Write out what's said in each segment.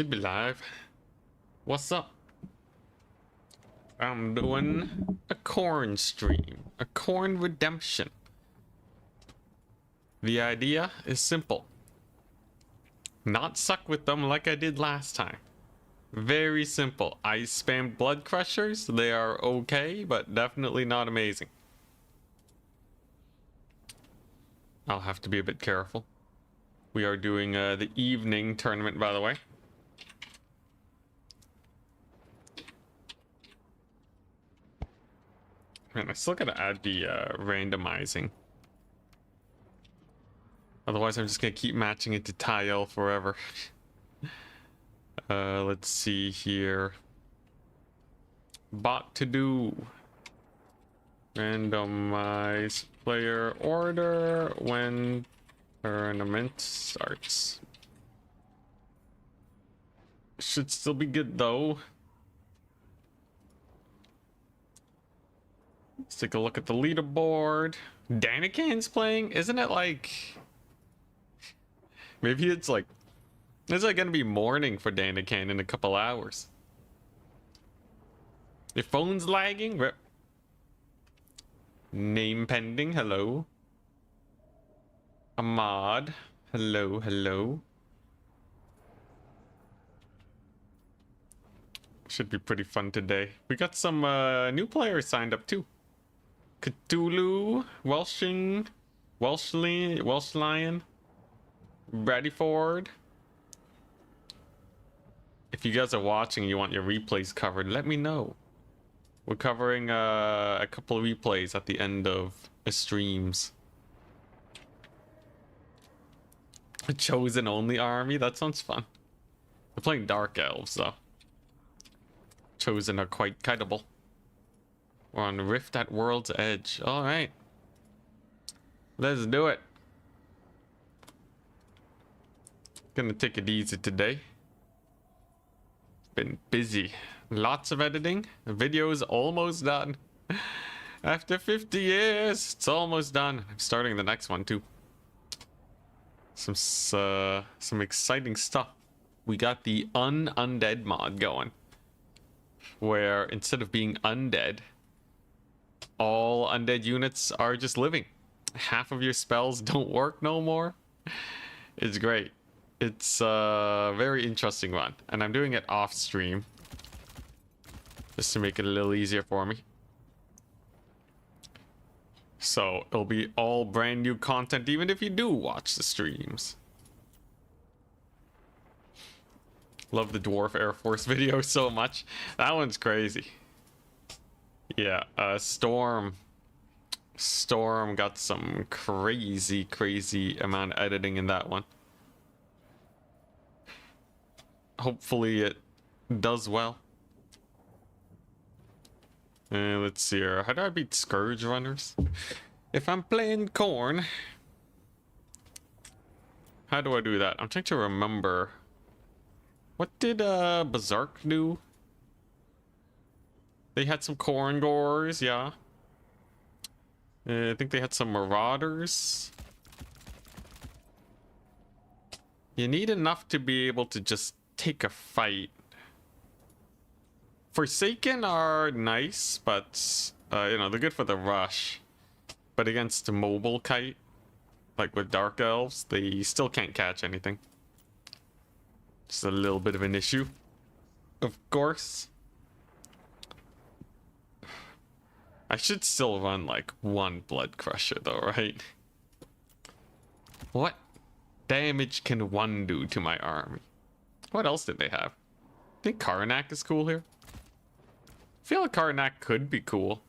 Should be live. What's up? I'm doing a Khorne stream. A Khorne redemption. The idea is simple. Not suck with them like I did last time. Very simple. I spammed blood crushers. They are okay, but definitely not amazing. I'll have to be a bit careful. We are doing the evening tournament, by the way. Man, I still gotta add the randomizing. Otherwise, I'm just gonna keep matching it to tile forever. Let's see here. Bot to do. Randomize player order when tournament starts. Should still be good though. Let's take a look at the leaderboard. Daniken's playing? Isn't it like... Maybe it's like gonna be morning for Daniken in a couple hours. Your phone's lagging? Rip. Name pending, hello. Ahmad, hello, hello. Should be pretty fun today. We got some new players signed up too. Cthulhu, Welsh Lion, Braddyford. If you guys are watching and you want your replays covered, let me know. We're covering a couple of replays at the end of streams. A chosen only army? That sounds fun. We're playing Dark Elves though. Chosen are quite kiteable. We're on Rift at World's Edge. Alright. Let's do it. Gonna take it easy today. Been busy. Lots of editing. The video's almost done. After 50 years, it's almost done. I'm starting the next one too. Some exciting stuff. We got the undead mod going, where instead of being undead, all undead units are just living. Half of your spells don't work no more. It's great. It's a very interesting one, and I'm doing it off stream just to make it a little easier for me. So it'll be all brand new content even if you do watch the streams. Love the Dwarf Air Force video so much. That one's crazy. Yeah, Storm got some crazy amount of editing in that one. Hopefully it does well. Let's see here. How do I beat Scourge Runners? If I'm playing Khorne, how do I do that? I'm trying to remember. What did Berserk do? They had some Khorne Gores, yeah. I think they had some Marauders. You need enough to be able to just take a fight. Forsaken are nice, but you know, they're good for the rush. But against the mobile kite, like with Dark Elves, they still can't catch anything. Just a little bit of an issue, of course. I should still run like one Blood Crusher though, right? What damage can one do to my army? What else did they have? I think Karnak is cool here. I feel like Karnak could be cool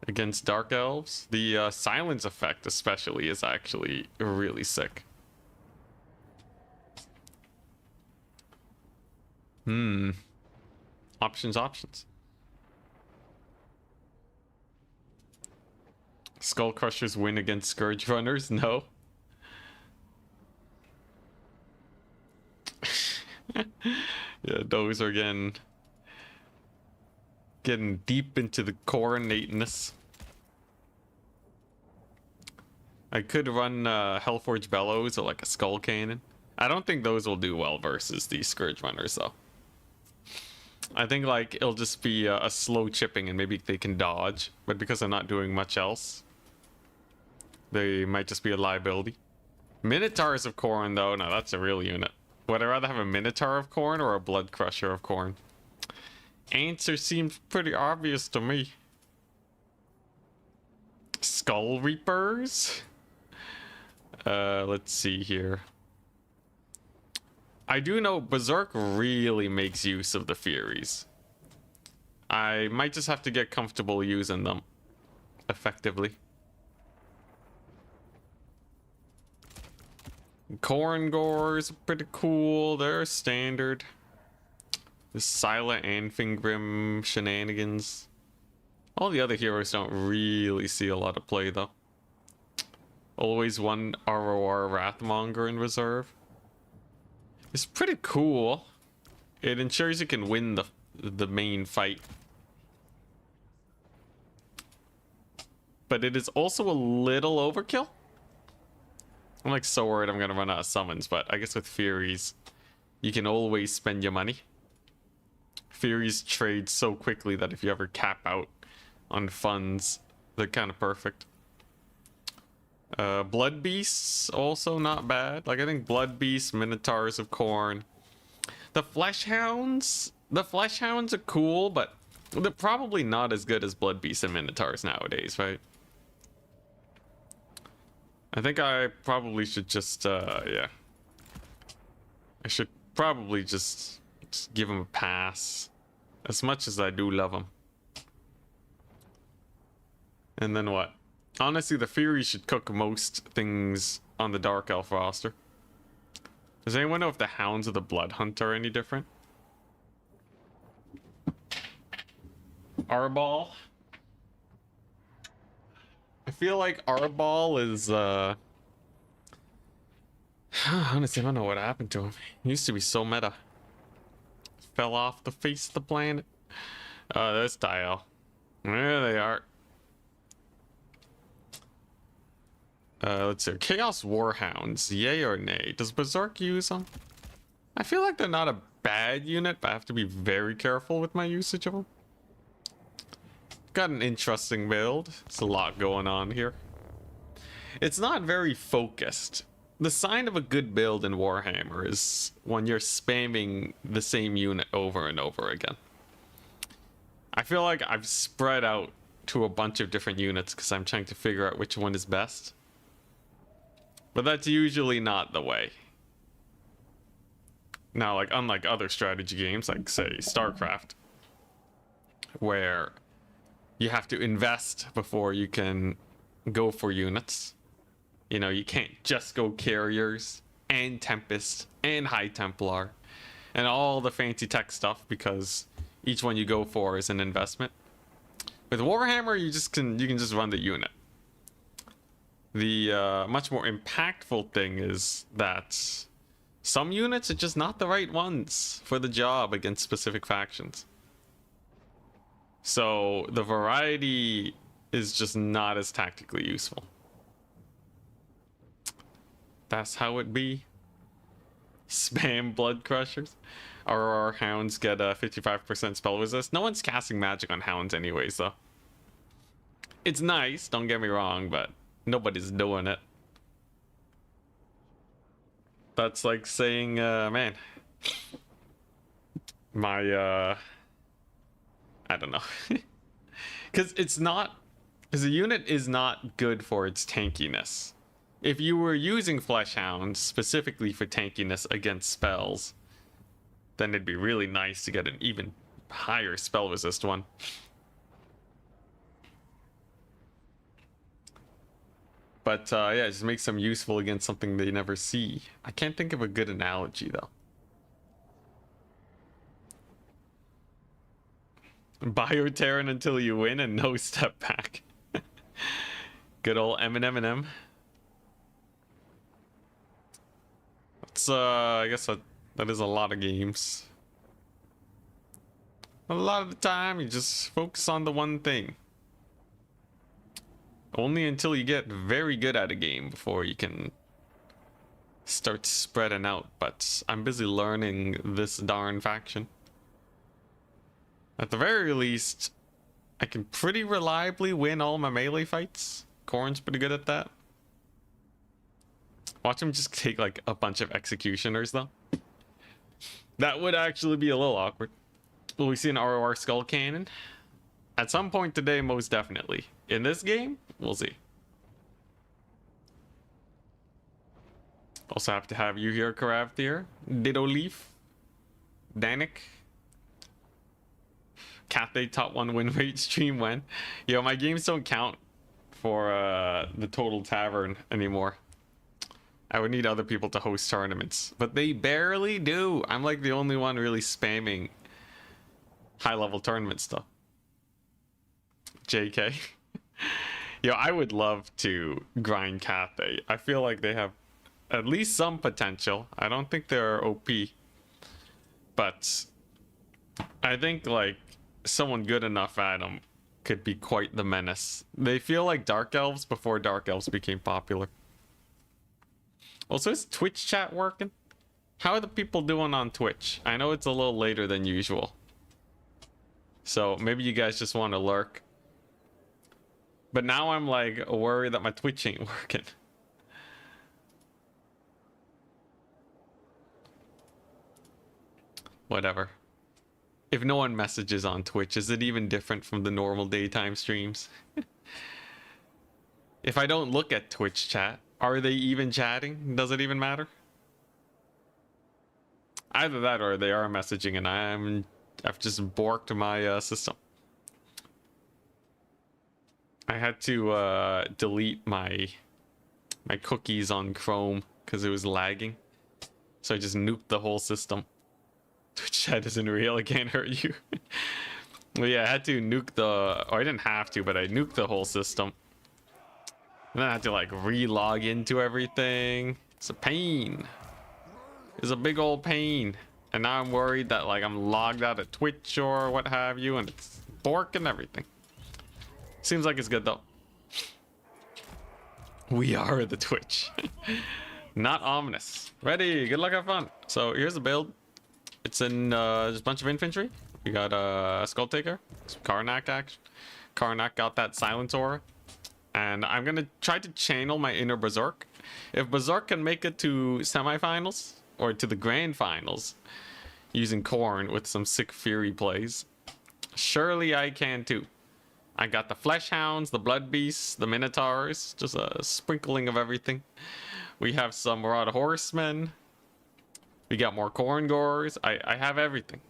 against Dark Elves. The silence effect especially is actually really sick. Options. Skull Crushers win against Scourge Runners? No. Yeah, those are getting deep into the Khorne-nateness. I could run Hellforge Bellows or like a Skull Cannon. I don't think those will do well versus the Scourge Runners, though. I think, like, it'll just be a slow chipping and maybe they can dodge. But because they're not doing much else, they might just be a liability. Minotaurs of Khorne, though, no, that's a real unit. Would I rather have a Minotaur of Khorne or a Blood Crusher of Khorne? Answer seems pretty obvious to me. Skull Reapers? Let's see here. I do know Berserk really makes use of the Furies. I might just have to get comfortable using them effectively. Khorne Gores are pretty cool. They're standard. The Silent and Fingrim shenanigans. All the other heroes don't really see a lot of play, though. Always one ROR Wrathmonger in reserve. It's pretty cool. It ensures you can win the main fight. But it is also a little overkill. I'm like so worried I'm gonna run out of summons, but I guess with Furies, you can always spend your money. Furies trade so quickly that if you ever cap out on funds, they're kind of perfect. Blood Beasts, also not bad. Like, I think Blood Beasts, Minotaurs of Khorne. The Flesh Hounds are cool, but they're probably not as good as Blood Beasts and Minotaurs nowadays, right? I think I probably should just, yeah. I should probably just give them a pass. As much as I do love them. And then what? Honestly, the Fury should cook most things on the Dark Elf roster. Does anyone know if the Hounds of the Blood Hunt are any different? Arbol? I feel like Arbol is, honestly, I don't know what happened to him. He used to be so meta. Fell off the face of the planet. There's Dial. There they are. Let's see. Chaos Warhounds, yay or nay? Does Berserk use them? I feel like they're not a bad unit, but I have to be very careful with my usage of them. Got an interesting build. It's a lot going on here. It's not very focused. The sign of a good build in Warhammer is when you're spamming the same unit over and over again. I feel like I've spread out to a bunch of different units because I'm trying to figure out which one is best. But that's usually not the way. Now, like, unlike other strategy games, like, say, StarCraft, where you have to invest before you can go for units. You know, you can't just go Carriers and Tempest and High Templar and all the fancy tech stuff because each one you go for is an investment. With Warhammer, you can just run the unit. The much more impactful thing is that some units are just not the right ones for the job against specific factions. So the variety is just not as tactically useful. That's how it be. Spam Blood Crushers. Our Hounds get a 55% spell resist. No one's casting magic on Hounds anyways, though. It's nice, don't get me wrong, but nobody's doing it. That's like saying, man, my, I don't know. Because because the unit is not good for its tankiness. If you were using Flesh Hounds specifically for tankiness against spells, then it'd be really nice to get an even higher spell resist one. But yeah, just makes them useful against something they never see. I can't think of a good analogy though. Bioterran until you win and no step back. Good old M&M. That's I guess that is a lot of games. A lot of the time you just focus on the one thing. Only until you get very good at a game before you can start spreading out, but I'm busy learning this darn faction. At the very least, I can pretty reliably win all my melee fights. Khorne's pretty good at that. Watch him just take like a bunch of executioners though. That would actually be a little awkward. Will we see an ROR skull cannon? At some point today, most definitely. In this game, we'll see. Also have to have you here, Karavthir. Ditto Leaf. Danik. Cathay top 1 win rate stream when. Yo, my games don't count for the total tavern anymore. I would need other people to host tournaments, but they barely do. I'm like the only one really spamming high level tournament stuff. JK. Yo, I would love to grind Cathay. I feel like they have at least some potential. I don't think they're OP, but I think like someone good enough at them could be quite the menace. They feel like Dark Elves before Dark Elves became popular. Also, is Twitch chat working? How are the people doing on Twitch? I know it's a little later than usual, so maybe you guys just want to lurk. But now I'm like worried that my Twitch ain't working. Whatever. If no one messages on Twitch, is it even different from the normal daytime streams? If I don't look at Twitch chat, are they even chatting? Does it even matter? Either that or they are messaging and I've just borked my system. I had to delete my cookies on Chrome because it was lagging. So I just nuked the whole system. Twitch chat isn't real, it can't hurt you. Well, yeah, I had to nuke I didn't have to, but I nuked the whole system. And then I had to like re-log into everything. It's a pain. It's a big old pain. And now I'm worried that like I'm logged out of Twitch or what have you, and it's borking everything. Seems like it's good though. We are the Twitch. Not ominous. Ready, good luck, have fun. So here's the build. It's in just a bunch of infantry. We got a Skull Taker, some Karnak action. Karnak got that silence aura. And I'm gonna try to channel my inner Berserk. If Berserk can make it to semifinals or to the grand finals using Khorne with some sick Fury plays, surely I can too. I got the Flesh Hounds, the Blood Beasts, the Minotaurs, just a sprinkling of everything. We have some Marauder Horsemen. We got more Khorne Gores. I have everything.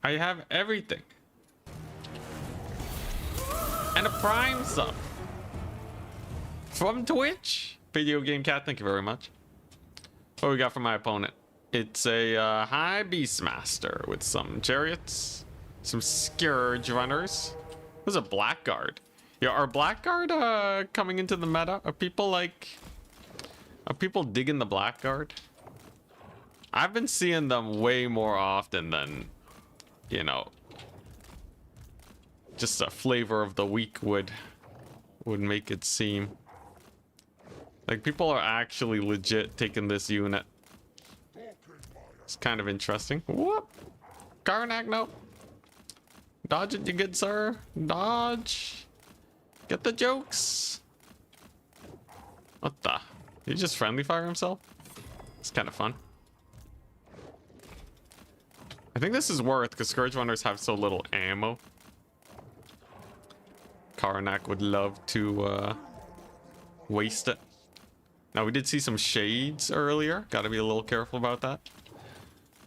I have everything. And a Prime sub. From Twitch. Video Game Cat, thank you very much. What we got from my opponent? It's a High Beastmaster with some Chariots, some Scourge Runners. There's a Blackguard. Yeah, are Blackguard coming into the meta? Are people digging the Blackguard? I've been seeing them way more often than, you know, just a flavor of the week would make it seem. Like, people are actually legit taking this unit. It's kind of interesting. Whoop! Karnak, no. Dodge it, you good sir. Dodge. Get the jokes. What the? Did he just friendly fire himself? It's kind of fun. I think this is worth because Scourge Runners have so little ammo. Karnak would love to waste it. Now, we did see some shades earlier. Gotta be a little careful about that.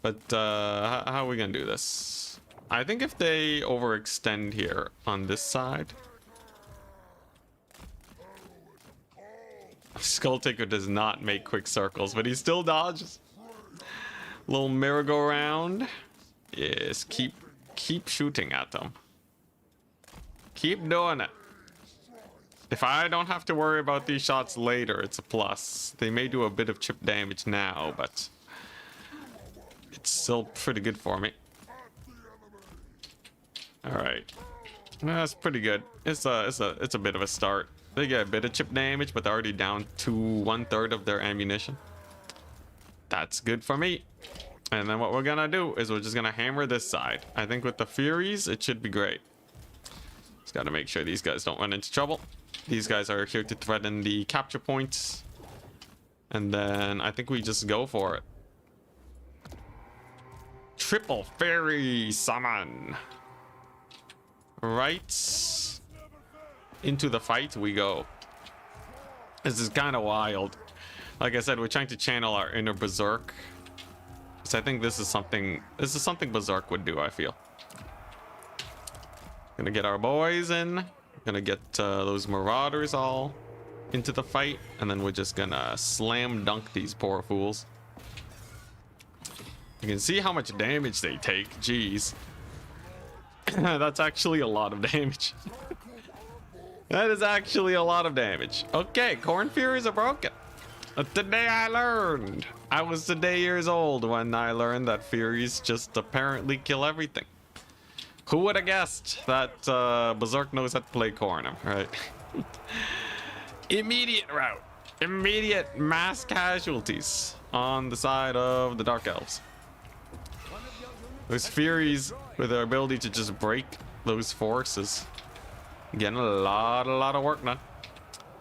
But how are we gonna do this? I think if they overextend here on this side. Skull Taker does not make quick circles, but he still dodges. Little merry-go-round. Yes, keep shooting at them. Keep doing it. If I don't have to worry about these shots later, it's a plus. They may do a bit of chip damage now, but it's still pretty good for me. All right, that's pretty good. It's a bit of a start. They get a bit of chip damage, but they're already down to 1/3 of their ammunition. That's good for me. And then what we're gonna do is we're just gonna hammer this side. I think with the Furies, it should be great. Just gotta make sure these guys don't run into trouble. These guys are here to threaten the capture points. And then I think we just go for it. Triple Fairy Summon. Right into the fight we go. This is kind of wild. Like I said, we're trying to channel our inner Berserk. So I think this is something Berserk would do, I feel. Gonna get our boys in. Gonna get those Marauders all into the fight. And then we're just gonna slam dunk these poor fools. You can see how much damage they take. Jeez. That's actually a lot of damage. That is actually a lot of damage. Okay, Khorne Furies are broken. Today I learned. I was today years old when I learned that Furies just apparently kill everything. Who would have guessed that Berserk knows how to play Khorne, right? Immediate route. Immediate mass casualties on the side of the Dark Elves. Those Furies, with their ability to just break those forces, getting a lot of work done.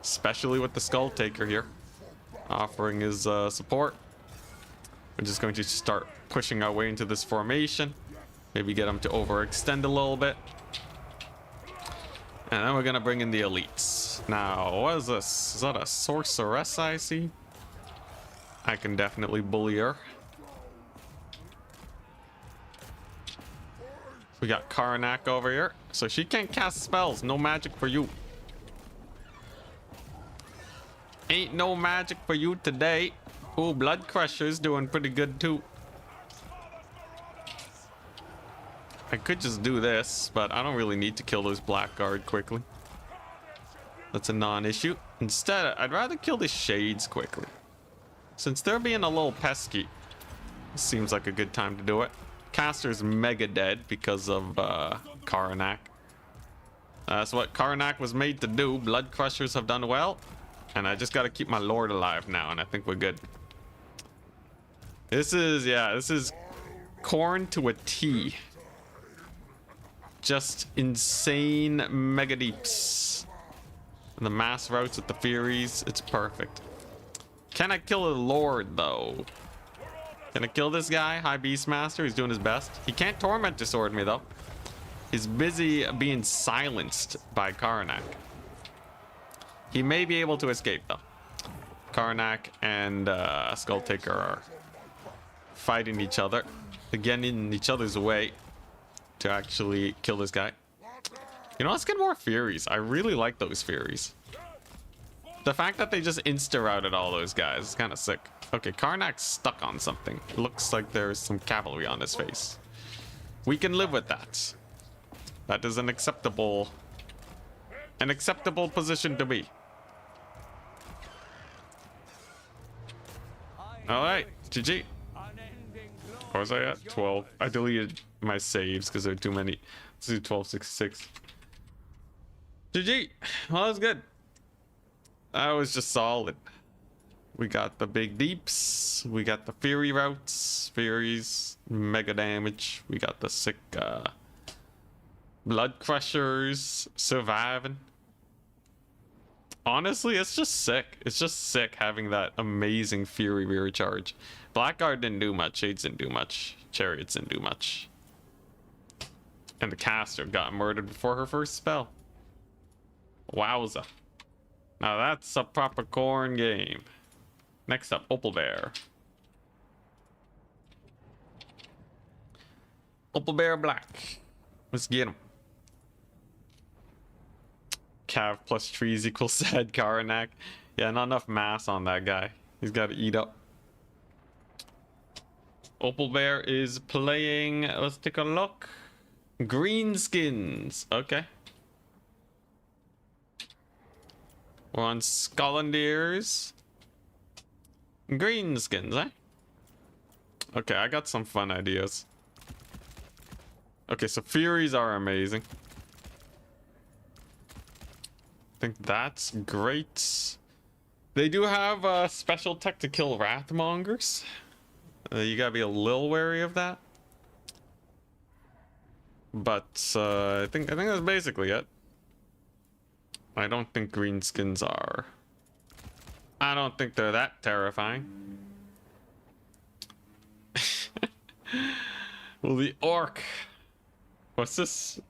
Especially with the Skull Taker here, offering his support. We're just going to start pushing our way into this formation. Maybe get him to overextend a little bit. And then we're gonna bring in the elites. Now, what is this? Is that a sorceress I see? I can definitely bully her. We got Karnak over here, so she can't cast spells. No magic for you. Ain't no magic for you today. Ooh, Blood Crusher's doing pretty good too. I could just do this, but I don't really need to kill those Blackguard quickly. That's a non-issue. Instead, I'd rather kill the Shades quickly. Since they're being a little pesky, seems like a good time to do it. Caster's mega dead because of Karnak. That's what Karnak was made to do. Blood Crushers have done well. And I just got to keep my Lord alive now, and I think we're good. This is Khorne to a T. Just insane mega deeps. And the mass routes with the Furies, it's perfect. Can I kill a Lord, though? Can I kill this guy? High Beastmaster, he's doing his best. He can't Torment Sword me, though. He's busy being silenced by Karnak. He may be able to escape, though. Karnak and Skull Taker are fighting each other, getting in each other's way to actually kill this guy. You know, let's get more Furies. I really like those Furies. The fact that they just insta-routed all those guys is kind of sick. Okay, Karnak's stuck on something. It looks like there's some cavalry on his face. We can live with that. That is an acceptable position to be. Alright, GG. What was I at? 12. I deleted my saves because there are too many. Let's do 1266. GG. Well, that was good. That was just solid. We got the big deeps. We got the Fury routes. Furies. Mega damage. We got the sick Blood Crushers surviving. Honestly, it's just sick. It's just sick having that amazing Fury rear charge. Blackguard didn't do much. Shades didn't do much. Chariots didn't do much. And the caster got murdered before her first spell. Wowza. Now that's a proper Khorne game. Next up, Opal Bear. Opal Bear Black. Let's get him. Cav plus trees equals sad Karnak. Yeah, not enough mass on that guy. He's got to eat up. Opal Bear is playing. Let's take a look. Greenskins. Okay. We're on Skollandiers. Greenskins, eh? Okay, I got some fun ideas. Okay, so Furies are amazing. think that's great. They do have a special tech to kill Wrathmongers. You gotta be a little wary of that. But I think that's basically it. I don't think greenskins are. I don't think they're that terrifying. Well, the orc. What's this?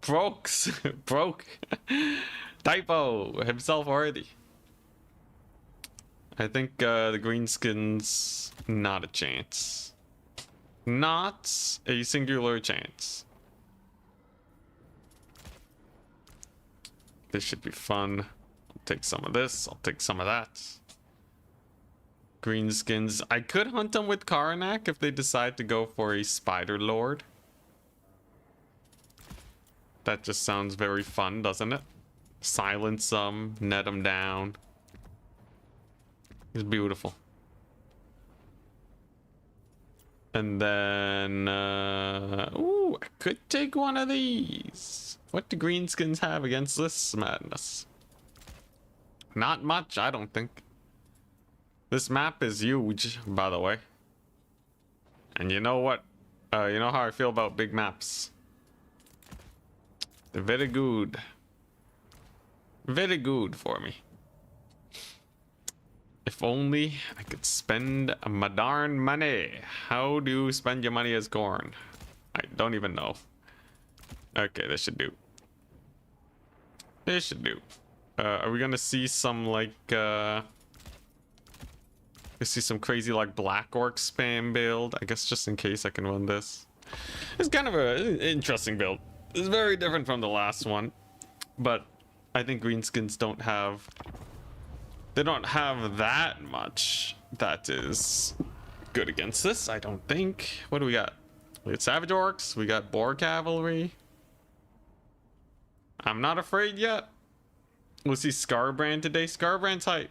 Brokes. Broke. Typo. Himself worthy. I think the greenskins, not a chance. Not a singular chance. This should be fun. I'll take some of this. I'll take some of that. Greenskins. I could hunt them with Karnak if they decide to go for a Spider Lord. That just sounds very fun, doesn't it? Silence them, net them down. It's beautiful. And then, ooh, I could take one of these. What do greenskins have against this madness? Not much, I don't think. This map is huge, by the way. And you know what? You know how I feel about big maps. They're very good. Very good for me. If only I could spend my darn money. How do you spend your money as Khorne? I don't even know. Okay, this should do. This should do. Are we gonna see some like see some crazy like black orc spam build? I guess just in case I can win this. It's kind of an interesting build. It's very different from the last one, but I think greenskins don't have. They don't have that much that is good against this, I don't think. What do we got? We got Savage Orcs, we got Boar Cavalry. I'm not afraid yet. We'll see Scarbrand today. Scarbrand's hype.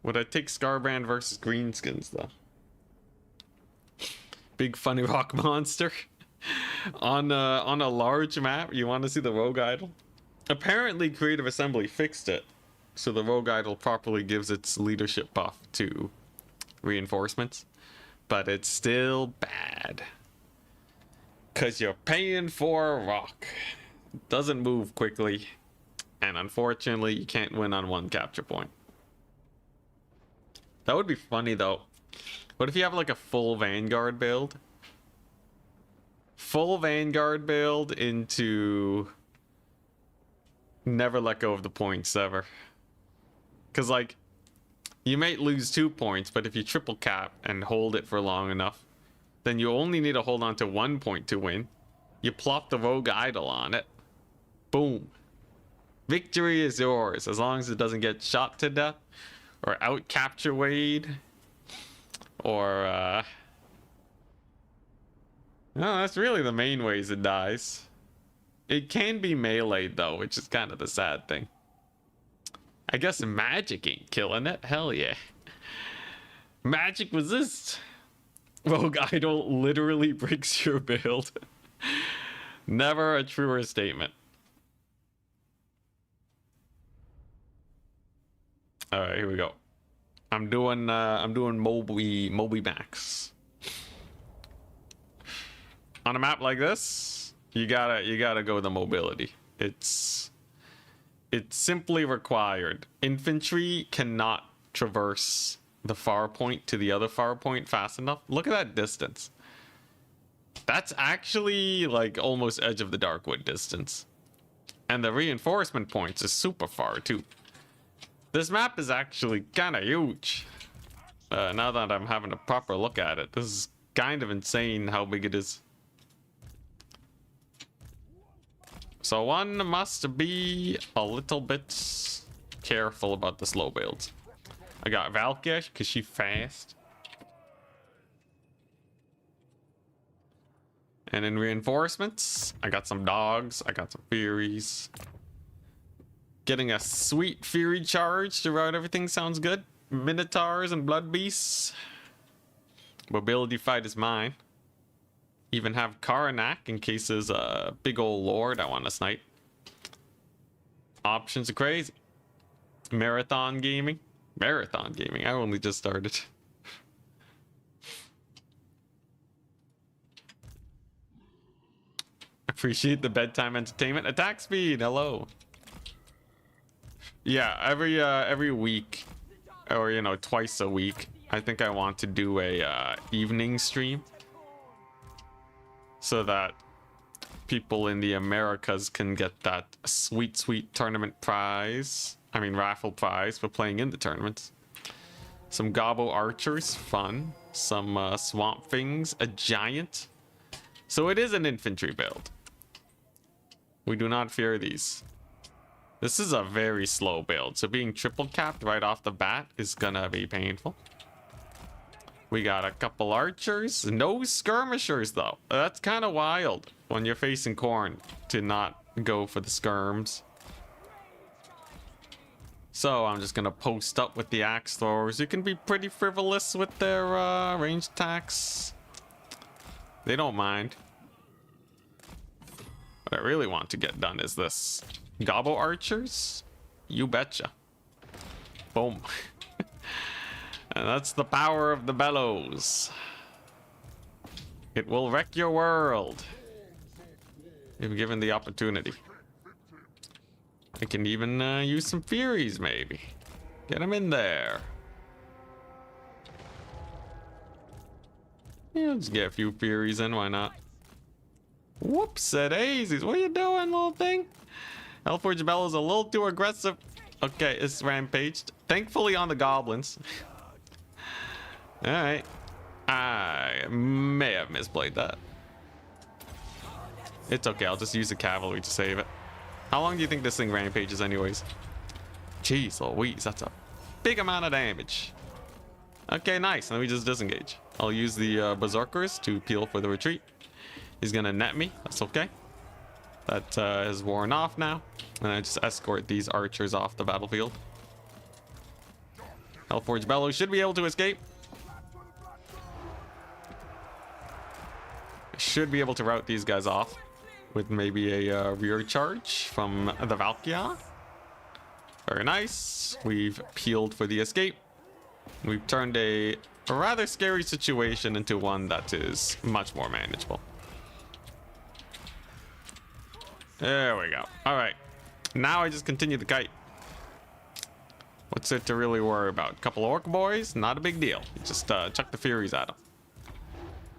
Would I take Scarbrand versus Greenskins though? Big funny rock monster. on a large map, you want to see the Rogue Idol? Apparently Creative Assembly fixed it, so the Rogue Idol properly gives its leadership buff to reinforcements, but it's still bad because you're paying for a rock. It doesn't move quickly, and unfortunately you can't win on one capture point. That would be funny though. What if you have like a full Vanguard build? Full Vanguard build into never let go of the points ever. Because like you might lose 2 points, but if you triple cap and hold it for long enough, then you only need to hold on to 1 point to win. You plop the Rogue Idol on it, boom, victory is yours, as long as it doesn't get shot to death or out capture Wade or no, that's really the main ways it dies. It can be meleeed though, which is kind of the sad thing. I guess magic ain't killing it. Hell yeah. Magic resist. Rogue Idol literally breaks your build. Never a truer statement. All right, here we go. I'm doing Moby Max. On a map like this, you gotta go with the mobility. It's simply required. Infantry cannot traverse the far point to the other far point fast enough. Look at that distance. That's actually like almost edge of the Darkwood distance. And the reinforcement points is super far too. This map is actually kind of huge. Now that I'm having a proper look at it, this is kind of insane how big it is. So one must be a little bit careful about the slow builds. I got Valkesh because she's fast. And in reinforcements, I got some dogs, I got some Furies. Getting a sweet Fury charge to route everything sounds good. Minotaurs and Blood Beasts. Mobility fight is mine. Even have Karnak in case there's a big old lord I want to snipe. Options are crazy. Marathon gaming. Marathon gaming. I only just started. Appreciate the bedtime entertainment. Attack speed. Hello. Yeah, every week, or you know, twice a week, I think I want to do a evening stream so that people in the Americas can get that sweet tournament prize. I mean, raffle prize for playing in the tournaments. Some gobbo archers, fun. Some swamp things, a giant. So it is an infantry build. We do not fear these. This is a very slow build, so being triple capped right off the bat is gonna be painful. We got a couple archers, no skirmishers though. That's kind of wild when you're facing Khorne to not go for the skirms. So I'm just gonna post up with the axe throwers. You can be pretty frivolous with their ranged attacks. They don't mind. What I really want to get done is this. Gobbo archers? You betcha. Boom. And that's the power of the bellows. It will wreck your world if given the opportunity. I can even use some Furies, maybe. Get them in there. Yeah, let's get a few Furies in, why not? Whoops, daisies. What are you doing, little thing? Hellforge Bellow's a little too aggressive. Okay, it's rampaged. Thankfully on the goblins. Alright. I may have misplayed that. It's okay, I'll just use the cavalry to save it. How long do you think this thing rampages anyways? Jeez Louise, that's a big amount of damage. Okay, nice. Let me just disengage. I'll use the berserkers to peel for the retreat. He's gonna net me. That's okay. That is worn off now. And I just escort these archers off the battlefield. Hellforge Bellow should be able to escape. Should be able to rout these guys off with maybe a rear charge from the Valkyria. Very nice. We've peeled for the escape. We've turned a rather scary situation into one that is much more manageable. There we go. All right. Now I just continue the kite. What's it to really worry about? Couple orc boys? Not a big deal. You just chuck the Furies at them.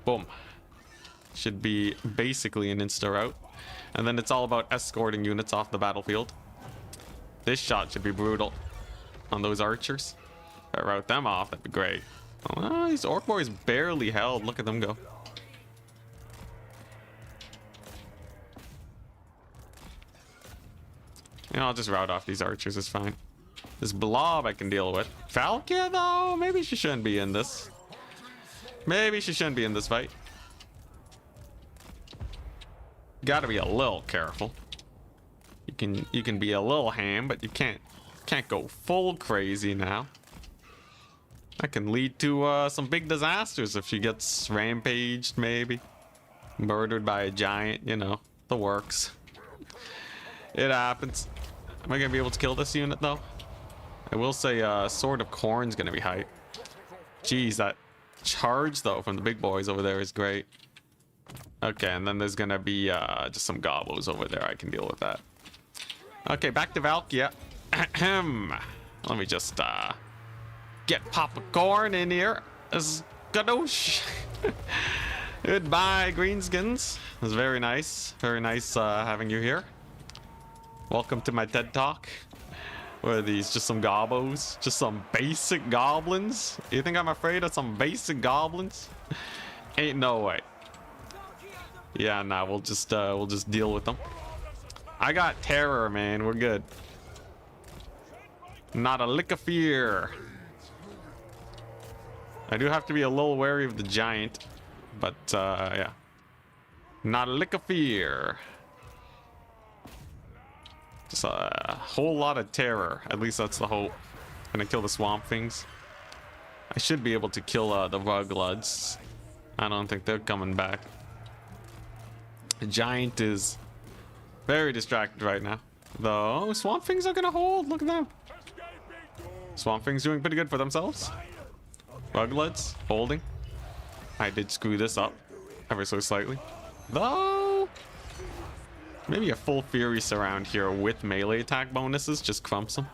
Boom. Should be basically an insta rout. And then it's all about escorting units off the battlefield. This shot should be brutal on those archers. If I rout them off, that'd be great. Oh, these orc boys barely held. Look at them go. Yeah, I'll just rout off these archers, it's fine. This blob I can deal with. Valkyria though, maybe she shouldn't be in this. Maybe she shouldn't be in this fight. Gotta be a little careful. You can be a little ham, but you can't go full crazy now. That can lead to some big disasters if she gets rampaged, maybe. Murdered by a giant, you know, the works. It happens. Am I gonna be able to kill this unit though? I will say Sword of Khorne's gonna be hype. Jeez, that charge though from the big boys over there is great. Okay, and then there's gonna be just some gobos over there. I can deal with that. Okay, back to Valkyria. Let me just get Papa Khorne in here. Skadoosh. Goodbye, greenskins. It was very nice. Very nice having you here. Welcome to my TED Talk. What are these? Just some gobos? Just some basic goblins? You think I'm afraid of some basic goblins? Ain't no way. Yeah, nah, we'll just deal with them. I got terror, man. We're good. Not a lick of fear. I do have to be a little wary of the giant, but yeah. Not a lick of fear. Just a whole lot of terror. At least that's the hope. Gonna kill the swamp things. I should be able to kill the Rugloods. I don't think they're coming back. The giant is very distracted right now. Though, Swamp Things are gonna hold. Look at them. Swamp Things doing pretty good for themselves. Buglets, holding. I did screw this up ever so slightly. Though, maybe a full Fury Surround here with melee attack bonuses just crumps them.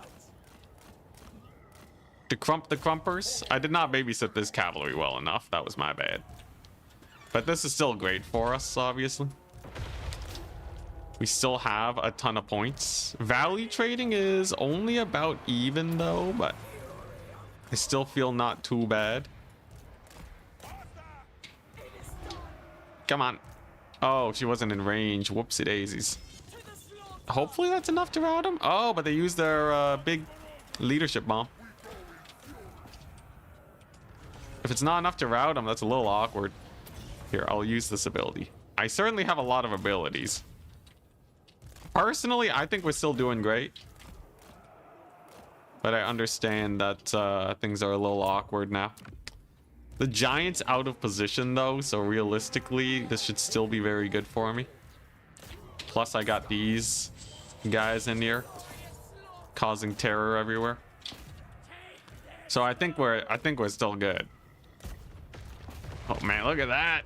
To crump the crumpers. I did not babysit this cavalry well enough. That was my bad. But this is still great for us, obviously. We still have a ton of points. Valley trading is only about even though, but I still feel not too bad. Come on. Oh, she wasn't in range. Whoopsie daisies. Hopefully that's enough to rout them. Oh, but they used their big leadership bomb. If it's not enough to rout them, that's a little awkward. Here, I'll use this ability. I certainly have a lot of abilities. Personally, I think we're still doing great. But I understand that things are a little awkward now. The Giant's out of position though, so realistically, this should still be very good for me. Plus, I got these guys in here, causing terror everywhere. So I think we're still good. Oh man, look at that!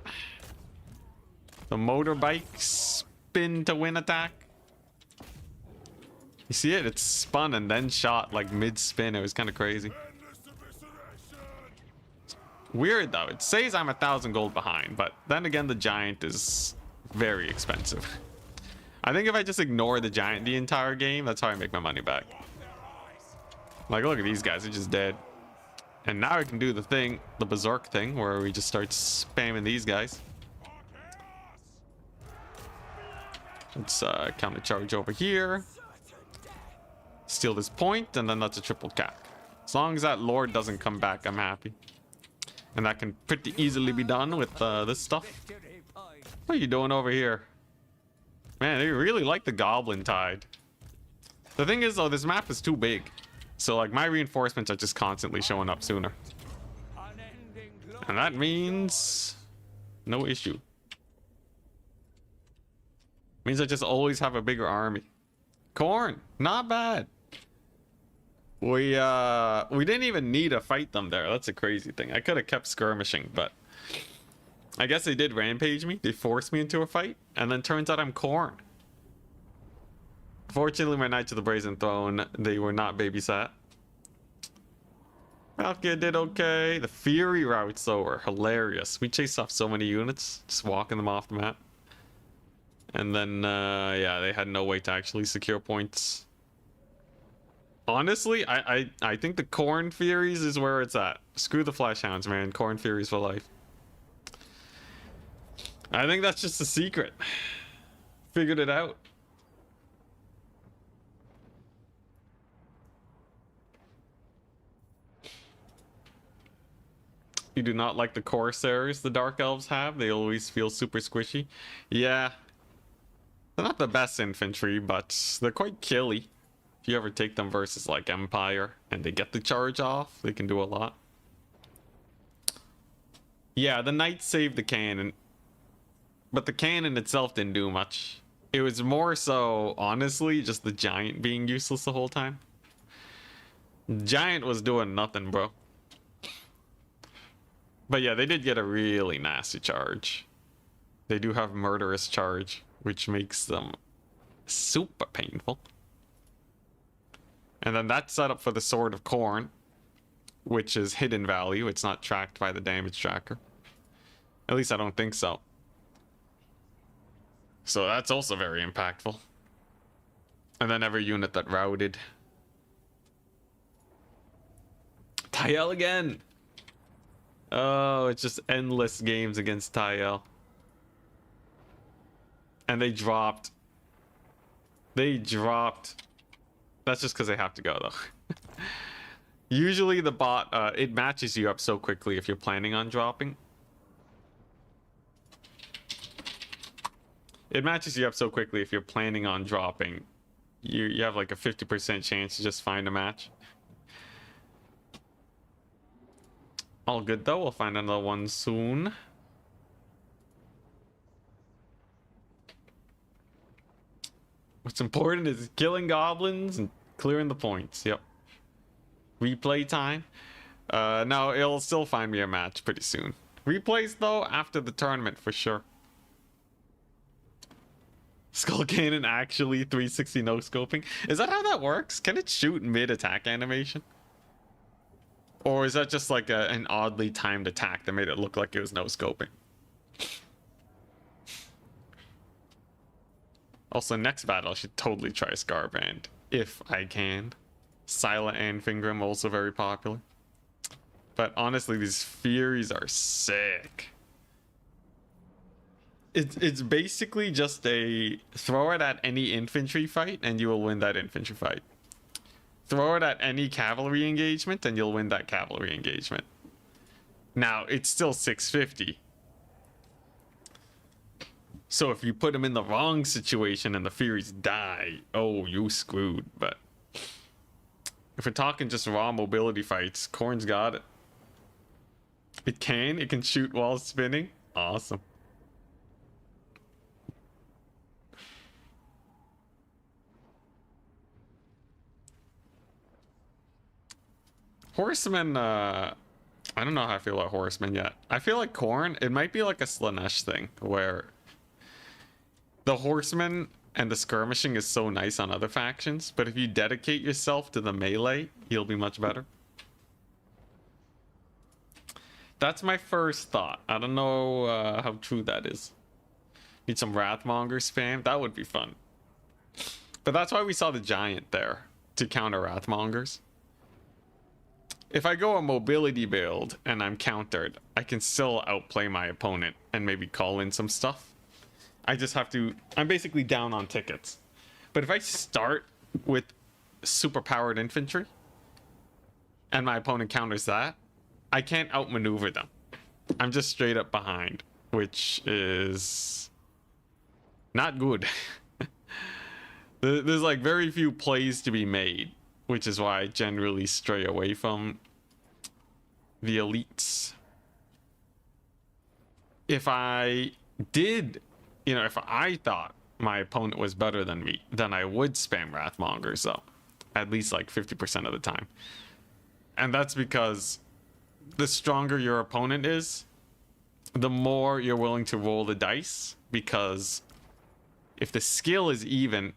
The motorbike spin to win attack. You see it? It's spun and then shot like mid-spin. It was kind of crazy. Weird though. It says I'm 1,000 gold behind, but then again, the Giant is very expensive. I think if I just ignore the Giant the entire game, that's how I make my money back. Like, look at these guys. They're just dead. And now I can do the thing, the Berserk thing, where we just start spamming these guys. Let's counter charge over here. Steal this point, and then that's a triple cap. As long as that Lord doesn't come back, I'm happy. And that can pretty easily be done with this stuff. What are you doing over here? Man, they really like the Goblin Tide. The thing is, though, this map is too big. So, like, my reinforcements are just constantly showing up sooner. And that means no issue. Means I just always have a bigger army. Khorne, not bad. We didn't even need to fight them there. That's a crazy thing. I could have kept skirmishing, but I guess they did rampage me. They forced me into a fight, and then turns out I'm Khorne. Fortunately, my Knights of the Brazen Throne, they were not babysat. Valkyria did okay. The Fury routes, though, were hilarious. We chased off so many units, just walking them off the map. And then, yeah, they had no way to actually secure points. Honestly, I think the Khorne Furies is where it's at. Screw the Flash Hounds, man. Khorne Furies for life. I think that's just the secret. Figured it out. You do not like the Corsairs the Dark Elves have? They always feel super squishy. Yeah. They're not the best infantry, but they're quite killy. If you ever take them versus like Empire and they get the charge off, they can do a lot. Yeah, the Knights saved the cannon. But the cannon itself didn't do much. It was more so, honestly, just the Giant being useless the whole time. Giant was doing nothing, bro. But yeah, they did get a really nasty charge. They do have murderous charge, which makes them super painful. And then that's set up for the Sword of Khorne, which is hidden value. It's not tracked by the damage tracker. At least I don't think so. So that's also very impactful. And then every unit that routed. Tyel again! Oh, it's just endless games against Tyel. And they dropped. They dropped. That's just because they have to go, though. Usually the bot, it matches you up so quickly if you're planning on dropping. It matches you up so quickly if you're planning on dropping. You have like a 50% chance to just find a match. All good though, we'll find another one soon. What's important is killing goblins and clearing the points. Yep. Replay time. No, it'll still find me a match pretty soon. Replays though after the tournament for sure. Skull Cannon actually 360 no scoping. Is that how that works? Can it shoot mid attack animation? Or is that just like an oddly timed attack that made it look like it was no scoping? Also, next battle I should totally try Scarband if I can. Silent and Fingram also very popular. But honestly, these Furies are sick. It's basically just a throw it at any infantry fight and you will win that infantry fight. Throw it at any cavalry engagement and you'll win that cavalry engagement. Now, it's still 650. So if you put them in the wrong situation and the Furies die, oh, you screwed. But if we're talking just raw mobility fights, Khorne's got it. It can shoot while spinning. Awesome. Horsemen, I don't know how I feel about Horsemen yet. I feel like Khorne, it might be like a Slanesh thing, where the Horsemen and the skirmishing is so nice on other factions, but if you dedicate yourself to the melee, you'll be much better. That's my first thought. I don't know how true that is. Need some Wrathmonger spam? That would be fun. But that's why we saw the Giant there, to counter Wrathmongers. If I go a mobility build and I'm countered, I can still outplay my opponent and maybe call in some stuff. I just have to... I'm basically down on tickets. But if I start with super-powered infantry and my opponent counters that, I can't outmaneuver them. I'm just straight up behind, which is not good. There's like very few plays to be made, which is why I generally stray away from the elites. If I did, if I thought my opponent was better than me, then I would spam Wrathmongers, though. At least like 50% of the time. And that's because the stronger your opponent is, the more you're willing to roll the dice, because if the skill is even,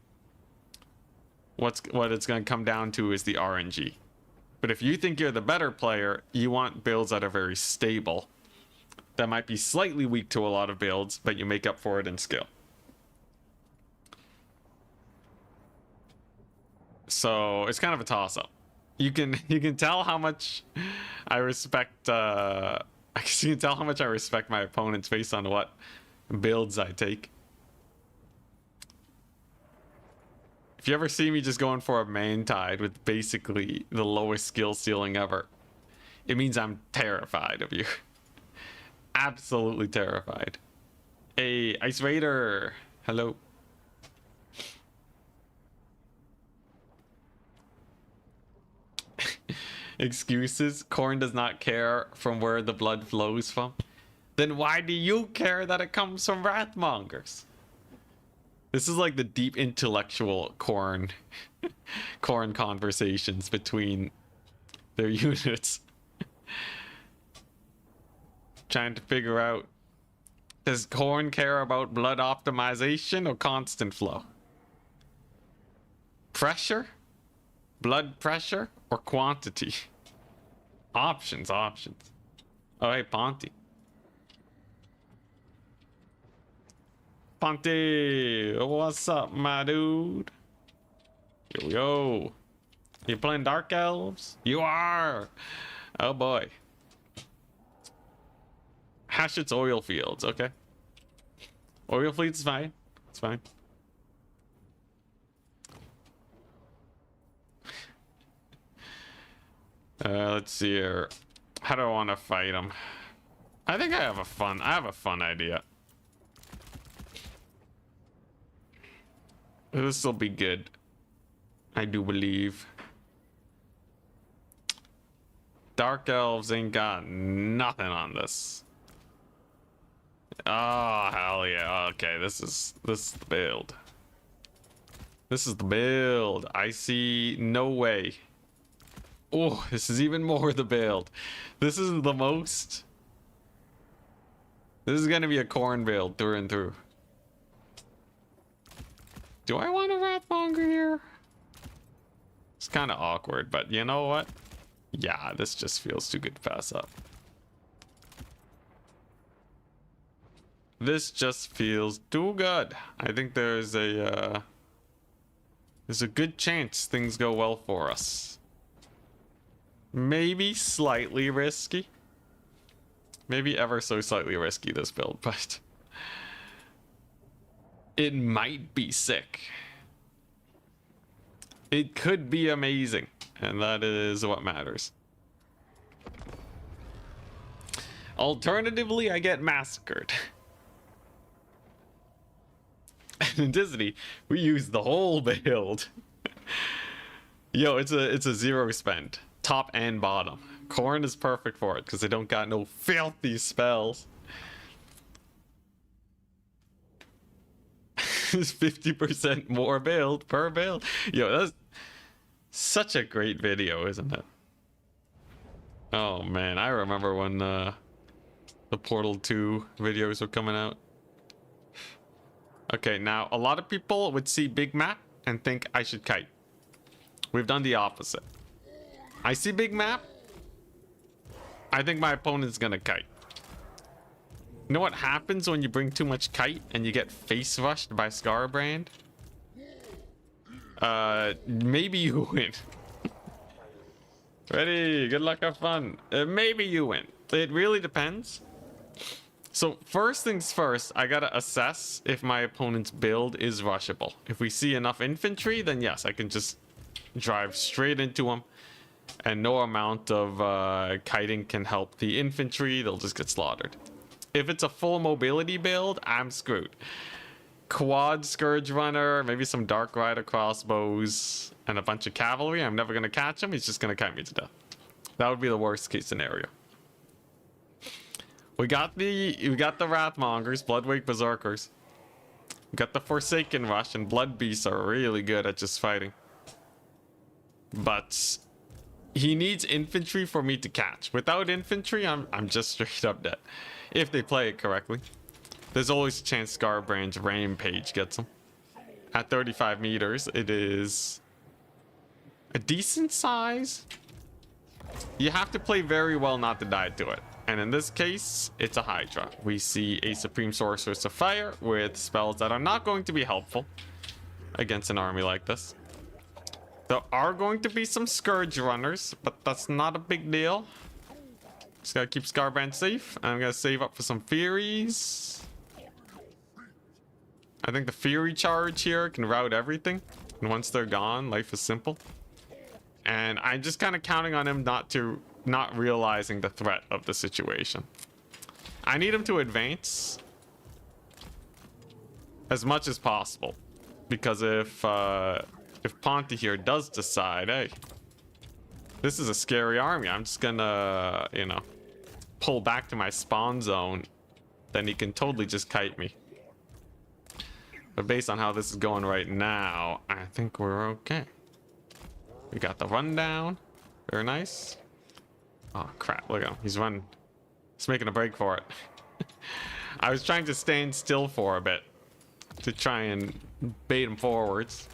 what it's going to come down to is the RNG. But if you think you're the better player, you want builds that are very stable, that might be slightly weak to a lot of builds, but you make up for it in skill. So it's kind of a toss-up. You can tell how much I respect I guess you can tell how much I respect my opponents based on what builds I take. If you ever see me just going for a main tide with basically the lowest skill ceiling ever, it means I'm terrified of you. Absolutely terrified. Hey, Ice Raider, hello. Excuses. Khorne does not care from where the blood flows from. Then why do you care that it comes from Wrathmongers? This is like the deep intellectual Khorne conversations between their units. Trying to figure out, does Khorne care about blood optimization or constant flow? Pressure? Blood pressure or quantity? Options. Oh, hey, Ponty. Ponty, what's up, my dude? Here we go. You playing Dark Elves? You are. Oh boy. Hatchet's oil fields. Okay. Oil fields is fine. It's fine. Let's see here. How do I want to fight him? I think I have a fun idea. This will be good. I do believe. Dark Elves ain't got nothing on this. Oh, hell yeah. Okay, this is the build. This is the build. I see no way. Oh, this is even more the build. This is the most. This is gonna be a Khorne build through and through. Do I want a Wrathmonger here? It's kind of awkward, but you know what? Yeah, this just feels too good to pass up. This just feels too good. I think there's a good chance things go well for us. Maybe slightly risky. Maybe ever so slightly risky, this build, but it might be sick. It could be amazing, and that is what matters. Alternatively, I get massacred. And in Disney, we use the whole build. Yo, it's a zero spend, top and bottom. Khorne is perfect for it because they don't got no filthy spells. It's 50% more build per build. Yo, that's such a great video, isn't it? Oh man, I remember when the Portal 2 videos were coming out. Okay, now a lot of people would see big map and think I should kite. We've done the opposite. I see big map. I think my opponent's gonna kite. You know what happens when you bring too much kite and you get face rushed by Scarbrand? Maybe you win. Ready, good luck, have fun. Maybe you win. It really depends. So first things first, I gotta assess if my opponent's build is rushable. If we see enough infantry, then yes, I can just drive straight into them. And no amount of kiting can help the infantry, they'll just get slaughtered. If it's a full mobility build, I'm screwed. Quad Scourge Runner, maybe some Dark Rider crossbows, and a bunch of cavalry. I'm never gonna catch him, he's just gonna kite me to death. That would be the worst case scenario. We got the Wrathmongers, Bloodwake Berserkers. We got the Forsaken Rush, and Blood Beasts are really good at just fighting. But he needs infantry for me to catch. Without infantry, I'm just straight up dead. If they play it correctly. There's always a chance Scarbrand's Rampage gets him. At 35 meters, it is a decent size. You have to play very well not to die to it. And in this case, it's a Hydra. We see a Supreme Sorceress of Fire with spells that are not going to be helpful against an army like this. There are going to be some Scourge Runners, but that's not a big deal. Just gotta keep Scarbrand safe. I'm gonna save up for some Furies. I think the Fury charge here can route everything. And once they're gone, life is simple. And I'm just kind of counting on him not realizing the threat of the situation. I need him to advance as much as possible. Because if Ponte here does decide, hey, this is a scary army, I'm just gonna, you know, pull back to my spawn zone, then he can totally just kite me. But based on how this is going right now, I think we're okay. We got the rundown. Very nice. Oh crap, look at him. He's running. He's making a break for it. I was trying to stand still for a bit to try and bait him forwards.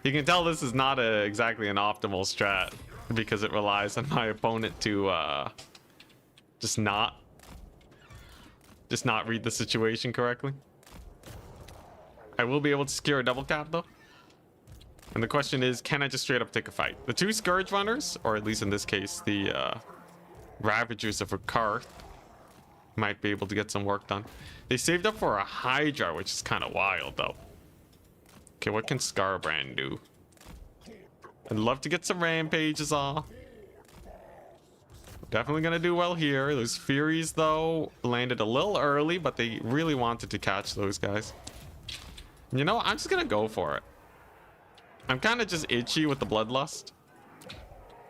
You can tell this is not exactly an optimal strat because it relies on my opponent to just not read the situation correctly. I will be able to secure a double cap though. And the question is, can I just straight up take a fight? The two Scourge Runners, or at least in this case, the Ravagers of Karth, might be able to get some work done. They saved up for a Hydra, which is kind of wild though. Okay, what can Scarbrand do? I'd love to get some Rampages off. Definitely gonna do well here. Those Furies though landed a little early, but they really wanted to catch those guys. You know, I'm just gonna go for it. I'm kind of just itchy with the Bloodlust.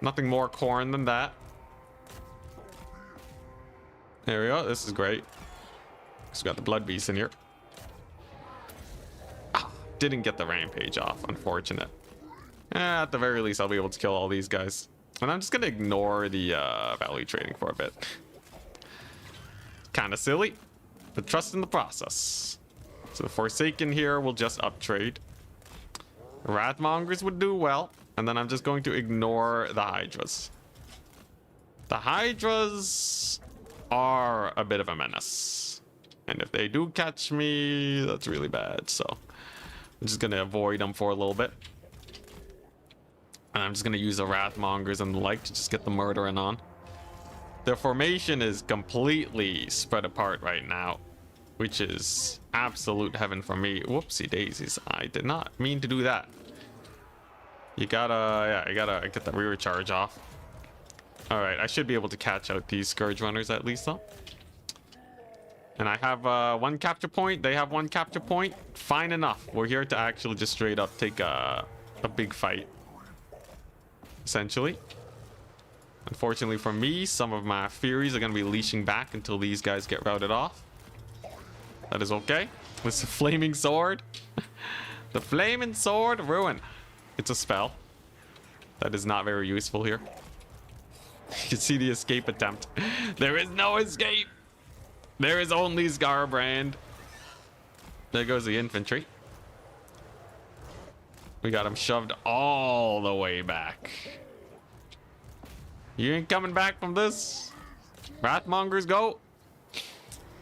Nothing more Khorne than that. There we go. This is great. Just got the Blood Beast in here. Ah, didn't get the rampage off. Unfortunate. At the very least, I'll be able to kill all these guys. And I'm just gonna ignore the value trading for a bit. Kind of silly, but trust in the process. So the Forsaken here will just uptrade. Wrathmongers would do well, and then I'm just going to ignore the Hydras. The Hydras are a bit of a menace, and if they do catch me, that's really bad. So I'm just gonna avoid them for a little bit, and I'm just gonna use the Wrathmongers and the like to just get the murdering on. Their formation is completely spread apart right now, which is absolute heaven for me. Whoopsie daisies, I did not mean to do that. You gotta get the rear charge off. All right, I should be able to catch out these Scourge Runners at least, though. And I have one capture point. They have one capture point. Fine enough. We're here to actually just straight up take a big fight, essentially. Unfortunately for me, some of my Furies are going to be leashing back until these guys get routed off. That is okay. With the Flaming Sword. The Flaming Sword Ruin. It's a spell. That is not very useful here. You can see the escape attempt. There is no escape. There is only Scarbrand. There goes the infantry. We got him shoved all the way back. You ain't coming back from this. Wrathmongers, go.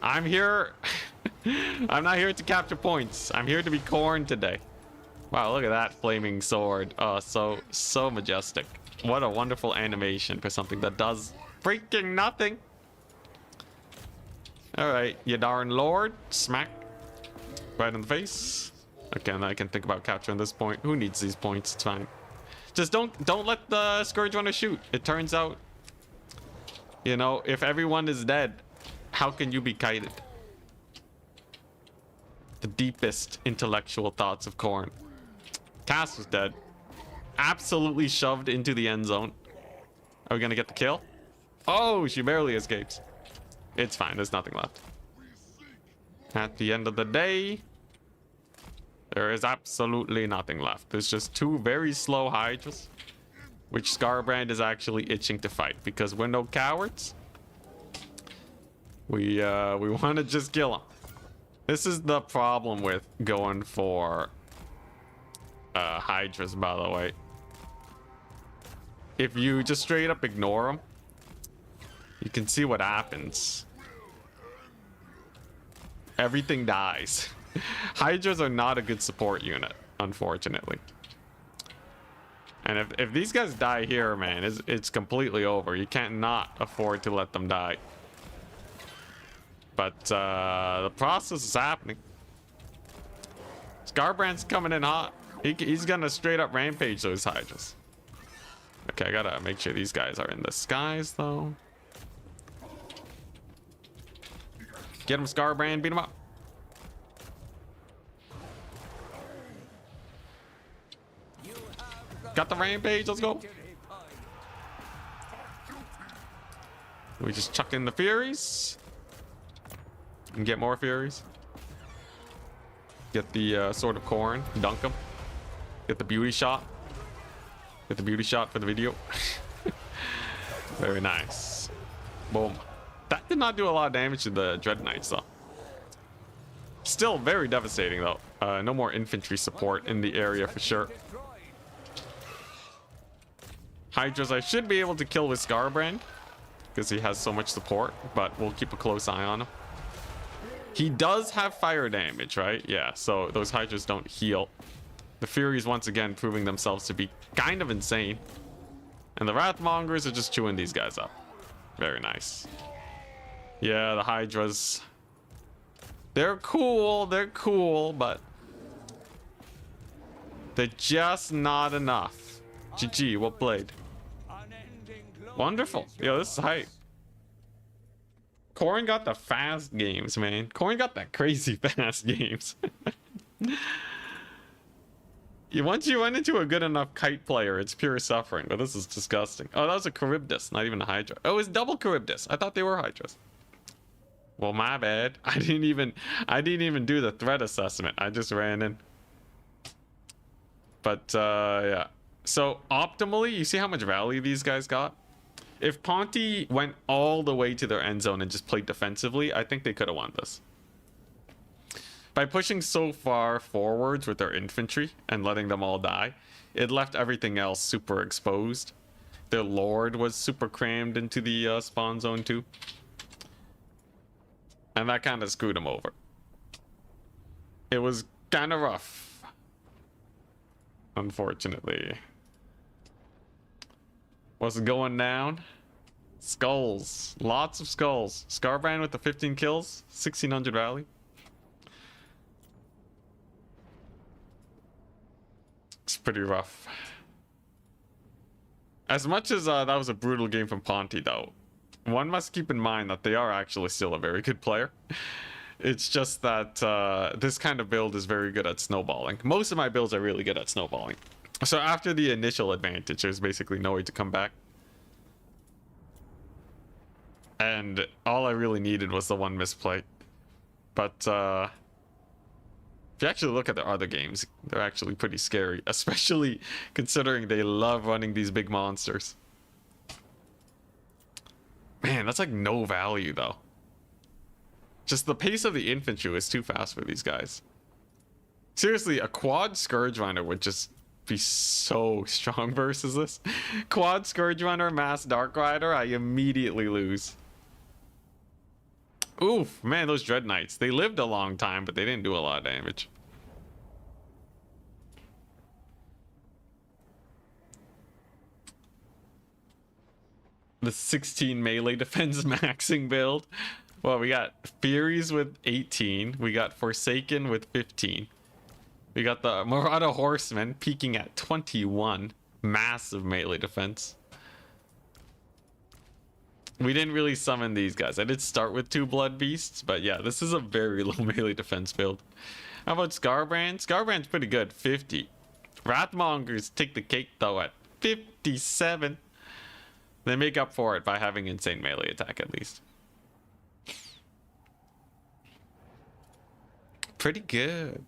I'm here. I'm not here to capture points. I'm here to be Khorne today. Wow, look at that flaming sword. Oh, so majestic. What a wonderful animation for something that does freaking nothing. All right, you darn lord. Smack. Right in the face. Okay, and I can think about capturing this point. Who needs these points? It's fine. Just don't let the Scourge Runner shoot. It turns out, you know, if everyone is dead, how can you be kited? The deepest intellectual thoughts of Khorne. Cass was dead. Absolutely shoved into the end zone. Are we gonna get the kill? Oh, she barely escapes. It's fine, there's nothing left. At the end of the day, there is absolutely nothing left. There's just two very slow Hydras, which Scarbrand is actually itching to fight because we're no cowards. We want to just kill him. This is the problem with going for Hydras, by the way. If you just straight up ignore them, you can see what happens. Everything dies. Hydras are not a good support unit, unfortunately. And if these guys die here, man, it's completely over. You can't not afford to let them die. But the process is happening. Scarbrand's coming in hot. He's gonna straight up rampage those Hydras. Okay, I gotta make sure these guys are in the skies, though. Get him, Scarbrand. Beat him up. Got the rampage. Let's go. We just chuck in the Furies. And get more Furies. Get the Sword of Khorne. Dunk them. Get the beauty shot. Get the beauty shot for the video. Very nice. Boom. That did not do a lot of damage to the Dread Knights, though. Still very devastating, though. No more infantry support in the area for sure. Hydras I should be able to kill with Scarbrand because he has so much support, but we'll keep a close eye on him. He does have fire damage, right? Yeah, so those Hydras don't heal. The Furies once again proving themselves to be kind of insane. And the Wrathmongers are just chewing these guys up. Very nice. Yeah, the Hydras. They're cool, but they're just not enough. GG, well played. Wonderful. Yo, this is hype. Khorne got the fast games, man. Khorne got the crazy fast games. Once you run into a good enough kite player, it's pure suffering. But this is disgusting. Oh, that was a Charybdis, not even a Hydra. Oh, it's double Charybdis. I thought they were Hydras. Well, my bad. I didn't even do the threat assessment. I just ran in. But yeah. So optimally, you see how much value these guys got? If Ponte went all the way to their end zone and just played defensively, I think they could have won this. By pushing so far forwards with their infantry and letting them all die, it left everything else super exposed. Their lord was super crammed into the spawn zone too. And that kind of screwed them over. It was kind of rough, unfortunately. What's going down? Skulls. Lots of skulls. Scarbrand with the 15 kills. 1600 rally. It's pretty rough. As much as that was a brutal game from Ponte, though, one must keep in mind that they are actually still a very good player. It's just that this kind of build is very good at snowballing. Most of my builds are really good at snowballing. So after the initial advantage, there's basically no way to come back. And all I really needed was the one misplay. But if you actually look at their other games, they're actually pretty scary. Especially considering they love running these big monsters. Man, that's like no value though. Just the pace of the infantry is too fast for these guys. Seriously, a quad Scourge Runner would just be so strong versus this. Quad Scourge Runner, Mass Dark Rider, I immediately lose. Oof, man, those Dread Knights. They lived a long time, but they didn't do a lot of damage. The 16 melee defense maxing build. Well, we got Furies with 18. We got Forsaken with 15. We got the Marauder Horsemen peaking at 21. Massive melee defense. We didn't really summon these guys. I did start with 2 Blood Beasts, but yeah, this is a very low melee defense build. How about Scarbrand? Scarbrand's pretty good, 50. Wrathmongers take the cake though at 57. They make up for it by having insane melee attack at least. Pretty good.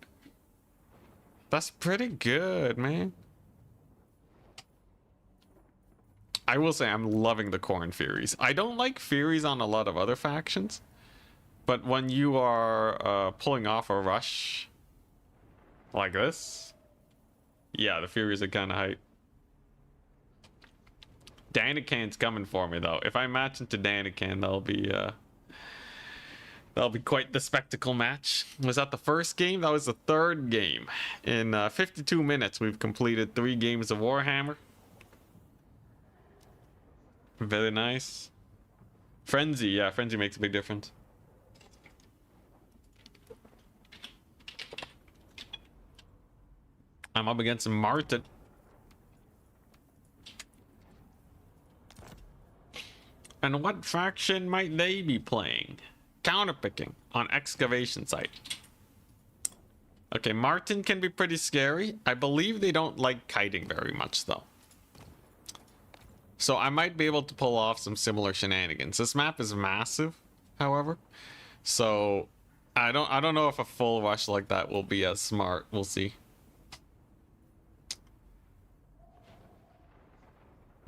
That's pretty good, man. I will say I'm loving the Khorne Furies. I don't like Furies on a lot of other factions, but when you are pulling off a rush like this, yeah, the Furies are kind of hype. Danican's coming for me though. If I match into Danican, that'll be quite the spectacle match. Was that the first game? That was the third game. In 52 minutes, we've completed 3 games of Warhammer. Very nice. Frenzy, yeah, Frenzy makes a big difference. I'm up against Martin. And what faction might they be playing? Counterpicking on excavation site. Okay, Martin can be pretty scary. I believe they don't like kiting very much though. So I might be able to pull off some similar shenanigans. This map is massive, however. So I don't know if a full rush like that will be as smart. We'll see.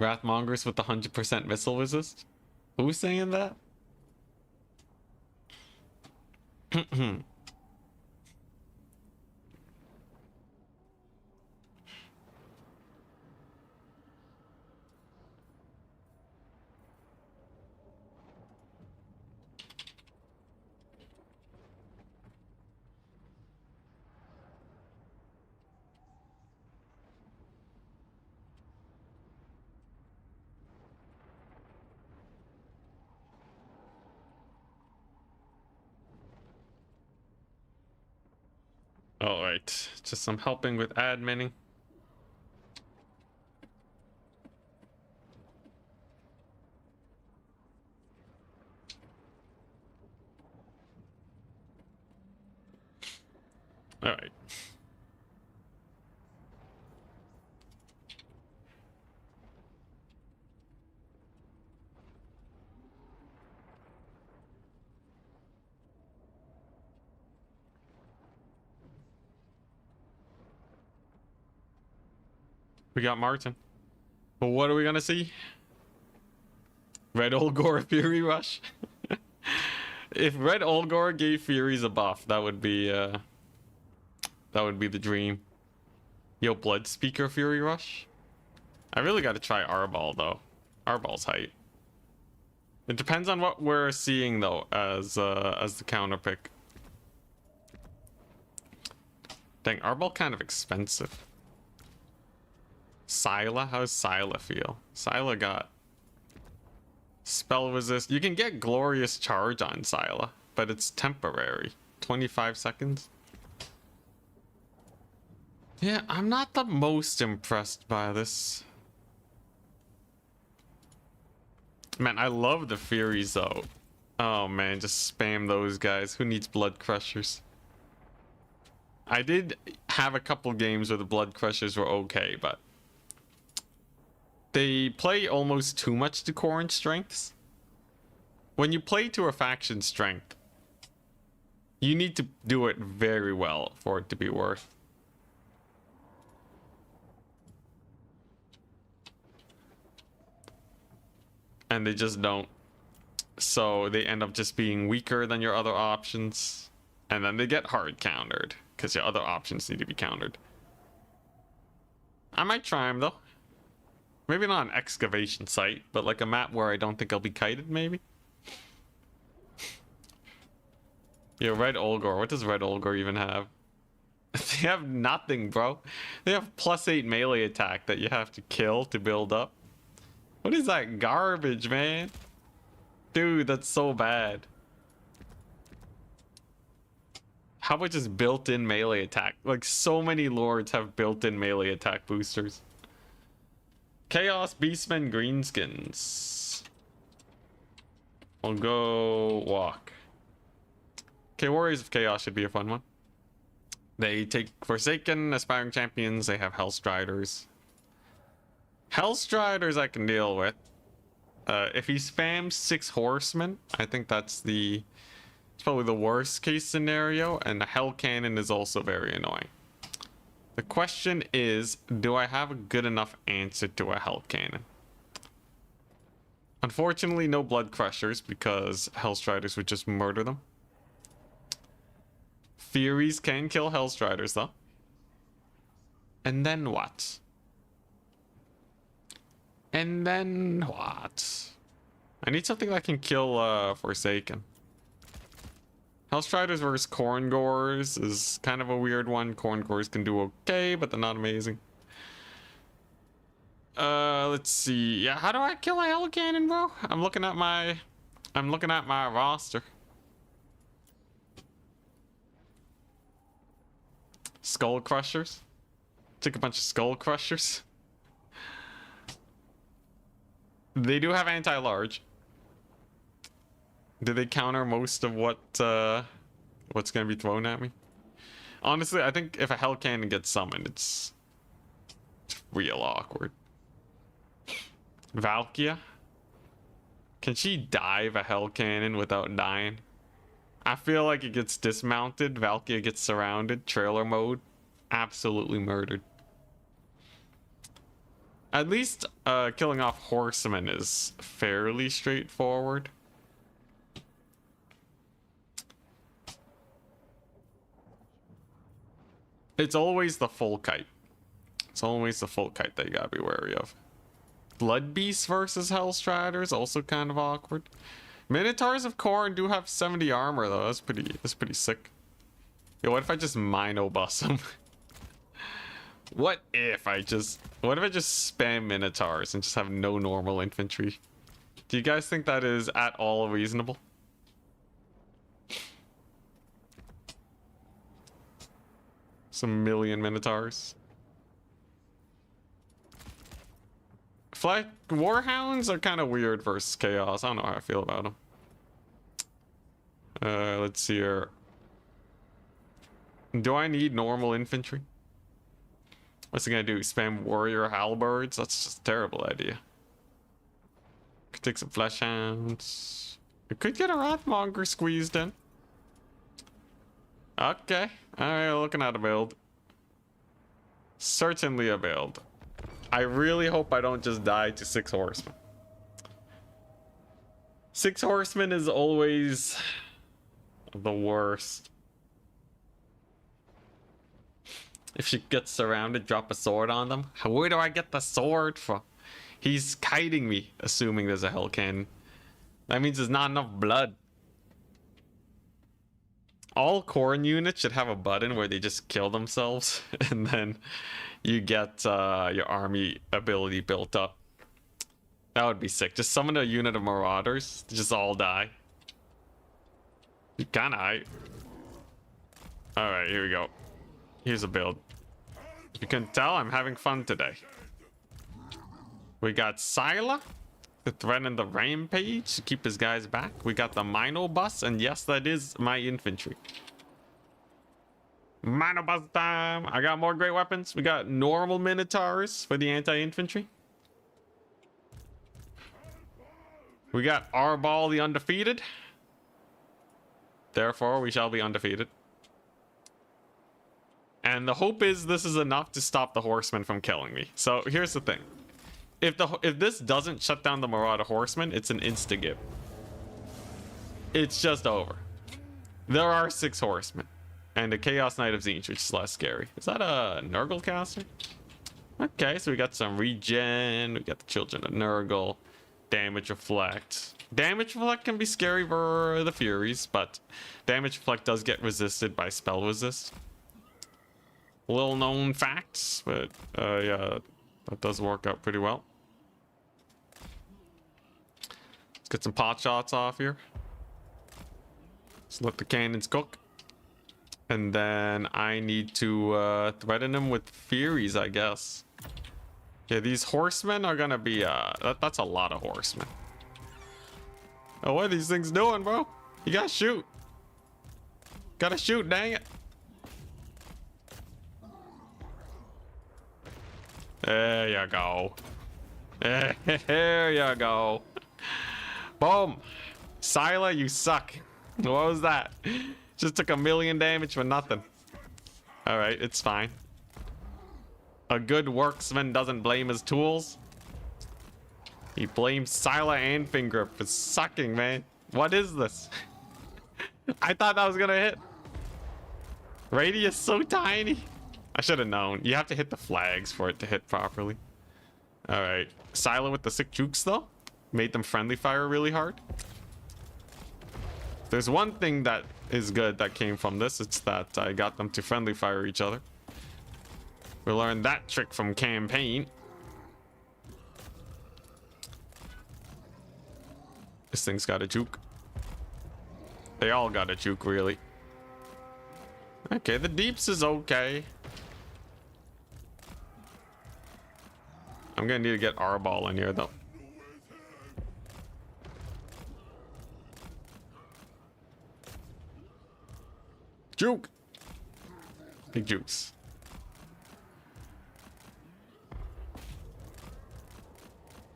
Wrathmongers with the 100% missile resist? Who's saying that? All right, just some helping with adminning. All right. We got Martin. But what are we gonna see? Red Olgor Fury Rush. If Red Olgor gave Furies a buff, that would be the dream. Yo, Blood Speaker Fury Rush. I really got to try Arbol though. Arbol's height. It depends on what we're seeing though as the counter pick. Dang, Arbol kind of expensive. Syla, how does Syla feel? Syla got spell resist. You can get Glorious Charge on Syla, but it's temporary. 25 seconds. Yeah, I'm not the most impressed by this. Man, I love the Furies though. Oh man, just spam those guys. Who needs Blood Crushers? I did have a couple games where the Blood Crushers were okay, but they play almost too much to Khorne strengths. When you play to a faction strength, you need to do it very well for it to be worth. And they just don't. So they end up just being weaker than your other options. And then they get hard countered, because your other options need to be countered. I might try them though. Maybe not an excavation site, but like a map where I don't think I'll be kited, maybe. Yeah, Red Olgor. What does Red Olgor even have? They have nothing, bro. They have +8 melee attack that you have to kill to build up. What is that garbage, man? Dude, that's so bad. How about just built-in melee attack? Like, so many lords have built-in melee attack boosters. Chaos Beastmen Greenskins. We'll go walk. Okay, Warriors of Chaos should be a fun one. They take Forsaken, Aspiring Champions, they have Hellstriders. Hellstriders I can deal with. If he spams 6 Horsemen, I think it's probably the worst case scenario, and the Hell Cannon is also very annoying. The question is, do I have a good enough answer to a Hell Cannon? Unfortunately, no Blood Crushers, because Hellstriders would just murder them. Furies can kill Hellstriders, though. And then what? And then what? I need something that can kill Forsaken. Hellstriders versus Khorne Gores is kind of a weird one. Khorne Gores can do okay, but they're not amazing. Let's see. Yeah, how do I kill a Hell Cannon, bro? I'm looking at my roster. Skull Crushers. Take a bunch of Skull Crushers. They do have anti-large. Do they counter most of what's gonna be thrown at me? Honestly, I think if a Hell Cannon gets summoned, it's real awkward. Valkia? Can she dive a Hell Cannon without dying? I feel like it gets dismounted, Valkia gets surrounded, trailer mode, absolutely murdered. At least killing off Horsemen is fairly straightforward. It's always the full kite. It's always the full kite that you gotta be wary of. Blood Beasts versus Hellstriders, also kind of awkward. Minotaurs of Khorne do have 70 armor though. That's pretty sick. Yo, what if I just Mino-bus them? What if I just spam Minotaurs and just have no normal infantry? Do you guys think that is at all reasonable? Some million Minotaurs. Warhounds are kind of weird versus Chaos. I don't know how I feel about them. Let's see here. Do I need normal infantry? What's it gonna do? Spam warrior halberds? That's just a terrible idea. Could take some flesh hounds. It could get a Wrathmonger squeezed in. Okay. Alright, looking at a build. Certainly a build. I really hope I don't just die to 6 horsemen. 6 horsemen is always the worst. If she gets surrounded, drop a sword on them. Where do I get the sword from? He's kiting me, assuming there's a hell cannon. That means there's not enough blood. All Khorne units should have a button where they just kill themselves, and then you get your army ability built up. That would be sick. Just summon a unit of marauders to just all die. You kinda hype. Alright, here we go. Here's a build. You can tell I'm having fun today. We got Scylla to threaten the rampage to keep his guys back. We got the Mino bus, and yes, that is my infantry. Mino bus time! I got more great weapons. We got normal minotaurs for the anti-infantry. We got Arbal the undefeated. Therefore, we shall be undefeated. And the hope is this is enough to stop the horsemen from killing me. So here's the thing. If this doesn't shut down the Marauder horsemen, it's an insta-give. It's just over. There are 6 horsemen. And a Chaos Knight of Tzeentch, which is less scary. Is that a Nurgle caster? Okay, so we got some regen. We got the Children of Nurgle. Damage Reflect. Damage Reflect can be scary for the Furies, but Damage Reflect does get resisted by Spell Resist. Little known facts, but yeah, that does work out pretty well. Let's get some pot shots off here. Let's let the cannons cook. And then I need to threaten them with Furies, I guess. Yeah, these horsemen are gonna be that's a lot of horsemen. Oh, what are these things doing, bro? You gotta shoot. Gotta shoot, dang it. There you go. There you go. Boom. Scylla, you suck. What was that? Just took 1,000,000 damage for nothing. Alright, it's fine. A good worksman doesn't blame his tools. He blames Scylla and Finger for sucking, man. What is this? I thought that was gonna hit. Radius so tiny. I should have known. You have to hit the flags for it to hit properly. Alright. Scylla with the sick jukes, though. Made them friendly fire really hard. There's one thing that is good that came from this. It's that I got them to friendly fire each other. We learned that trick from campaign. This thing's got a juke. They all got a juke, really. Okay, the deeps is okay. I'm gonna need to get Arbal in here, though. Juke! Big jukes.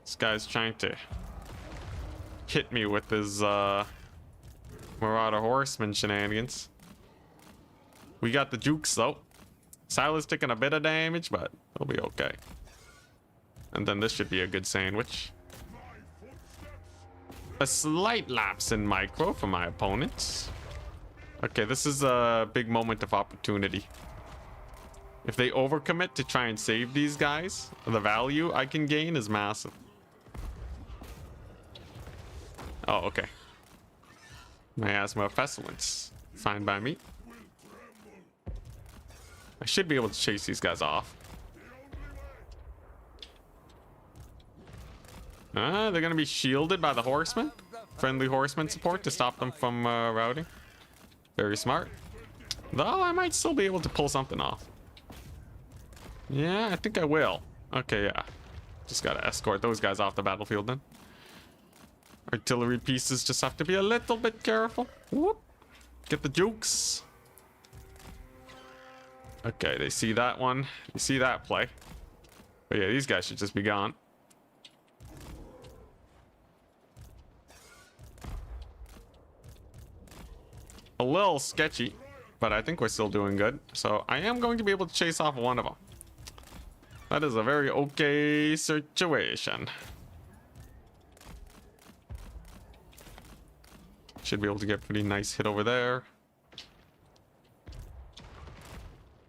This guy's trying to hit me with his Marauder Horseman shenanigans. We got the jukes, though. Scylla's taking a bit of damage, but it'll be okay. And then this should be a good sandwich. A slight lapse in micro for my opponents. Okay, this is a big moment of opportunity. If they overcommit to try and save these guys, the value I can gain is massive. Oh, okay. Miasma of Pestilence. Fine by me. I should be able to chase these guys off. They're gonna be shielded by the horsemen. Friendly horseman support to stop them from routing. Very smart. Though I might still be able to pull something off. Yeah, I think I will. Okay, yeah. Just gotta escort those guys off the battlefield then. Artillery pieces just have to be a little bit careful. Whoop. Get the jukes. Okay, they see that one. You see that play. But yeah, these guys should just be gone. A little sketchy, but I think we're still doing good. So I am going to be able to chase off one of them. That is a very okay situation. Should be able to get pretty nice hit over there.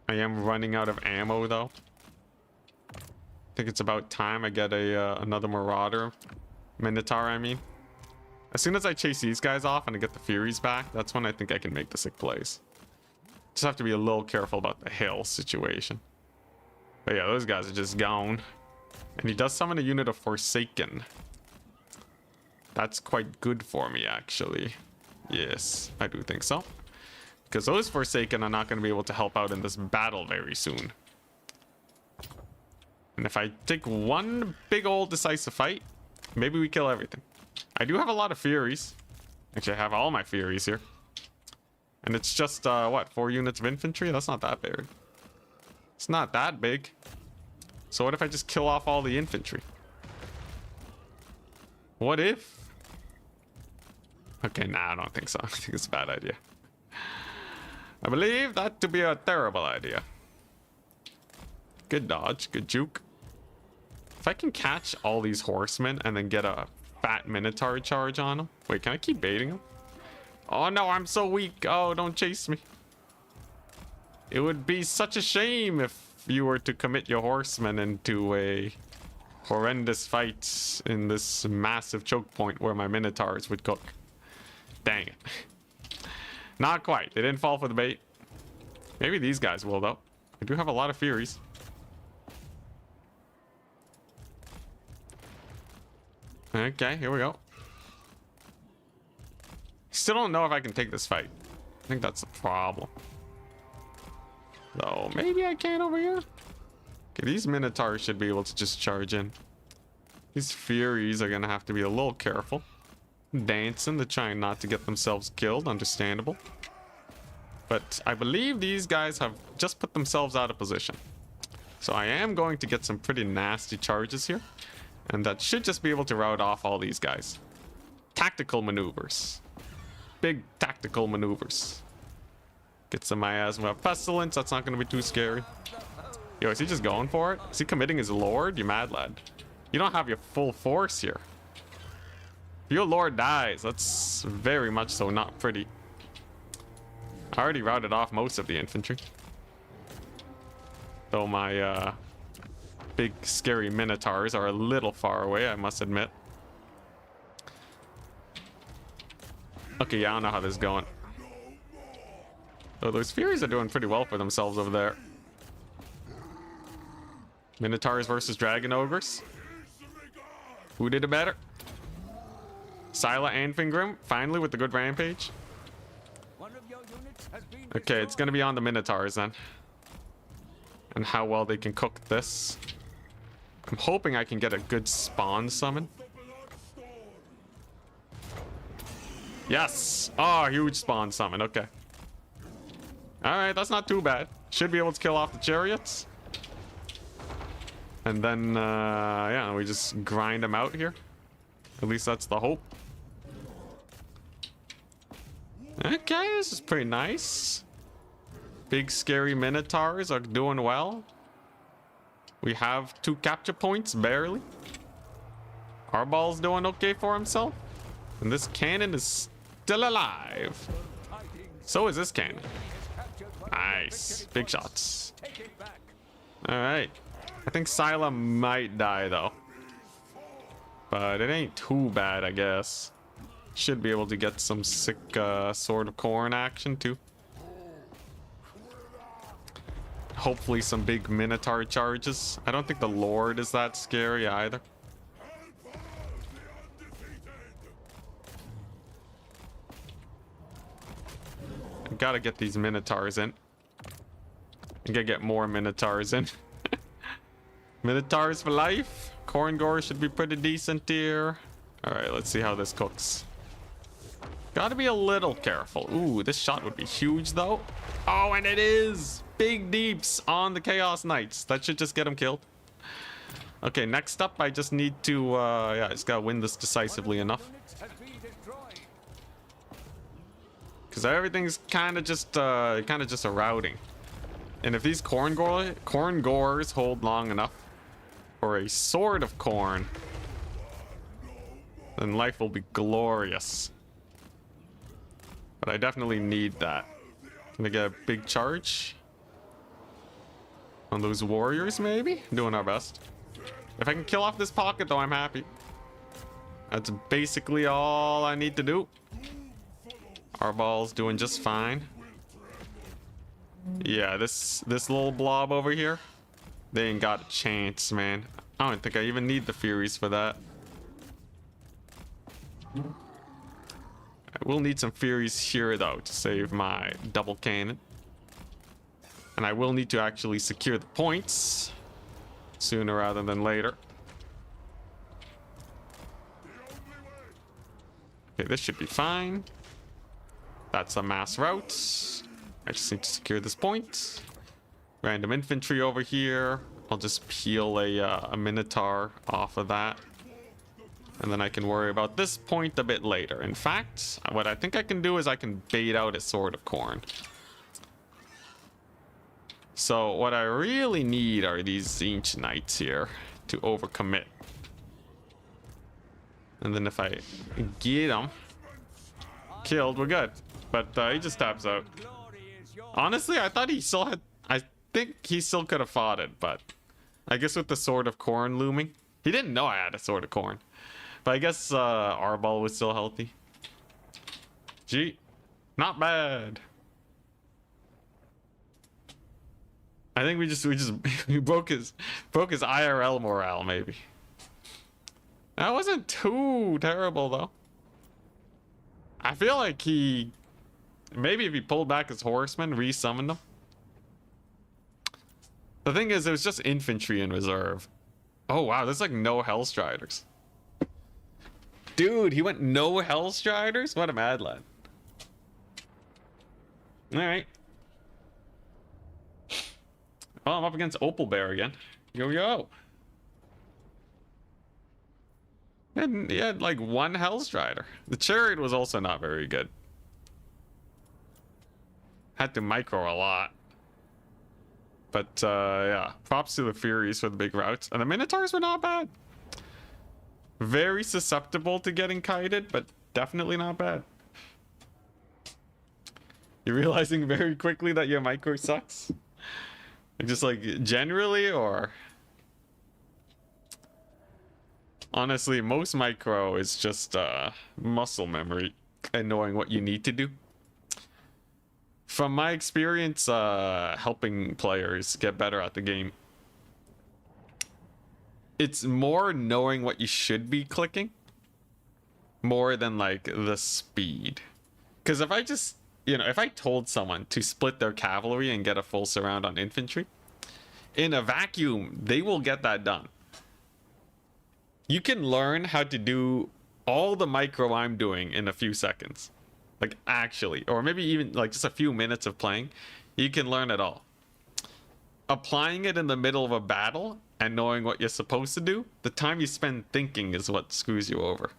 I am running out of ammo though. I think it's about time I get a another Marauder. Minotaur, I mean. As soon as I chase these guys off and I get the Furies back, that's when I think I can make the sick plays. Just have to be a little careful about the hill situation. But yeah, those guys are just gone. And he does summon a unit of Forsaken. That's quite good for me, actually. Yes, I do think so. Because those Forsaken are not going to be able to help out in this battle very soon. And if I take one big old decisive fight, maybe we kill everything. I do have a lot of Furies. Actually, I have all my Furies here. And it's just, what, 4 units of infantry? That's not that big. It's not that big. So what if I just kill off all the infantry? What if? Okay, nah, I don't think so. I think it's a bad idea. I believe that to be a terrible idea. Good dodge, good juke. If I can catch all these horsemen and then get a fat Minotaur charge on them. Wait, can I keep baiting them? Oh no, I'm so weak. Oh, don't chase me. It would be such a shame if you were to commit your horsemen into a horrendous fight in this massive choke point where my Minotaurs would cook. Dang it. Not quite. They didn't fall for the bait. Maybe these guys will, though. I do have a lot of Furies. Okay, here we go. Still don't know if I can take this fight. I think that's the problem. Though, maybe I can over here. Okay, these Minotaurs should be able to just charge in. These Furies are going to have to be a little careful. Dancing, they're trying not to get themselves killed, understandable. But I believe these guys have just put themselves out of position. So I am going to get some pretty nasty charges here. And that should just be able to rout off all these guys. Tactical maneuvers. Big tactical maneuvers. Get some miasma of pestilence, that's not going to be too scary. Yo, is he just going for it? Is he committing his lord? You mad lad. You don't have your full force here. Your lord dies. That's very much so not pretty. I already routed off most of the infantry. Though my big scary Minotaurs are a little far away, I must admit. Okay, yeah, I don't know how this is going. Oh, those Furies are doing pretty well for themselves over there. Minotaurs versus Dragon Ogres. Who did it better? Scylla and Fingrim, finally with the good rampage. Okay, it's gonna be on the Minotaurs then. And how well they can cook this. I'm hoping I can get a good spawn summon. Yes! Oh, huge spawn summon, okay. Alright, that's not too bad. Should be able to kill off the chariots. And then, yeah, we just grind them out here. At least that's the hope. Okay, this is pretty nice. Big scary Minotaurs are doing well. We have 2 capture points, barely. Our ball's doing okay for himself. And this cannon is still alive. So is this cannon. Nice. Big shots. Alright. I think Scylla might die, though. But it ain't too bad, I guess. Should be able to get some sick Sword of Khorne action, too. Hopefully some big Minotaur charges. I don't think the Lord is that scary, either. I gotta get these Minotaurs in. I gotta get more Minotaurs in. Minotaurs for life. Khorne gore should be pretty decent here. Alright, let's see how this cooks. Gotta be a little careful. Ooh, this shot would be huge though. Oh, and it is! Big deeps on the Chaos Knights. That should just get him killed. Okay, next up, I just need to, yeah, I just gotta win this decisively enough. Because everything's kind of just a routing. And if these Khorne gores hold long enough, or a sword of Khorne, then life will be glorious. But I definitely need that. Gonna get a big charge on those warriors, maybe? Doing our best. If I can kill off this pocket, though, I'm happy. That's basically all I need to do. Our ball's doing just fine. Yeah, this little blob over here, they ain't got a chance, man. I don't think I even need the Furies for that. I will need some Furies here, though, to save my double cannon. And I will need to actually secure the points sooner rather than later. Okay, this should be fine. That's a mass route. I just need to secure this point. Random infantry over here. I'll just peel a Minotaur off of that. And then I can worry about this point a bit later. In fact, what I think I can do is I can bait out a Sword of Khorne. So what I really need are these Ancient Knights here to overcommit. And then if I get them killed, we're good. But he just taps out. Honestly, I thought he still had... I think he still could have fought it, but... I guess with the Sword of Khorne looming... He didn't know I had a Sword of Khorne. But I guess Arbol was still healthy. Gee. Not bad. I think we broke his IRL morale, maybe. That wasn't too terrible, though. I feel like he... Maybe if he pulled back his horsemen, re-summoned them. The thing is, it was just infantry in reserve. Oh, wow, there's like no Hellstriders. Dude, he went no Hellstriders? What a mad lad. Alright. Well, I'm up against Opal Bear again. Yo, yo. And he had like one Hellstrider. The Chariot was also not very good. Had to micro a lot. But yeah, props to the Furies for the big routes. And the Minotaurs were not bad. Very susceptible to getting kited, but definitely not bad. You're realizing very quickly that your micro sucks? Just like generally, or... Honestly, most micro is just muscle memory and knowing what you need to do. From my experience helping players get better at the game, it's more knowing what you should be clicking more than like the speed. Because if I just, if I told someone to split their cavalry and get a full surround on infantry, in a vacuum, they will get that done. You can learn how to do all the micro I'm doing in a few seconds. Like, actually. Or maybe even, like, just a few minutes of playing. You can learn it all. Applying it in the middle of a battle and knowing what you're supposed to do, the time you spend thinking is what screws you over.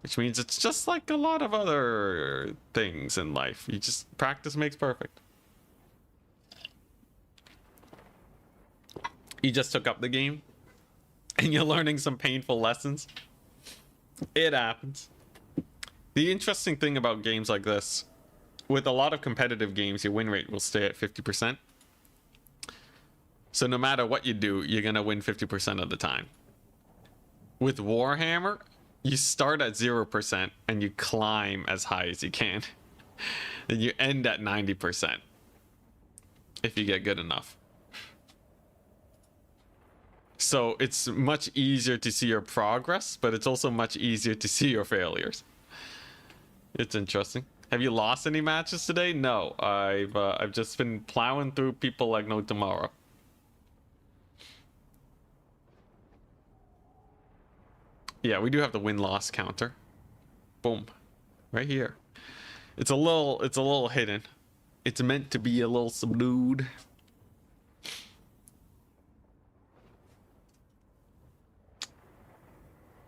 Which means it's just like a lot of other things in life. You just... Practice makes perfect. You just took up the game and you're learning some painful lessons. It happens. The interesting thing about games like this, with a lot of competitive games, your win rate will stay at 50%. So no matter what you do, you're gonna win 50% of the time. With Warhammer, you start at 0% and you climb as high as you can. And you end at 90% if you get good enough. So it's much easier to see your progress, but it's also much easier to see your failures. It's interesting. Have you lost any matches today? No, I've just been plowing through people like no tomorrow. Yeah, we do have the win-loss counter. Boom, right here. It's a little hidden. It's meant to be a little subdued.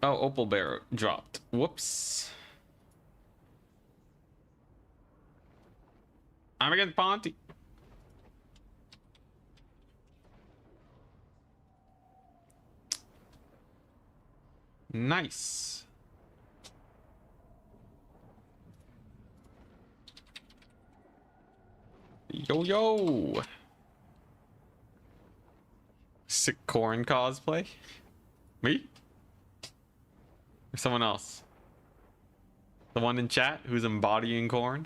Oh, Opal Bear dropped. Whoops. I'm against Ponty. Nice. Yo, yo. Sick Khorne cosplay? Me? Or someone else? The one in chat who's embodying Khorne?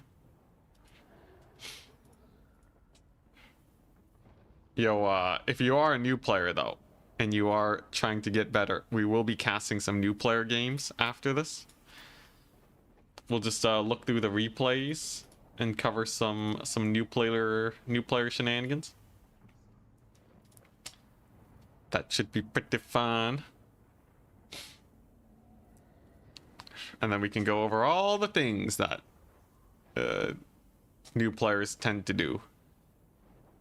Yo, if you are a new player though, and you are trying to get better, we will be casting some new player games after this. We'll just look through the replays and cover some new player shenanigans. That should be pretty fun. And then we can go over all the things that new players tend to do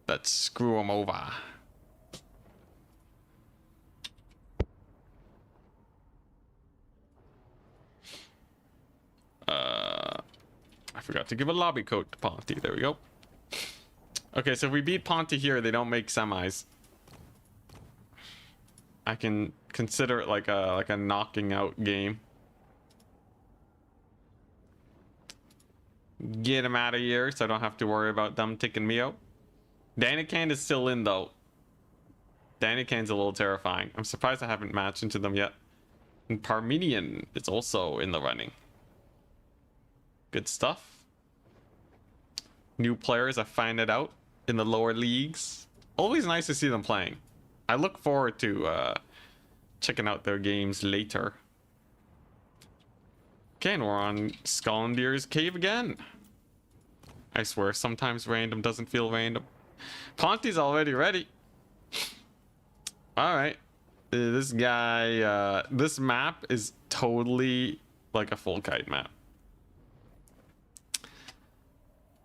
that screw them over. I forgot to give a lobby code to Ponty. There we go. Okay, so if we beat Ponty here, they don't make semis. I can consider it like a knocking out game. Get him out of here so I don't have to worry about them taking me out. Danican is still in though. Danican's a little terrifying. I'm surprised I haven't matched into them yet. And Parmenion is also in the running. Good stuff. New players, I find it out in the lower leagues. Always nice to see them playing. I look forward to checking out their games later. Okay, and we're on Skollendir's Cave again. I swear, sometimes random doesn't feel random. Ponty's already ready. Alright. This guy, this map is totally like a full kite map.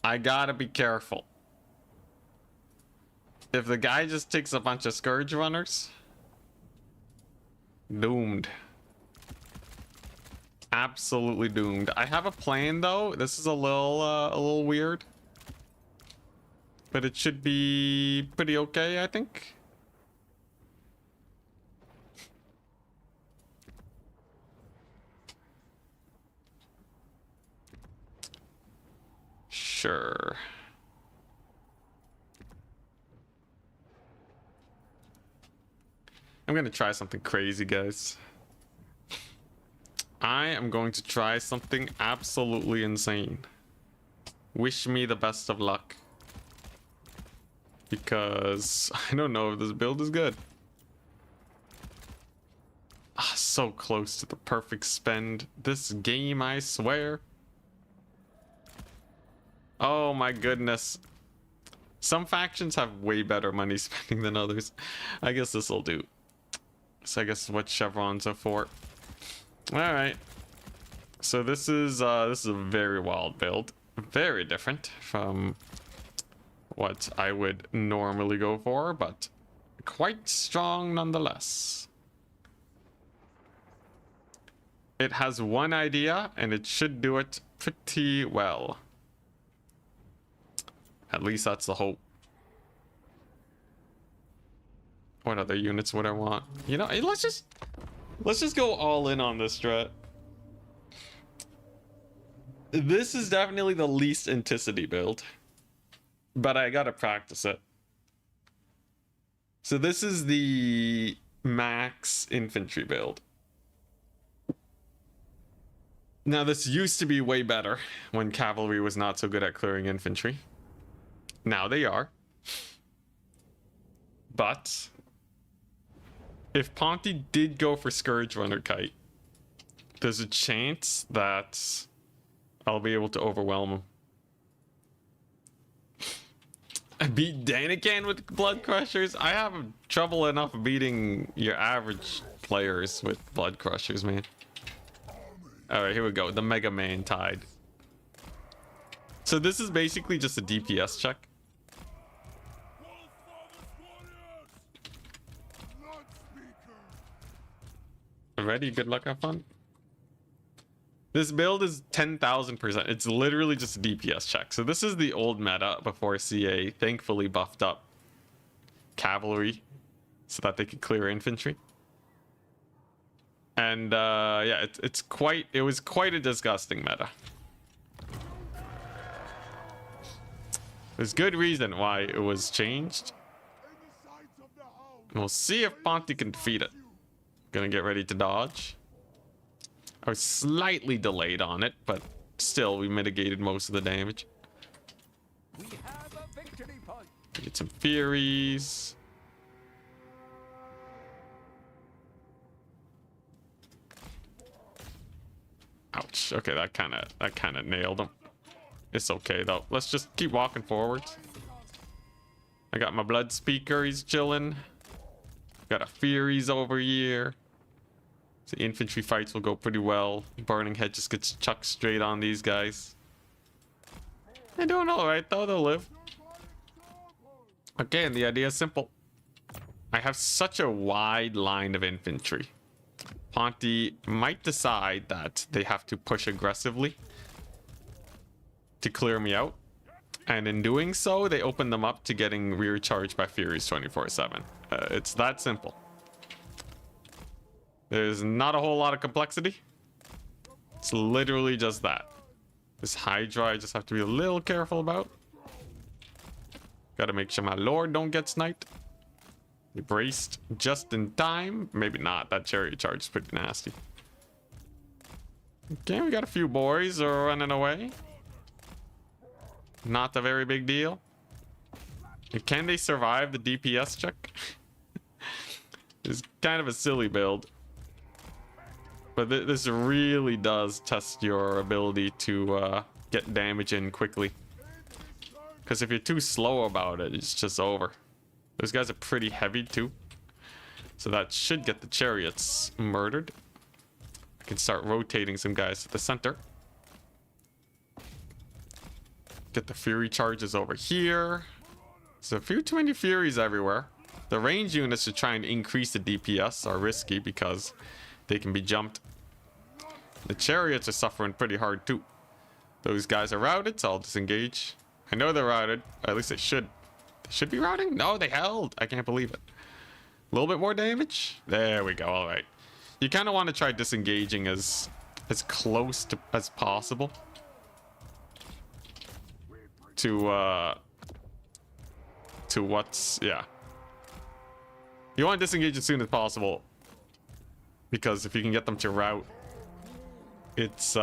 I gotta be careful. If the guy just takes a bunch of Scourge runners, doomed. Absolutely doomed. I have a plan though. This is a little weird, but it should be pretty okay, I think. Sure. I'm gonna try something crazy, guys. I am going to try something absolutely insane. Wish me the best of luck. Because I don't know if this build is good. Ah, so close to the perfect spend. This game, I swear. Oh my goodness. Some factions have way better money spending than others. I guess this will do. So I guess what chevrons are for. Alright. So this is a very wild build. Very different from what I would normally go for, but quite strong nonetheless. It has one idea and it should do it pretty well. At least that's the hope. What other units would I want? You know, let's just go all in on this strat. This is definitely the least Anticity build, but I gotta practice it. So this is the max infantry build. Now this used to be way better when cavalry was not so good at clearing infantry. Now they are. But if Ponty did go for Scourge Runner Kite, there's a chance that I'll be able to overwhelm him. I beat Danican with Blood Crushers. I have trouble enough beating your average players with Blood Crushers, man. Alright, here we go. The Mega Man Tide. So this is basically just a DPS check. Ready? Good luck, have fun. This build is 10,000%. It's literally just a DPS check. So this is the old meta before CA thankfully buffed up cavalry so that they could clear infantry. And yeah, it was quite a disgusting meta. There's good reason why it was changed. And we'll see if Ponty can defeat it. Gonna get ready to dodge. I was slightly delayed on it, but still we mitigated most of the damage. We have a victory point. Get some Furies. Ouch. Okay, that kind of nailed him. It's okay though. Let's just keep walking forwards. I got my blood speaker, he's chilling. Got a Furies over here. So infantry fights will go pretty well. Burning Head just gets chucked straight on these guys. They're doing alright though, they'll live. Okay, and the idea is simple. I have such a wide line of infantry. Ponty might decide that they have to push aggressively to clear me out. And in doing so, they open them up to getting rear charged by Furies 24/7. It's that simple. There's not a whole lot of complexity. It's literally just that. This Hydra I just have to be a little careful about. Gotta make sure my Lord don't get sniped. He braced just in time. Maybe not. That chariot charge is pretty nasty. Okay, we got a few boys running away. Not a very big deal. Can they survive the DPS check? It's kind of a silly build. But this really does test your ability to get damage in quickly. Because if you're too slow about it, it's just over. Those guys are pretty heavy too. So that should get the chariots murdered. I can start rotating some guys to the center. Get the Fury charges over here. There's a few too many Furies everywhere. The range units to try and increase the DPS are risky because they can be jumped. The chariots are suffering pretty hard too. Those guys are routed, so I'll disengage. I know they're routed. At least they should. They should be routing? No, they held. I can't believe it. A little bit more damage. There we go. All right. You kind of want to try disengaging as close to as possible to what's, yeah. You want to disengage as soon as possible because if you can get them to rout, it's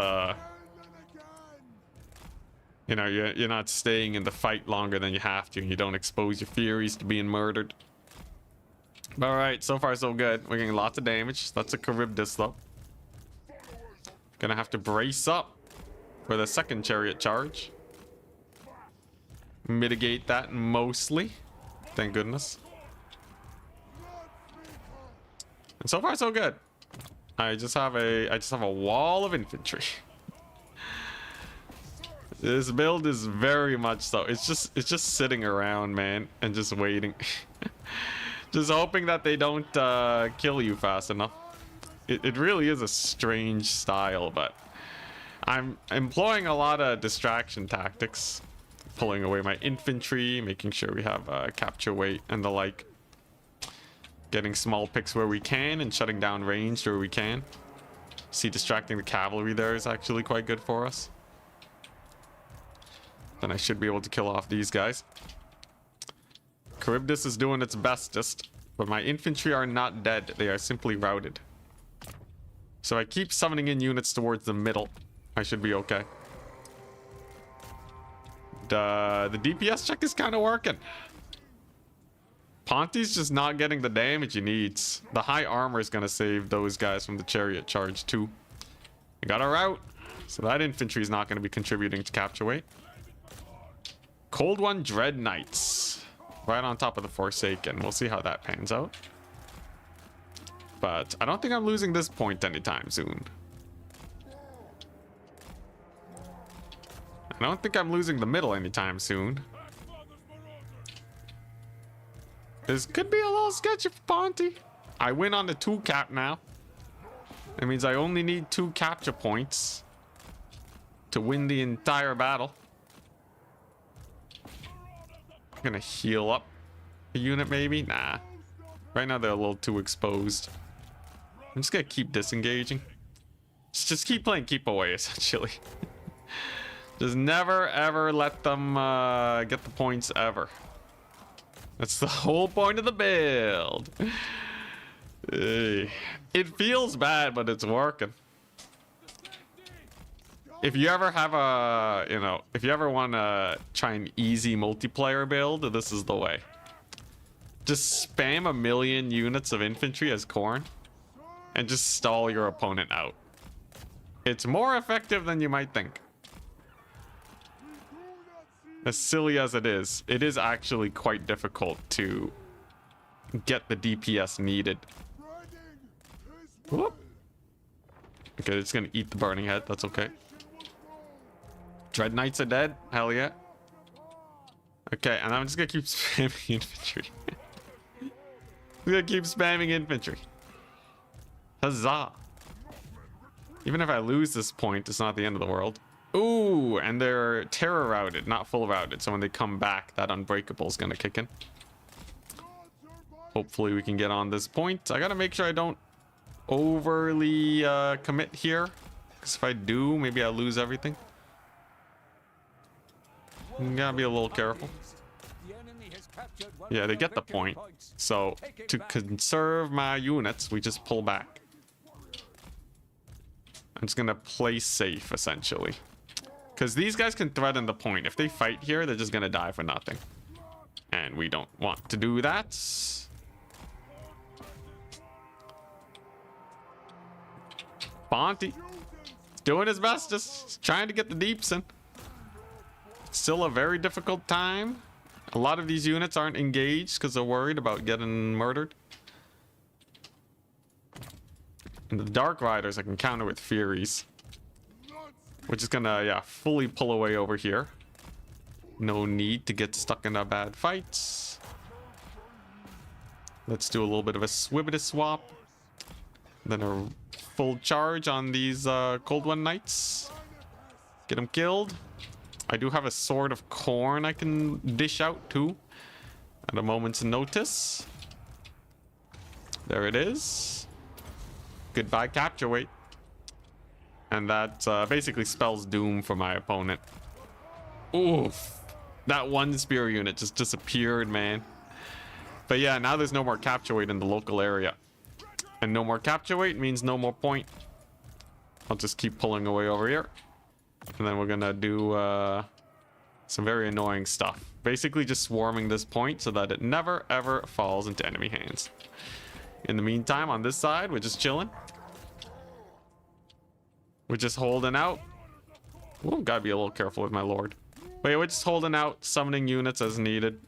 you know, you're not staying in the fight longer than you have to, and you don't expose your Furies to being murdered. All right, so far so good. We're getting lots of damage. That's a Charybdis though. Gonna have to brace up for the second chariot charge. Mitigate that mostly. Thank goodness. And so far so good. I just have a wall of infantry. This build is very much so. It's just sitting around, man, and just waiting. Just hoping that they don't kill you fast enough. It really is a strange style, but I'm employing a lot of distraction tactics. Pulling away my infantry, making sure we have capture weight and the like. Getting small picks where we can and shutting down range where we can. See, distracting the cavalry there is actually quite good for us. Then I should be able to kill off these guys. Charybdis is doing its bestest, but my infantry are not dead. They are simply routed. So I keep summoning in units towards the middle. I should be okay. The DPS check is kind of working. Ponty's just not getting the damage he needs. The high armor is going to save those guys from the chariot charge too. I got a route, so that infantry is not going to be contributing to capture weight. Cold One Dread Knights. Right on top of the Forsaken. We'll see how that pans out. But I don't think I'm losing this point anytime soon. I don't think I'm losing the middle anytime soon. This could be a little sketchy for Ponty. I win on the 2 cap now. That means I only need 2 capture points to win the entire battle. I'm gonna heal up a unit maybe. Nah, right now they're a little too exposed. I'm just gonna keep disengaging. Just keep playing keep away, essentially. Just never ever let them get the points ever. That's the whole point of the build. It feels bad, but it's working. If you ever have a, if you ever want to try an easy multiplayer build, this is the way. Just spam 1,000,000 units of infantry as Khorne and just stall your opponent out. It's more effective than you might think. As silly as it is actually quite difficult to get the DPS needed. Whoop. Okay, it's gonna eat the burning head. That's okay. Dread Knights are dead. Hell yeah. Okay, and I'm just gonna keep spamming infantry. I'm gonna keep spamming infantry. Huzzah. Even if I lose this point, it's not the end of the world. Ooh, and they're terror routed, not full routed. So when they come back, that unbreakable is gonna kick in. Hopefully we can get on this point. I gotta make sure I don't overly commit here, because if I do, maybe I lose everything. You gotta be a little careful. Yeah, they get the point. So to conserve my units, we just pull back. I'm just gonna play safe, essentially. Because these guys can threaten the point. If they fight here, they're just gonna die for nothing. And we don't want to do that. Bonte doing his best, just trying to get the deeps in. Still a very difficult time. A lot of these units aren't engaged because they're worried about getting murdered. And the Dark Riders I can counter with Furies. We're just gonna, yeah, fully pull away over here. No need to get stuck in a bad fight. Let's do a little bit of a swibbity swap. Then a full charge on these Cold One Knights. Get them killed. I do have a Sword of Khorne I can dish out too at a moment's notice. There it is. Goodbye capture weight. And that basically spells doom for my opponent. Oof. That one spear unit just disappeared, man. But yeah, now there's no more capture weight in the local area. And no more capture weight means no more point. I'll just keep pulling away over here. And then we're gonna do some very annoying stuff. Basically just swarming this point so that it never ever falls into enemy hands. In the meantime, on this side, we're just chilling. We're just holding out. Ooh, gotta be a little careful with my lord. But yeah, we're just holding out, summoning units as needed.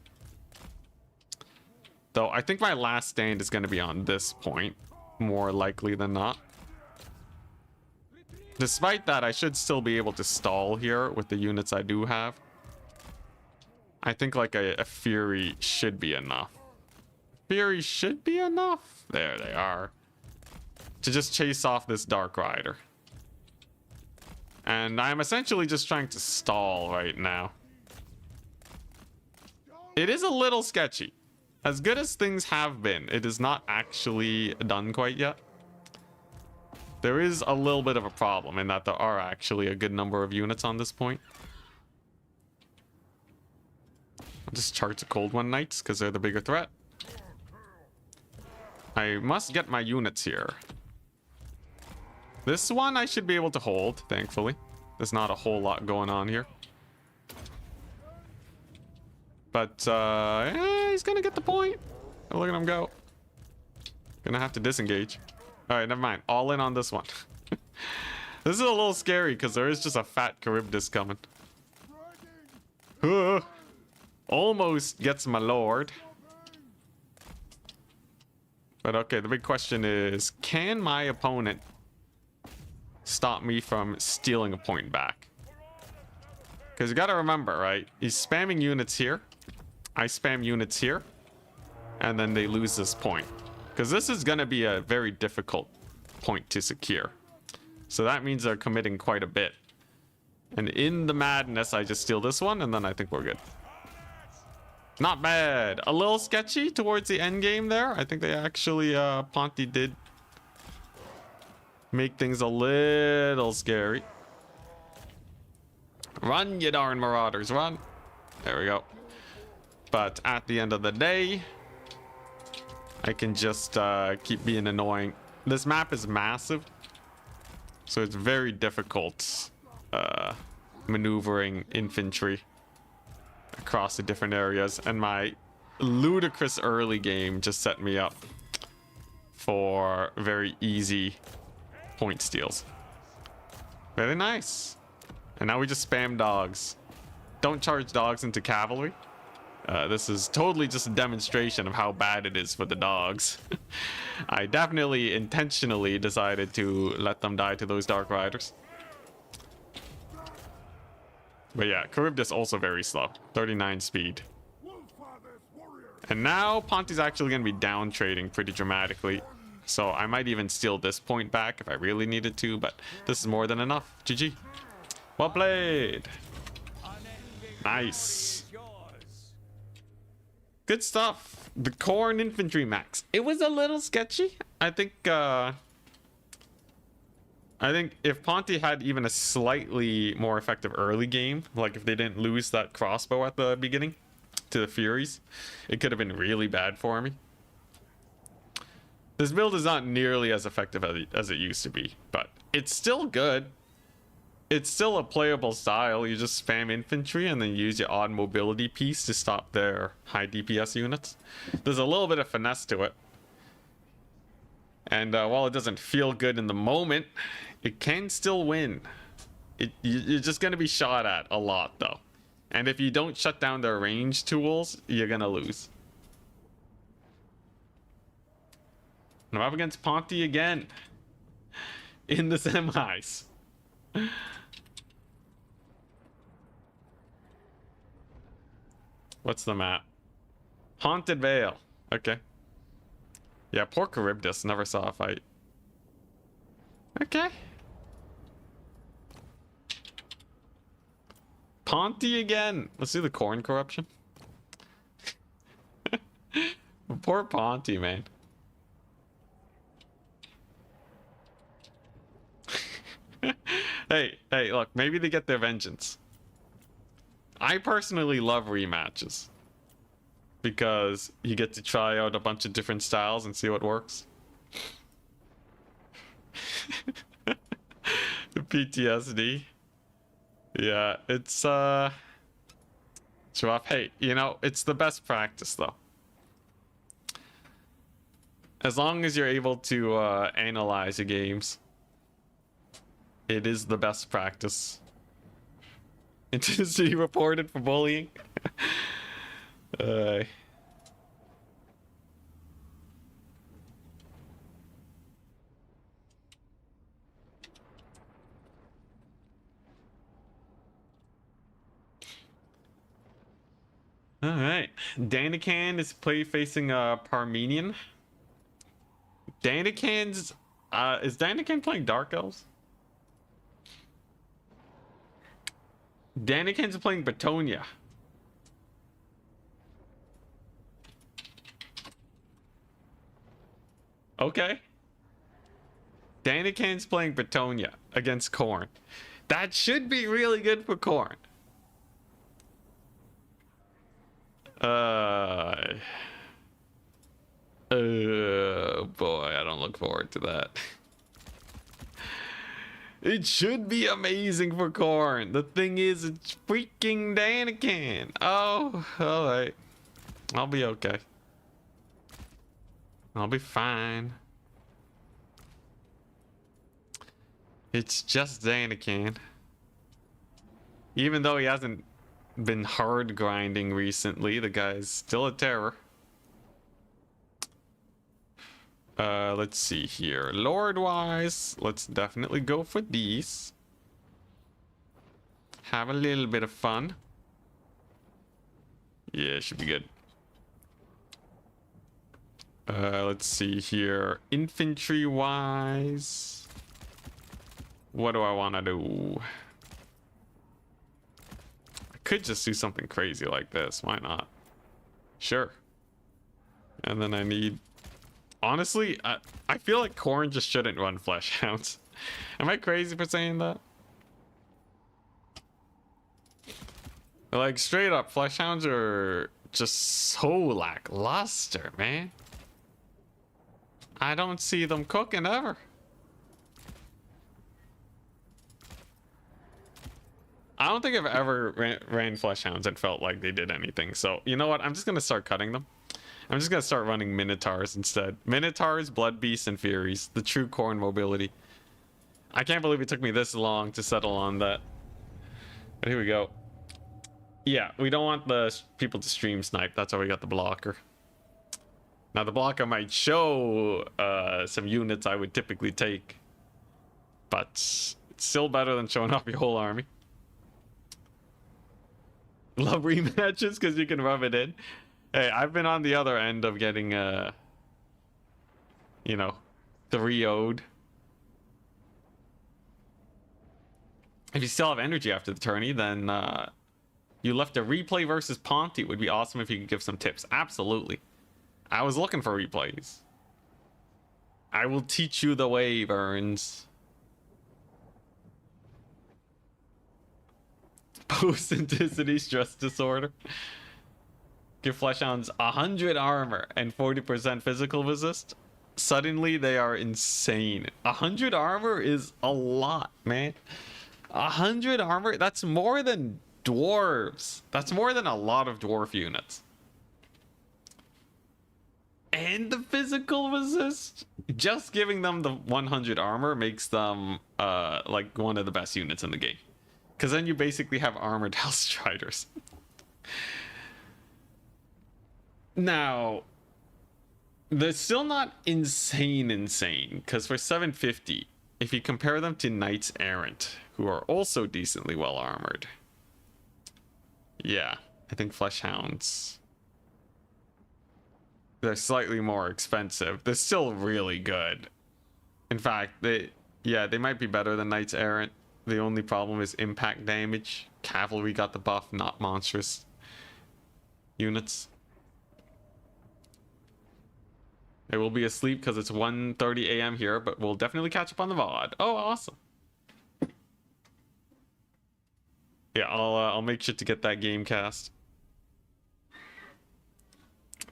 Though I think my last stand is gonna be on this point, more likely than not. Despite that, I should still be able to stall here with the units I do have. I think like a Fury should be enough. Fury should be enough. There they are. To just chase off this Dark Rider. And I'm essentially just trying to stall right now. It is a little sketchy. As good as things have been, it is not actually done quite yet. There is a little bit of a problem in that there are actually a good number of units on this point. I'll just charge the Cold One Knights because they're the bigger threat. I must get my units here. This one I should be able to hold, thankfully. There's not a whole lot going on here. But, yeah, he's gonna get the point. Oh, look at him go. Gonna have to disengage. Alright, never mind. All in on this one. This is a little scary because there is just a fat Charybdis coming. Almost gets my lord. But okay, the big question is, can my opponent stop me from stealing a point back? Because you gotta remember, right? He's spamming units here. I spam units here. And then they lose this point. Because this is gonna be a very difficult point to secure. So that means they're committing quite a bit. And in the madness, I just steal this one, and then I think we're good. Not bad. A little sketchy towards the end game there. I think they actually, Ponte did make things a little scary. Run, you darn marauders, run. There we go. But at the end of the day, I can just keep being annoying. This map is massive, so it's very difficult maneuvering infantry across the different areas. And my ludicrous early game just set me up for very easy point steals. Very nice. And now we just spam dogs. Don't charge dogs into cavalry. This is totally just a demonstration of how bad it is for the dogs. I definitely intentionally decided to let them die to those Dark Riders. But yeah, Charybdis also very slow. 39 speed. And now Ponti's actually going to be down trading pretty dramatically. So I might even steal this point back if I really needed to, but this is more than enough. GG. Well played. Nice. Good stuff. The Khorne infantry max. It was a little sketchy. I think if Ponti had even a slightly more effective early game, like if they didn't lose that crossbow at the beginning to the Furies, it could have been really bad for me. This build is not nearly as effective as it used to be, but it's still good. It's still a playable style. You just spam infantry and then use your odd mobility piece to stop their high DPS units. There's a little bit of finesse to it. And while it doesn't feel good in the moment, it can still win. You're just going to be shot at a lot, though. And if you don't shut down their range tools, you're going to lose. I'm up against Ponti again. In the semis. What's the map? Haunted Vale. Okay. Yeah, poor Charybdis never saw a fight. Okay. Ponti again. Let's do the Khorne corruption. Poor Ponti, man. Hey, look, maybe they get their vengeance. I personally love rematches because you get to try out a bunch of different styles and see what works. PTSD. Yeah, it's rough. Hey, you know, it's the best practice though. As long as you're able to analyze your games, it is the best practice. Intensity reported for bullying. Alright, Danican is facing Parmenion. Danican's is Danican playing Dark Elves? Danican's playing Batonia. Okay. Danican's playing Batonia against Khorne. That should be really good for Khorne. Boy, I don't look forward to that. It should be amazing for Khorne. The thing is, it's freaking Danican. Oh, alright. I'll be okay. I'll be fine. It's just Danican. Even though he hasn't been hard grinding recently, the guy's still a terror. Let's see here. Lord-wise, let's definitely go for these. Have a little bit of fun. Yeah, should be good. Let's see here. Infantry-wise, what do I want to do? I could just do something crazy like this. Why not? Sure. And then I need Honestly, I feel like Khorne just shouldn't run Flesh Hounds. Am I crazy for saying that? Like, straight up, Flesh Hounds are just so lackluster, man. I don't see them cooking ever. I don't think I've ever ran Flesh Hounds and felt like they did anything. So, you know what? I'm just going to start cutting them. I'm just going to start running Minotaurs instead. Minotaurs, Blood Beasts, and Furies. The true Khorne mobility. I can't believe it took me this long to settle on that. But here we go. Yeah, we don't want the people to stream snipe. That's why we got the blocker. Now, the blocker might show some units I would typically take. But it's still better than showing off your whole army. Love rematches because you can rub it in. Hey, I've been on the other end of getting, you know, 3-0'd. If you still have energy after the tourney, then you left a replay versus Ponty. It would be awesome if you could give some tips. Absolutely. I was looking for replays. I will teach you the way, Burns. Post-intensity stress disorder. Give Flesh Hounds 100 armor and 40% physical resist. Suddenly they are insane. 100 armor is a lot, man. 100 armor, that's more than dwarves. That's more than a lot of dwarf units. And the physical resist, just giving them the 100 armor makes them like one of the best units in the game. Because then you basically have armored Hellstriders. Now, they're still not insane. Because for 750, if you compare them to Knights Errant, who are also decently well armored. Yeah, I think Flesh Hounds. They're slightly more expensive. They're still really good. In fact, they might be better than Knights Errant. The only problem is impact damage. Cavalry got the buff, not monstrous units. I will be asleep because it's 1:30 a.m. here, but we'll definitely catch up on the VOD. Oh, awesome. Yeah, I'll make sure to get that game cast.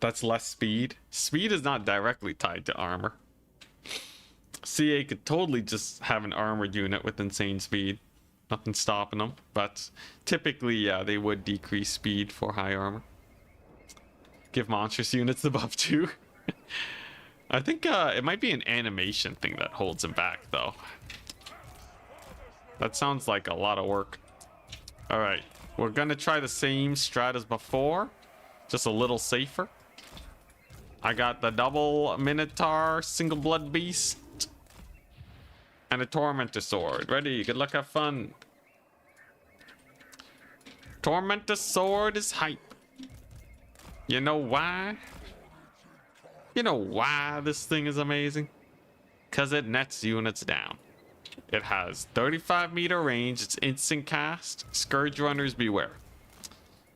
That's less speed. Speed is not directly tied to armor. CA could totally just have an armored unit with insane speed. Nothing stopping them. But typically, yeah, they would decrease speed for high armor. Give monstrous units the buff too. I think it might be an animation thing that holds him back, though. That sounds like a lot of work. Alright, we're gonna try the same strat as before. Just a little safer. I got the double Minotaur, single blood beast. And a Tormentor sword. Ready, good luck, have fun. Tormentor sword is hype. You know why? You know why this thing is amazing? Because it nets units down. It has 35-meter range, it's instant cast, Scourge Runners beware.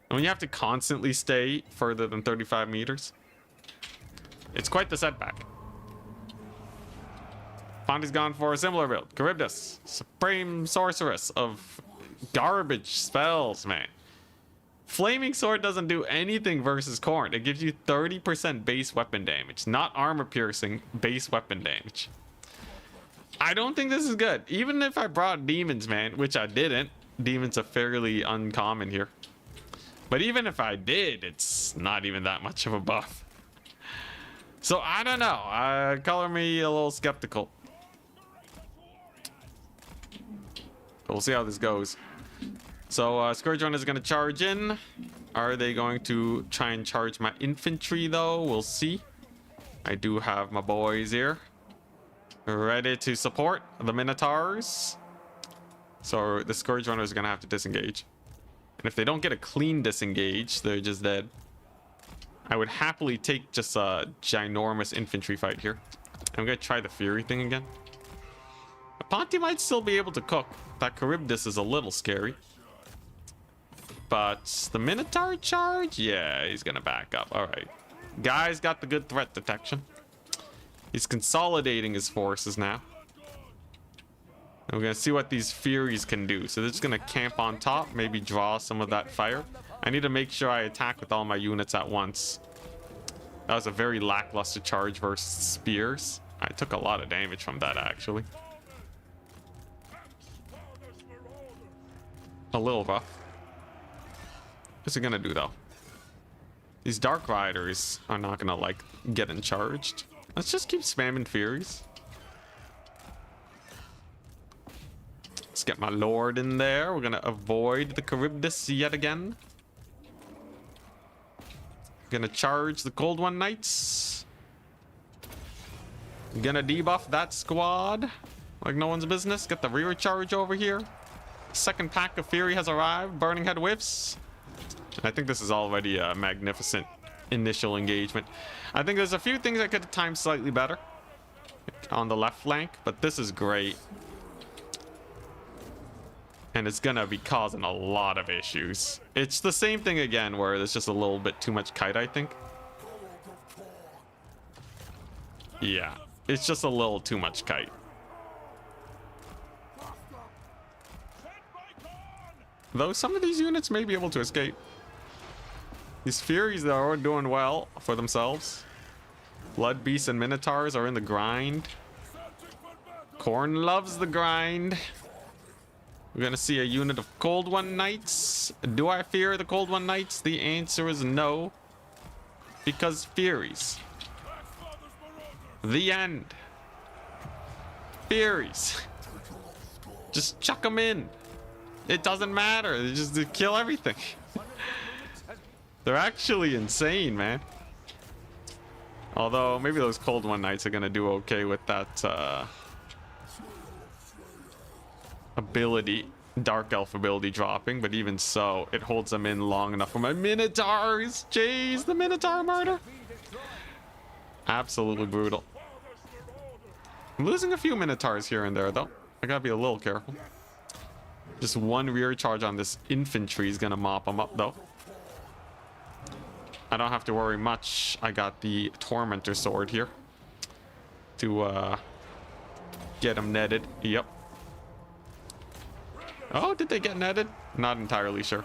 And when you have to constantly stay further than 35 meters, it's quite the setback. Ponty's gone for a similar build. Charybdis, Supreme Sorceress of garbage spells, man. Flaming Sword doesn't do anything versus Khorne. It gives you 30% base weapon damage, not armor piercing, base weapon damage. I don't think this is good. Even if I brought demons, man, which I didn't. Demons are fairly uncommon here. But even if I did, it's not even that much of a buff. So I don't know. Color me a little skeptical. We'll see how this goes. So Scourge Runner is going to charge in. Are they going to try and charge my infantry though? We'll see. I do have my boys here ready to support the Minotaurs. So the Scourge Runner is going to have to disengage. And if they don't get a clean disengage, they're just dead. I would happily take just a ginormous infantry fight here. I'm going to try the Fury thing again. Ponty might still be able to cook. That Charybdis is a little scary. But the Minotaur charge? Yeah, he's going to back up. All right. Guy's got the good threat detection. He's consolidating his forces now. And we're gonna see what these Furies can do. So they're just gonna camp on top, maybe draw some of that fire. I need to make sure I attack with all my units at once. That was a very lackluster charge versus spears. I took a lot of damage from that, actually. A little rough. What's it gonna do, though? These Dark Riders are not gonna, like, get charged. Let's just keep spamming Furies. Let's get my Lord in there. We're gonna avoid the Charybdis yet again. Gonna charge the Cold One Knights. Gonna debuff that squad like no one's business. Get the rear charge over here. Second pack of Fury has arrived. Burning Head whiffs. I think this is already a magnificent initial engagement. I think there's a few things I could have timed slightly better on the left flank, but this is great. And it's gonna be causing a lot of issues. It's the same thing again, where there's just a little bit too much kite, I think. Yeah, it's just a little too much kite. Though some of these units may be able to escape. These Furies, though, are doing well for themselves. Blood Beasts and Minotaurs are in the grind. Khorne loves the grind. We're gonna see a unit of Cold One Knights. Do I fear the Cold One Knights? The answer is no. Because Furies. The end. Furies. Just chuck them in. It doesn't matter. They just kill everything. They're actually insane, man. Although, maybe those Cold One Knights are gonna do okay with that, ability, Dark Elf ability dropping, but even so, it holds them in long enough for my Minotaurs. Jeez, the Minotaur murder. Absolutely brutal. I'm losing a few Minotaurs here and there, though. I gotta be a little careful. Just one rear charge on this infantry is gonna mop them up, though. I don't have to worry much. I got the Tormentor sword here to get them netted. Yep. Oh, did they get netted? Not entirely sure.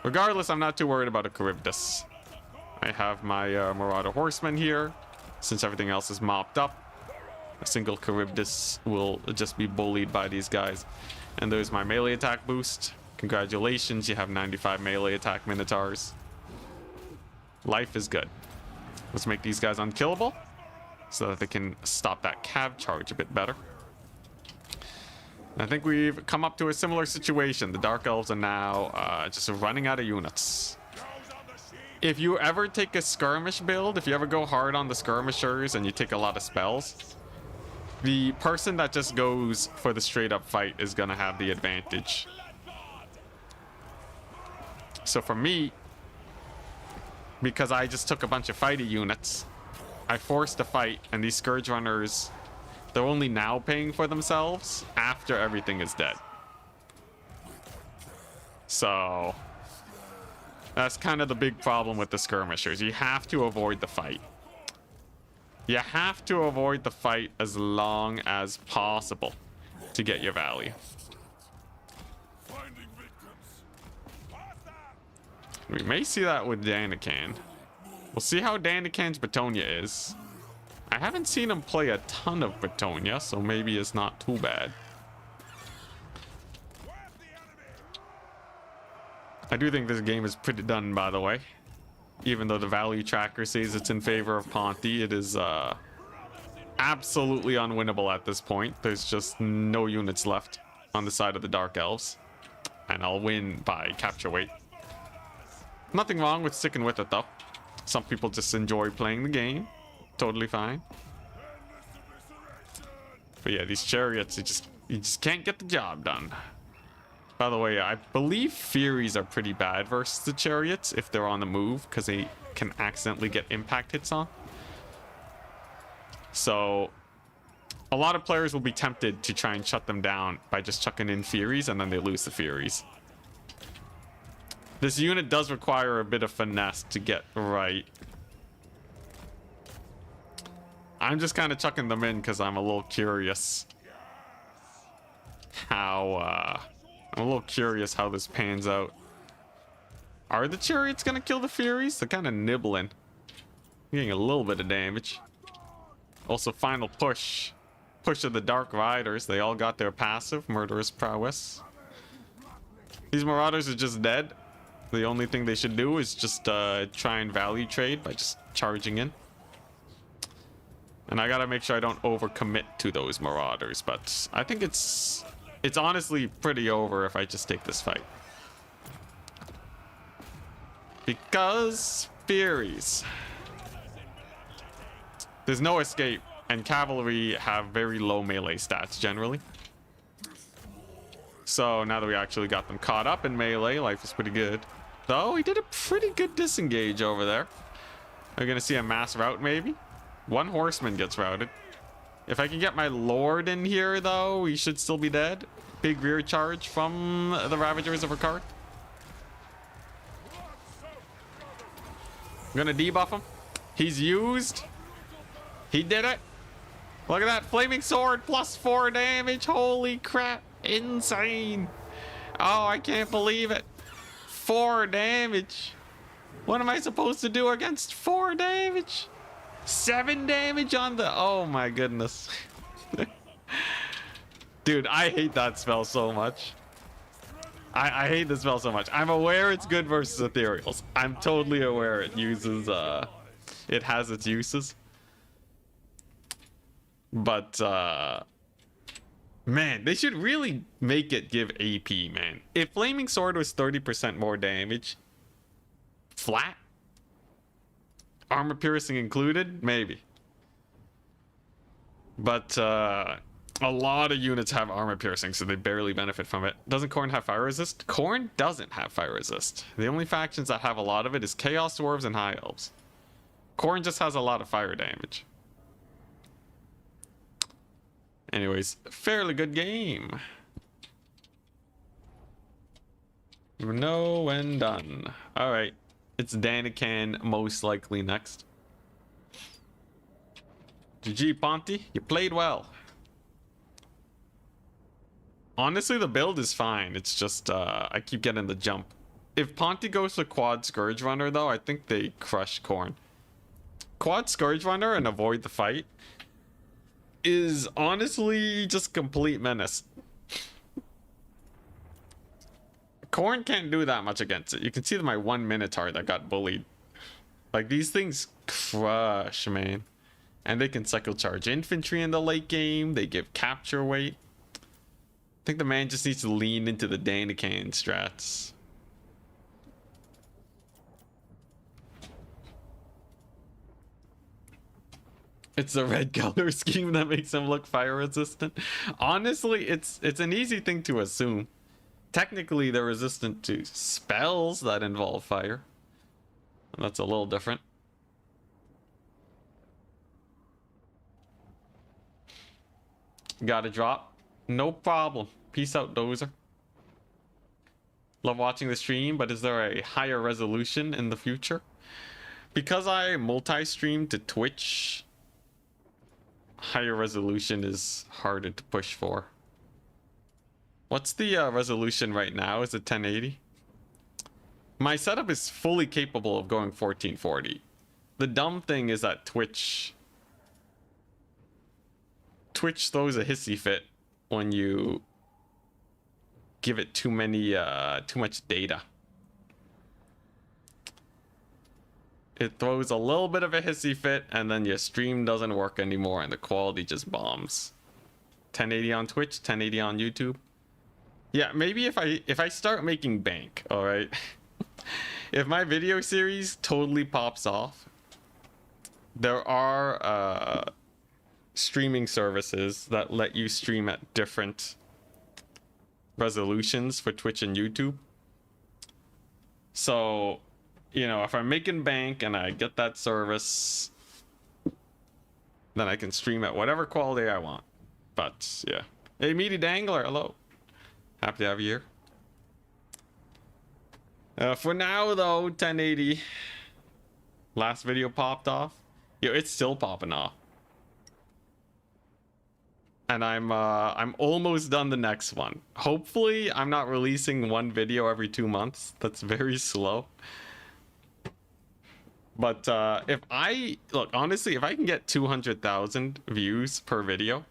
Regardless, I'm not too worried about a Charybdis. I have my Marauder Horsemen here. Since everything else is mopped up, a single Charybdis will just be bullied by these guys. And there's my melee attack boost. Congratulations, you have 95 melee attack Minotaurs. Life is good. Let's make these guys unkillable so that they can stop that cav charge a bit better. I think we've come up to a similar situation. The Dark Elves are now just running out of units. If you ever take a skirmish build, if you ever go hard on the skirmishers and you take a lot of spells, the person that just goes for the straight up fight is gonna have the advantage. So for me, because I just took a bunch of fighty units, I forced a fight, and these Scourge Runners, they're only now paying for themselves after everything is dead. So that's kind of the big problem with the skirmishers. You have to avoid the fight. You have to avoid the fight as long as possible to get your value. We may see that with Danican. We'll see how Danican's Bretonia is. I haven't seen him play a ton of Bretonia, so maybe it's not too bad. I do think this game is pretty done, by the way. Even though the value tracker says it's in favor of Ponti, it is absolutely unwinnable at this point. There's just no units left on the side of the Dark Elves. And I'll win by capture weight. Nothing wrong with sticking with it, though. Some people just enjoy playing the game. Totally fine. But yeah, these chariots, you just can't get the job done. By the way, I believe Furies are pretty bad versus the chariots if they're on the move, because they can accidentally get impact hits on. So a lot of players will be tempted to try and shut them down by just chucking in Furies, and then they lose the Furies. This unit does require a bit of finesse to get right. I'm just kind of chucking them in because I'm a little curious how, I'm a little curious how this pans out. Are the chariots gonna kill the Furies? They're kind of nibbling. Getting a little bit of damage. Also, final push. Push of the Dark Riders. They all got their passive, Murderous Prowess. These Marauders are just dead. The only thing they should do is just try and value trade by just charging in. And I gotta make sure I don't overcommit to those Marauders, but I think it's honestly pretty over if I just take this fight. Because Furies. There's no escape, and Cavalry have very low melee stats generally. So now that we actually got them caught up in melee, life is pretty good. Though he did a pretty good disengage over there. We're gonna see a mass rout maybe. One horseman gets routed. If I can get my lord in here though, he should still be dead. Big rear charge from the Ravagers of Ricard. I'm gonna debuff him. He's used. He did it. Look at that. Flaming sword plus 4 damage. Holy crap. Insane. Oh, I can't believe it. 4 damage. What am I supposed to do against 4 damage? 7 damage on the... Oh my goodness. Dude, I hate that spell so much. I hate this spell so much. I'm aware it's good versus ethereals. I'm totally aware it uses... it has its uses. But, man, they should really make it give AP, man. If Flaming Sword was 30% more damage, flat, armor piercing included, maybe. But, a lot of units have armor piercing, so they barely benefit from it. Doesn't Khorne have fire resist? Khorne doesn't have fire resist. The only factions that have a lot of it is Chaos Dwarves and High Elves. Khorne just has a lot of fire damage. Anyways, fairly good game. No when done. Alright. It's Danican most likely next. GG, Ponty. You played well. Honestly, the build is fine. It's just, I keep getting the jump. If Ponty goes to Quad Scourge Runner, though, I think they crush Khorne. Quad Scourge Runner and avoid the fight is honestly just complete menace. Khorne can't do that much against it. You can see that my 1 Minotaur that got bullied. Like, these things crush, man. And they can cycle charge infantry in the late game. They give capture weight. I think the man just needs to lean into the Danican strats. It's the red color scheme that makes him look fire resistant. Honestly, it's an easy thing to assume. Technically, they're resistant to spells that involve fire. And that's a little different. Got a drop. No problem. Peace out, Dozer. Love watching the stream, but is there a higher resolution in the future? Because I multi-stream to Twitch, higher resolution is harder to push for. What's the resolution right now? Is it 1080? My setup is fully capable of going 1440. The dumb thing is that Twitch throws a hissy fit when you give it too much data. It throws a little bit of a hissy fit, and then your stream doesn't work anymore, and the quality just bombs. 1080 on Twitch, 1080 on YouTube. Yeah, maybe if I start making bank, all right. If my video series totally pops off, there are streaming services that let you stream at different resolutions for Twitch and YouTube. So, you know, if I'm making bank and I get that service, then I can stream at whatever quality I want. But yeah. Hey, Meaty Dangler, hello. Happy to have you here. For now though, 1080. Last video popped off. Yo, it's still popping off. and I'm almost done the next one. Hopefully, I'm not releasing one video every 2 months. That's very slow. But if I look, honestly, if I can get 200,000 views per video,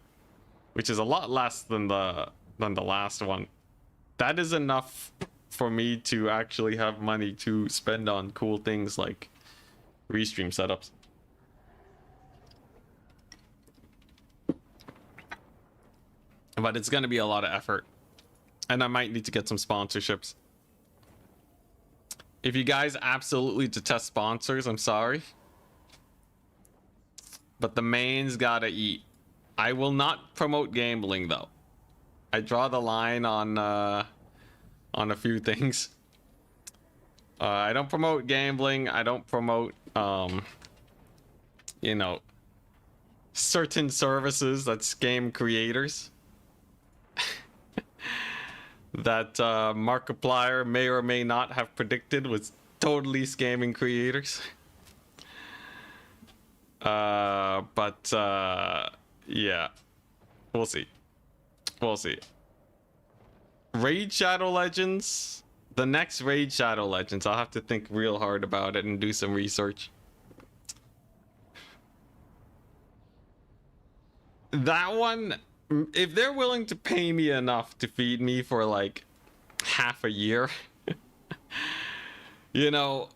which is a lot less than the last one, that is enough for me to actually have money to spend on cool things like restream setups. But it's going to be a lot of effort, and I might need to get some sponsorships. If you guys absolutely detest sponsors, I'm sorry, but the man's gotta eat. I will not promote gambling though. I draw the line on a few things. I don't promote gambling. I don't promote you know, certain services that scam creators. That Markiplier may or may not have predicted was totally scamming creators. But yeah, we'll see. We'll see. Raid Shadow Legends. The next Raid Shadow Legends, I'll have to think real hard about it and do some research. That one, if they're willing to pay me enough to feed me for like half a year, you know,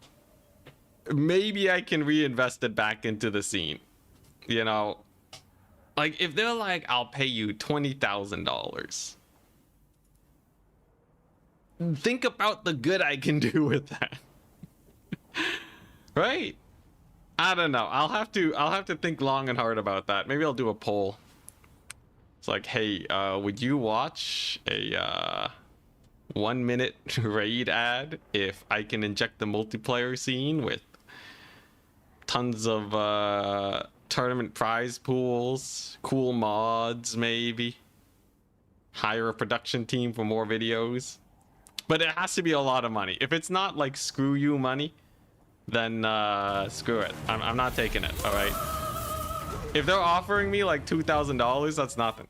maybe I can reinvest it back into the scene. You know, like if they're like, I'll pay you $20,000. Think about the good I can do with that. Right? I don't know. I'll have to think long and hard about that. Maybe I'll do a poll. It's like, hey, would you watch a 1 minute raid ad if I can inject the multiplayer scene with tons of tournament prize pools, cool mods, maybe hire a production team for more videos? But it has to be a lot of money. If it's not like screw you money, then screw it. I'm not taking it. All right. If they're offering me like $2,000, that's nothing.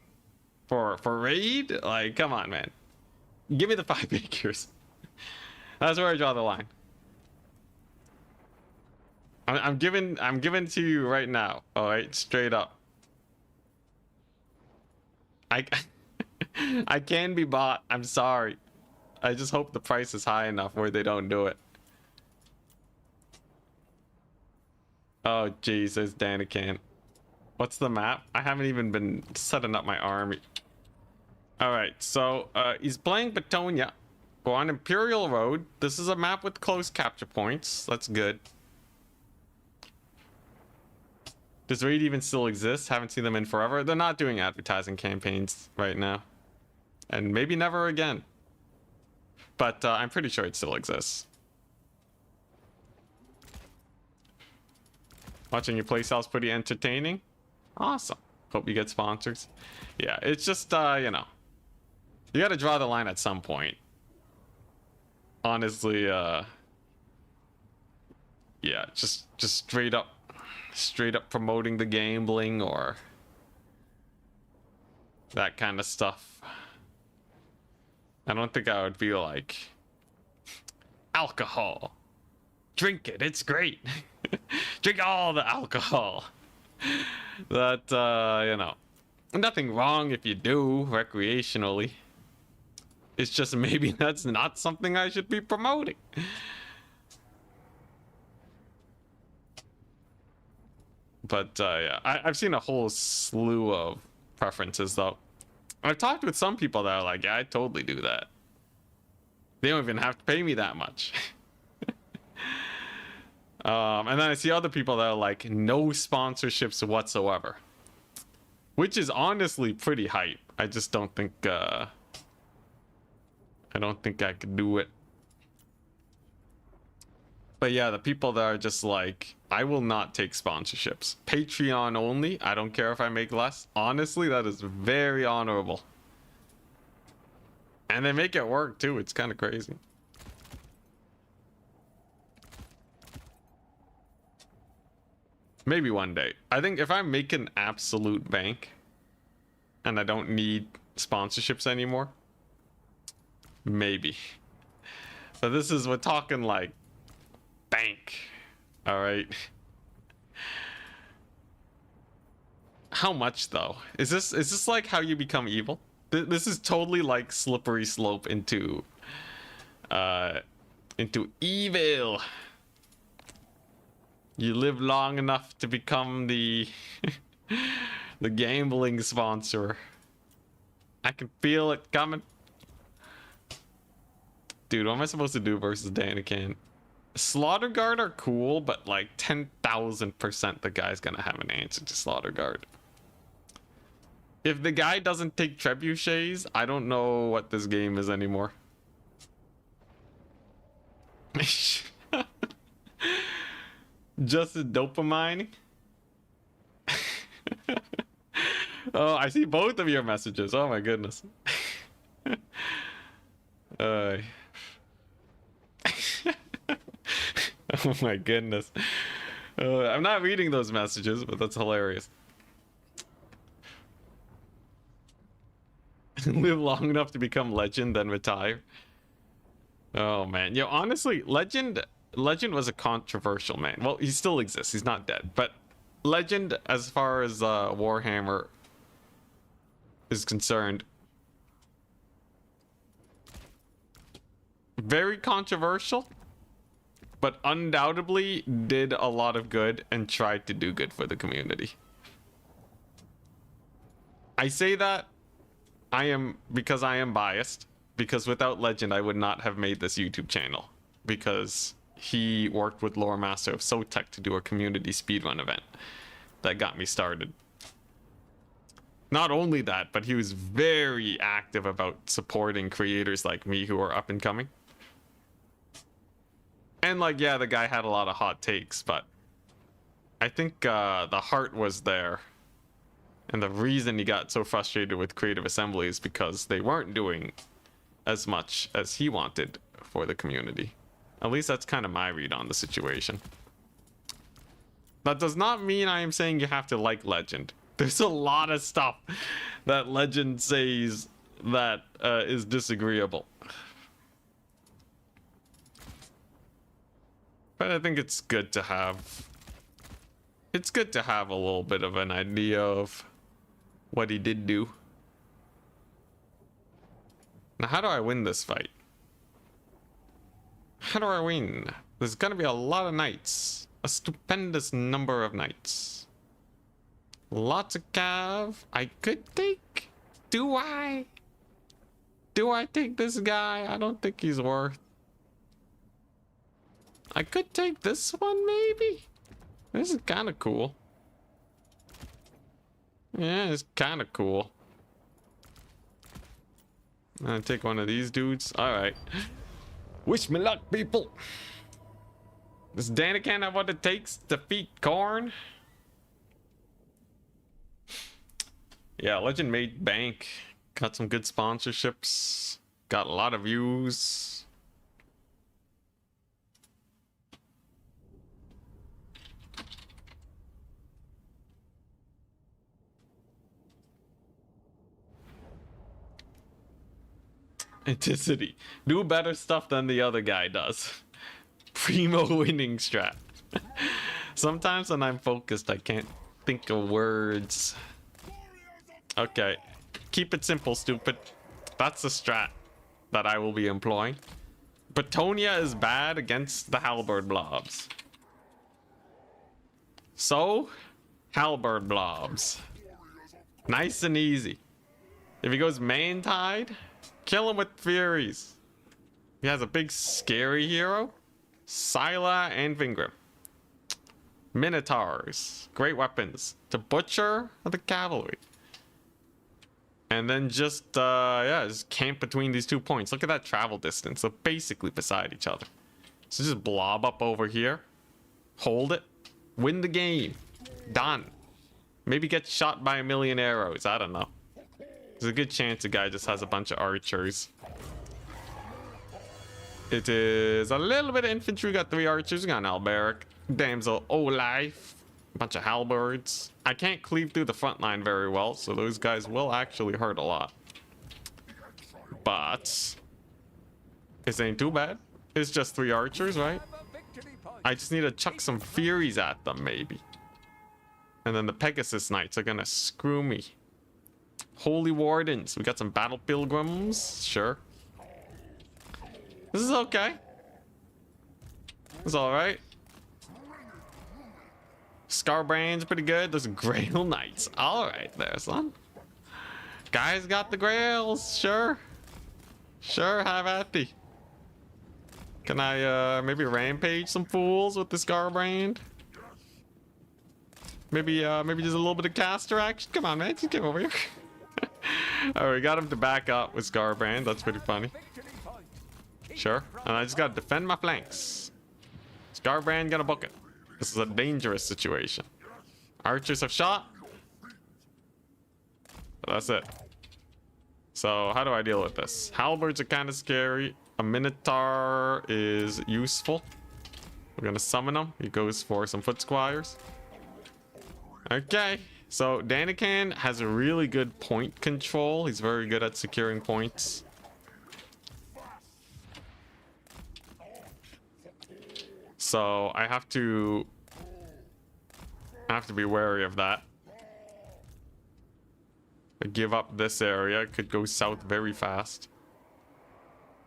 For raid, like, come on, man. Give me the 5 figures. That's where I draw the line. I'm giving to you right now. All right, straight up. I can be bought. I'm sorry. I just hope the price is high enough where they don't do it. Oh, Jesus, Danican. What's the map? I haven't even been setting up my army. Alright, so he's playing Betonia. Go on Imperial Road. This is a map with close capture points. That's good. Does Raid even still exist? Haven't seen them in forever. They're not doing advertising campaigns right now. And maybe never again. But I'm pretty sure it still exists. Watching your playstyle's pretty entertaining. Awesome. Hope you get sponsors. Yeah, it's just, you know. You gotta draw the line at some point. Honestly, yeah, just straight up promoting the gambling or that kind of stuff. I don't think I would be like, alcohol. Drink it, it's great. Drink all the alcohol. That, you know, nothing wrong if you do recreationally. It's just maybe that's not something I should be promoting. But yeah, I've seen a whole slew of preferences though. I've talked with some people that are like, yeah, I totally do that. They don't even have to pay me that much. And then I see other people that are like, no sponsorships whatsoever. Which is honestly pretty hype. I just don't think, I don't think I could do it. But yeah, the people that are just like, I will not take sponsorships. Patreon only. I don't care if I make less. Honestly, that is very honorable. And they make it work too. It's kind of crazy. Maybe one day. I think if I make an absolute bank, and I don't need sponsorships anymore, maybe. But this is, we're talking like bank. All right. How much though? Is this like how you become evil? This is totally like slippery slope into evil. You live long enough to become the the gambling sponsor. I can feel it coming. Dude, what am I supposed to do versus Danican? Slaughter Guard are cool, but like 10,000% the guy's gonna have an answer to Slaughter Guard. If the guy doesn't take trebuchets, I don't know what this game is anymore. Just a dopamine. Oh, I see both of your messages. Oh my goodness. Oh my goodness. I'm not reading those messages, but that's hilarious. Live long enough to become legend, then retire. Oh man, yo, honestly, legend was a controversial man. Well, he still exists. He's not dead, but legend, as far as Warhammer is concerned, very controversial, but undoubtedly did a lot of good and tried to do good for the community. I say that because I am biased, because without Legend I would not have made this YouTube channel, because he worked with Lore Master of Sotek to do a community speedrun event that got me started. Not only that, but he was very active about supporting creators like me who are up and coming. And like, yeah, the guy had a lot of hot takes, but I think the heart was there. And the reason he got so frustrated with Creative Assembly is because they weren't doing as much as he wanted for the community. At least that's kind of my read on the situation. That does not mean I am saying you have to like Legend. There's a lot of stuff that Legend says that is disagreeable. But I think it's good to have... It's good to have a little bit of an idea of what he did do. Now, how do I win this fight? How do I win? There's gonna be a lot of knights. A stupendous number of knights. Lots of cav. I could take... Do I? Do I take this guy? I don't think he's worth... I could take this one, maybe? This is kind of cool. Yeah, it's kind of cool. I'm gonna take one of these dudes. Alright. Wish me luck, people. Does Danican have what it takes to defeat Khorne? Yeah, Legend made bank. Got some good sponsorships. Got a lot of views. Anticity. Do better stuff than the other guy does. Primo winning strat. Sometimes when I'm focused, I can't think of words. Okay. Keep it simple, stupid. That's the strat that I will be employing. Batonia is bad against the halberd blobs. So, halberd blobs. Nice and easy. If he goes main tide, kill him with Furies. He has a big scary hero. Scylla and Vingrim. Minotaurs. Great weapons. To butcher the cavalry. And then just, yeah, just camp between these 2 points. Look at that travel distance. They're basically beside each other. So just blob up over here. Hold it. Win the game. Done. Maybe get shot by a million arrows. I don't know. There's a good chance the guy just has a bunch of archers. It is a little bit of infantry. We got 3 archers. We got an Alberic. Damsel Olife. A bunch of halberds. I can't cleave through the front line very well, so those guys will actually hurt a lot. But this ain't too bad. It's just 3 archers, right? I just need to chuck some Furies at them, maybe. And then the Pegasus Knights are gonna screw me. Holy Wardens. We got some Battle Pilgrims. Sure. This is okay. It's alright. Scarbrand's pretty good. There's Grail Knights. Alright there, son. Guys got the Grails. Sure. Sure, have at thee. Can I maybe rampage some fools with the Scarbrand? Maybe just a little bit of caster action. Come on, man, just get over here. Alright, we got him to back up with Scarbrand. That's pretty funny. Sure. And I just gotta defend my flanks. Scarbrand gonna book it. This is a dangerous situation. Archers have shot. But that's it. So how do I deal with this? Halberds are kind of scary. A Minotaur is useful. We're gonna summon him. He goes for some foot squires. Okay. So Danican has a really good point control. He's very good at securing points. So I have to be wary of that. I give up this area. It could go south very fast.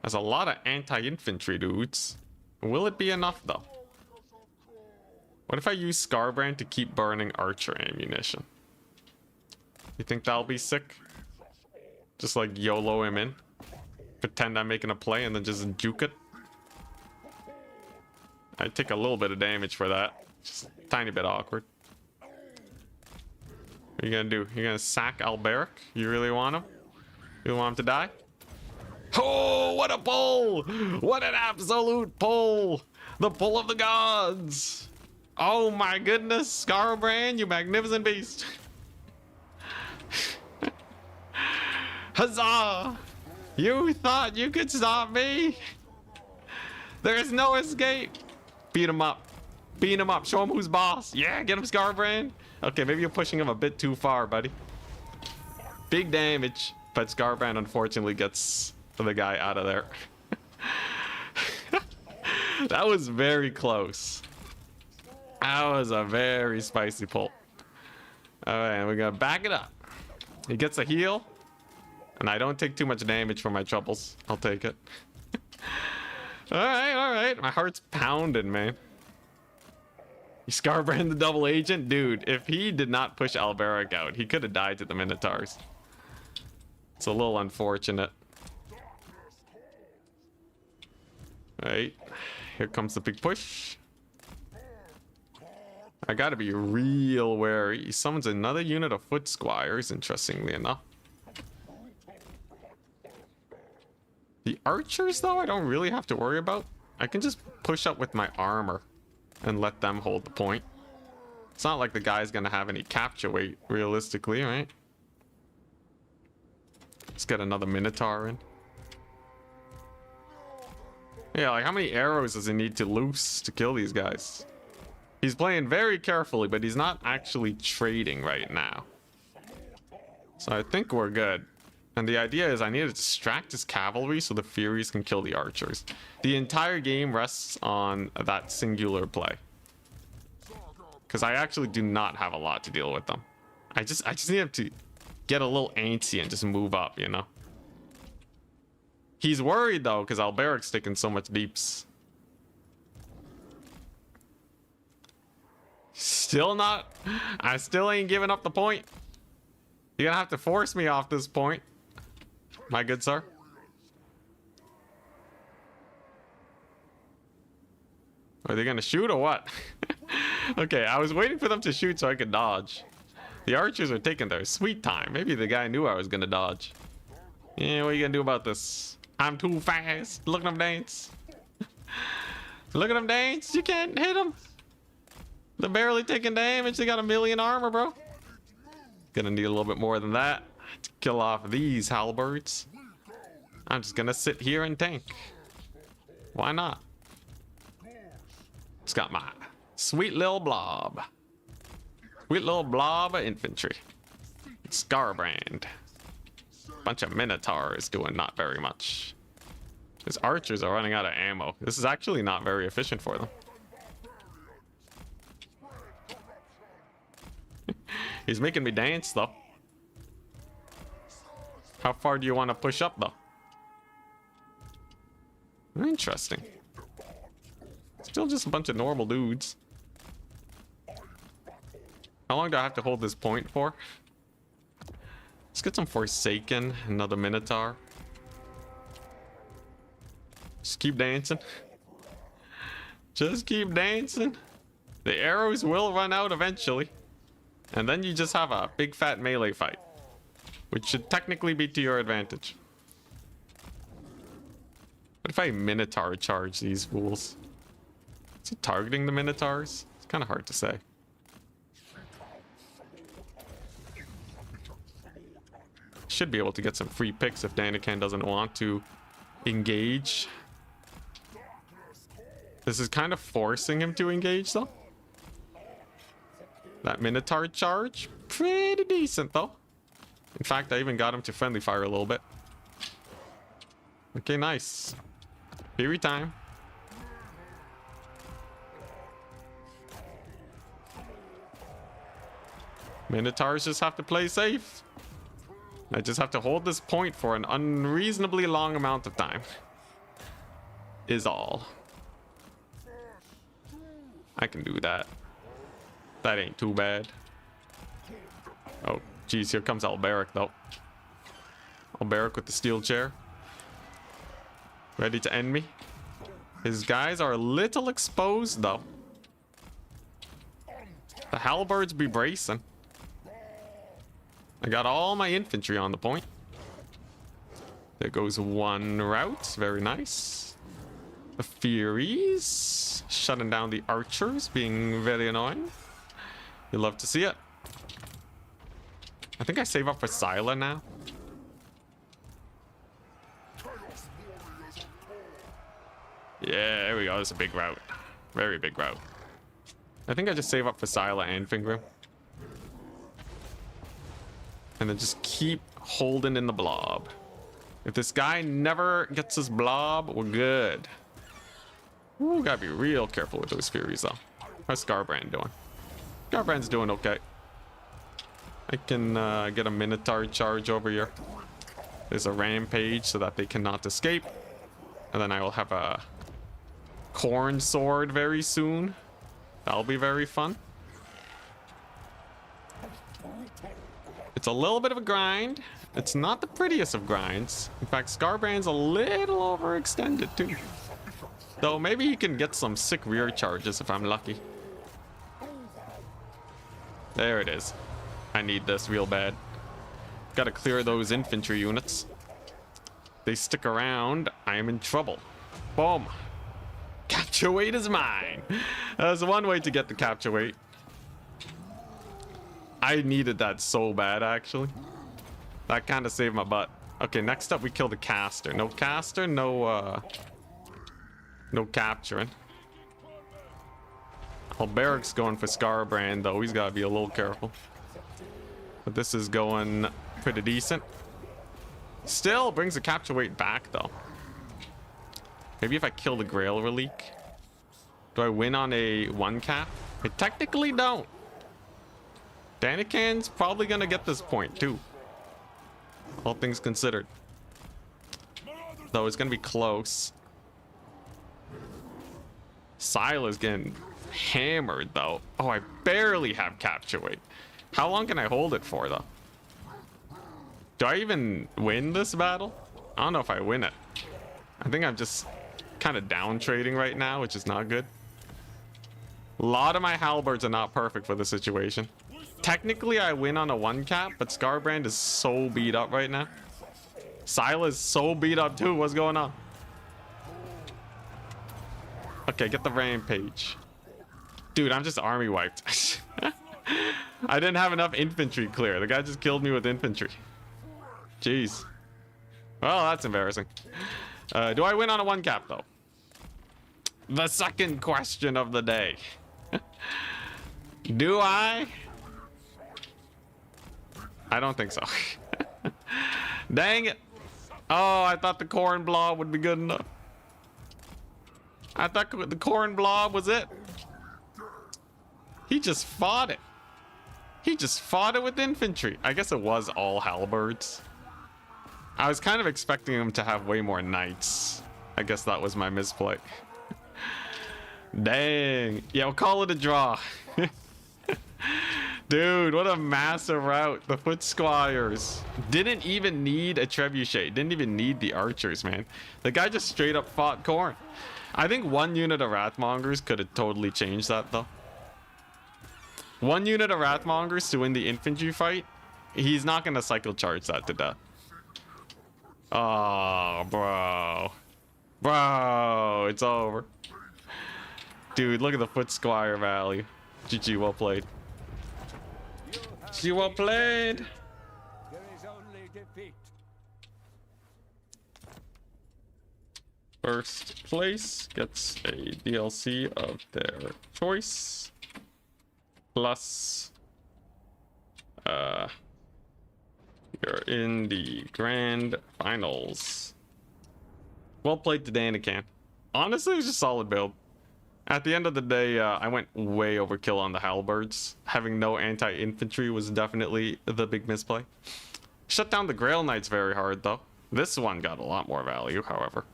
There's a lot of anti-infantry dudes. Will it be enough though? What if I use Scarbrand to keep burning archer ammunition? You think that'll be sick? Just like YOLO him in. Pretend I'm making a play and then just juke it. I take a little bit of damage for that. Just a tiny bit awkward. What are you gonna do? You're gonna sack Alberic? You really want him? You want him to die? Oh, what a pull! What an absolute pull! The pull of the gods! Oh my goodness, Scarbrand, you magnificent beast! Huzzah! You thought you could stop me? There is no escape! Beat him up. Beat him up. Show him who's boss. Yeah, get him, Scarbrand. Okay, maybe you're pushing him a bit too far, buddy. Big damage. But Scarbrand unfortunately gets the guy out of there. That was very close. That was a very spicy pull. Alright, we're gonna back it up. He gets a heal. And I don't take too much damage for my troubles. I'll take it. Alright. My heart's pounding, man. You Scarbrand the double agent? Dude, if he did not push Alberic out, he could have died to the Minotaurs. It's a little unfortunate. Alright. Here comes the big push. I gotta be real wary. He summons another unit of foot squires, interestingly enough. The archers, though, I don't really have to worry about. I can just push up with my armor and let them hold the point. It's not like the guy's gonna have any capture weight, realistically, right? Let's get another Minotaur in. Yeah, like how many arrows does he need to loose to kill these guys? He's playing very carefully, but he's not actually trading right now. So I think we're good. And the idea is I need to distract his cavalry so the Furies can kill the archers. The entire game rests on that singular play. Because I actually do not have a lot to deal with them. I just need him to get a little antsy and just move up, you know? He's worried though, because Alberic's taking so much deeps. Still not. I still ain't giving up the point. You're gonna have to force me off this point, my good sir. Are they gonna shoot or what? Okay, I was waiting for them to shoot so I could dodge. The archers are taking their sweet time. Maybe the guy knew I was gonna dodge. Yeah, what are you gonna do about this? I'm too fast. Look at them dance. Look at them dance. You can't hit them. They're barely taking damage. They got 1,000,000 armor, bro. Gonna need a little bit more than that to kill off these halberds. I'm just gonna sit here and tank. Why not? It's got my sweet little blob. Sweet little blob of infantry. Scarbrand. Bunch of minotaurs doing not very much. His archers are running out of ammo. This is actually not very efficient for them. He's making me dance though. How far do you want to push up though? Interesting. Still just a bunch of normal dudes. How long do I have to hold this point for? Let's get some Forsaken, another Minotaur. Just keep dancing. Just keep dancing. The arrows will run out eventually. And then you just have a big fat melee fight. Which should technically be to your advantage. What if I Minotaur charge these fools? Is it targeting the Minotaurs? It's kind of hard to say. Should be able to get some free picks if Daniken doesn't want to engage. This is kind of forcing him to engage though. That Minotaur charge, pretty decent though. In fact, I even got him to friendly fire a little bit. Okay, nice. Fury time. Minotaurs just have to play safe. I just have to hold this point for an unreasonably long amount of time. Is all. I can do that. That ain't too bad. Oh, geez, here comes Alberic though. Alberic with the steel chair. Ready to end me. His guys are a little exposed though. The halberds be bracing. I got all my infantry on the point. There goes one route. Very nice. The Furies shutting down the archers, being very annoying. You love to see it. I think I save up for Scylla now. Yeah, there we go. That's a big route. Very big route. I think I just save up for Scylla and Fingrim. And then just keep holding in the blob. If this guy never gets his blob, we're good. Ooh, gotta be real careful with those Furies though. How's Scarbrand doing? Scarbrand's doing okay. I can get a Minotaur charge over here. There's a rampage so that they cannot escape. And then I will have a Khorne sword very soon. That'll be very fun. It's a little bit of a grind. It's not the prettiest of grinds. In fact, Scarbrand's a little overextended too. Though maybe he can get some sick rear charges if I'm lucky. There it is. I need this real bad. Gotta clear those infantry units. They stick around, I am in trouble. Boom. Capture weight is mine. That's one way to get the capture weight. I needed that so bad, actually. That kind of saved my butt. Okay, next up we kill the caster. No caster, no capturing. Alberic's going for Scarbrand, though. He's got to be a little careful. But this is going pretty decent. Still brings the capture weight back, though. Maybe if I kill the Grail Relique. Do I win on a 1-cap? I technically don't. Daniken's probably going to get this point, too. All things considered. Though it's going to be close. Scylla's getting hammered, though. Oh, I barely have capture weight. How long can I hold it for, though? Do I even win this battle? I don't know if I win it. I think I'm just kind of down trading right now, which is not good. A lot of my halberds are not perfect for the situation. Technically, I win on a 1-cap, but Scarbrand is so beat up right now. Scylla's so beat up too. What's going on? Okay, get the rampage. Dude, I'm just army wiped. I didn't have enough infantry clear. The guy just killed me with infantry. Jeez. Well, that's embarrassing. Do I win on a 1-cap, though? The second question of the day. Do I? I don't think so. Dang it. Oh, I thought the Khorne blob would be good enough. I thought the Khorne blob was it. He just fought it. He just fought it with infantry. I guess it was all halberds. I was kind of expecting him to have way more knights. I guess that was my misplay. Dang. Yeah, we'll call it a draw. Dude, what a massive rout. The foot squires didn't even need a trebuchet. Didn't even need the archers, man. The guy just straight up fought Khorne. I think one unit of Wrathmongers could have totally changed that, though. One unit of Wrathmongers to win the infantry fight. He's not going to cycle charge that to death. Oh, bro. Bro, it's over. Dude, look at the foot squire value. GG, well played. GG, well played. There is only defeat. First place gets a DLC of their choice. Plus, you're in the grand finals. Well played to Danican. Honestly, it was just a solid build. At the end of the day, I went way overkill on the halberds. Having no anti-infantry was definitely the big misplay. Shut down the Grail Knights very hard, though. This one got a lot more value, however.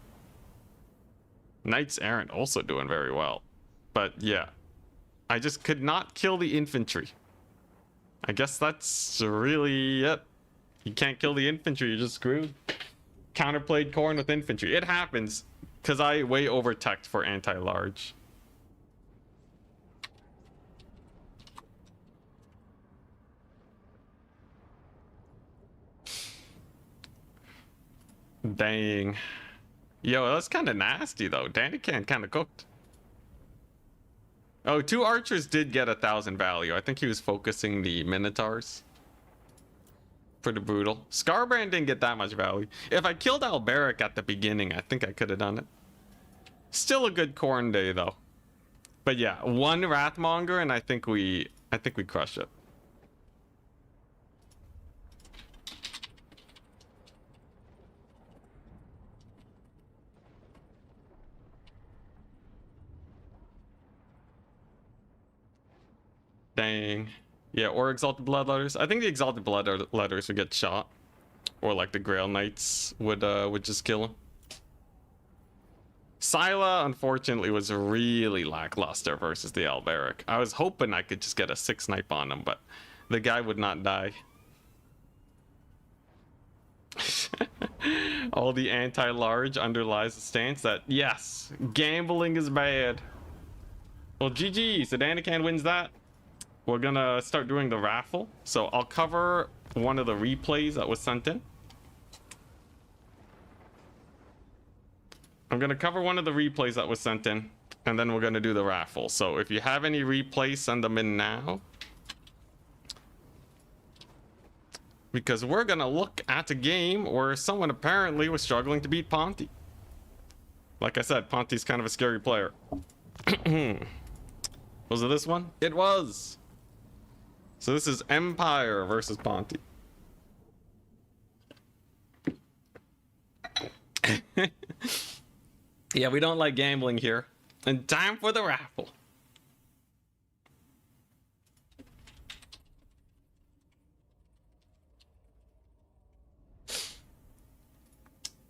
Knights Errant also doing very well. But yeah, I just could not kill the infantry. I guess that's really it. You can't kill the infantry, you're just screwed. Counterplayed Khorne with infantry. It happens, because I way over-teched for anti-large. Dang. Yo, that's kind of nasty, though. Danican kind of cooked. Oh, 2 archers did get 1,000 value. I think he was focusing the Minotaurs. Pretty brutal. Scarbrand didn't get that much value. If I killed Alberic at the beginning, I think I could have done it. Still a good Khorne day, though. But yeah, 1 Wrathmonger, and I think we crush it. Dang. Yeah, or Exalted Bloodletters. I think the Exalted Bloodletters would get shot. Or like the Grail Knights would just kill him. Scylla, unfortunately, was really lackluster versus the Alberic. I was hoping I could just get a 6 snipe on him, but the guy would not die. All the anti-large underlies the stance that, yes, gambling is bad. Well, GG, so Danican wins that. We're gonna start doing the raffle. So I'll cover one of the replays that was sent in. I'm gonna cover one of the replays that was sent in, and then we're gonna do the raffle. So if you have any replays, send them in now. Because we're gonna look at a game where someone apparently was struggling to beat Ponti. Like I said, Ponti's kind of a scary player. Was it this one? It was! So this is Empire versus Ponti. Yeah, we don't like gambling here. And time for the raffle.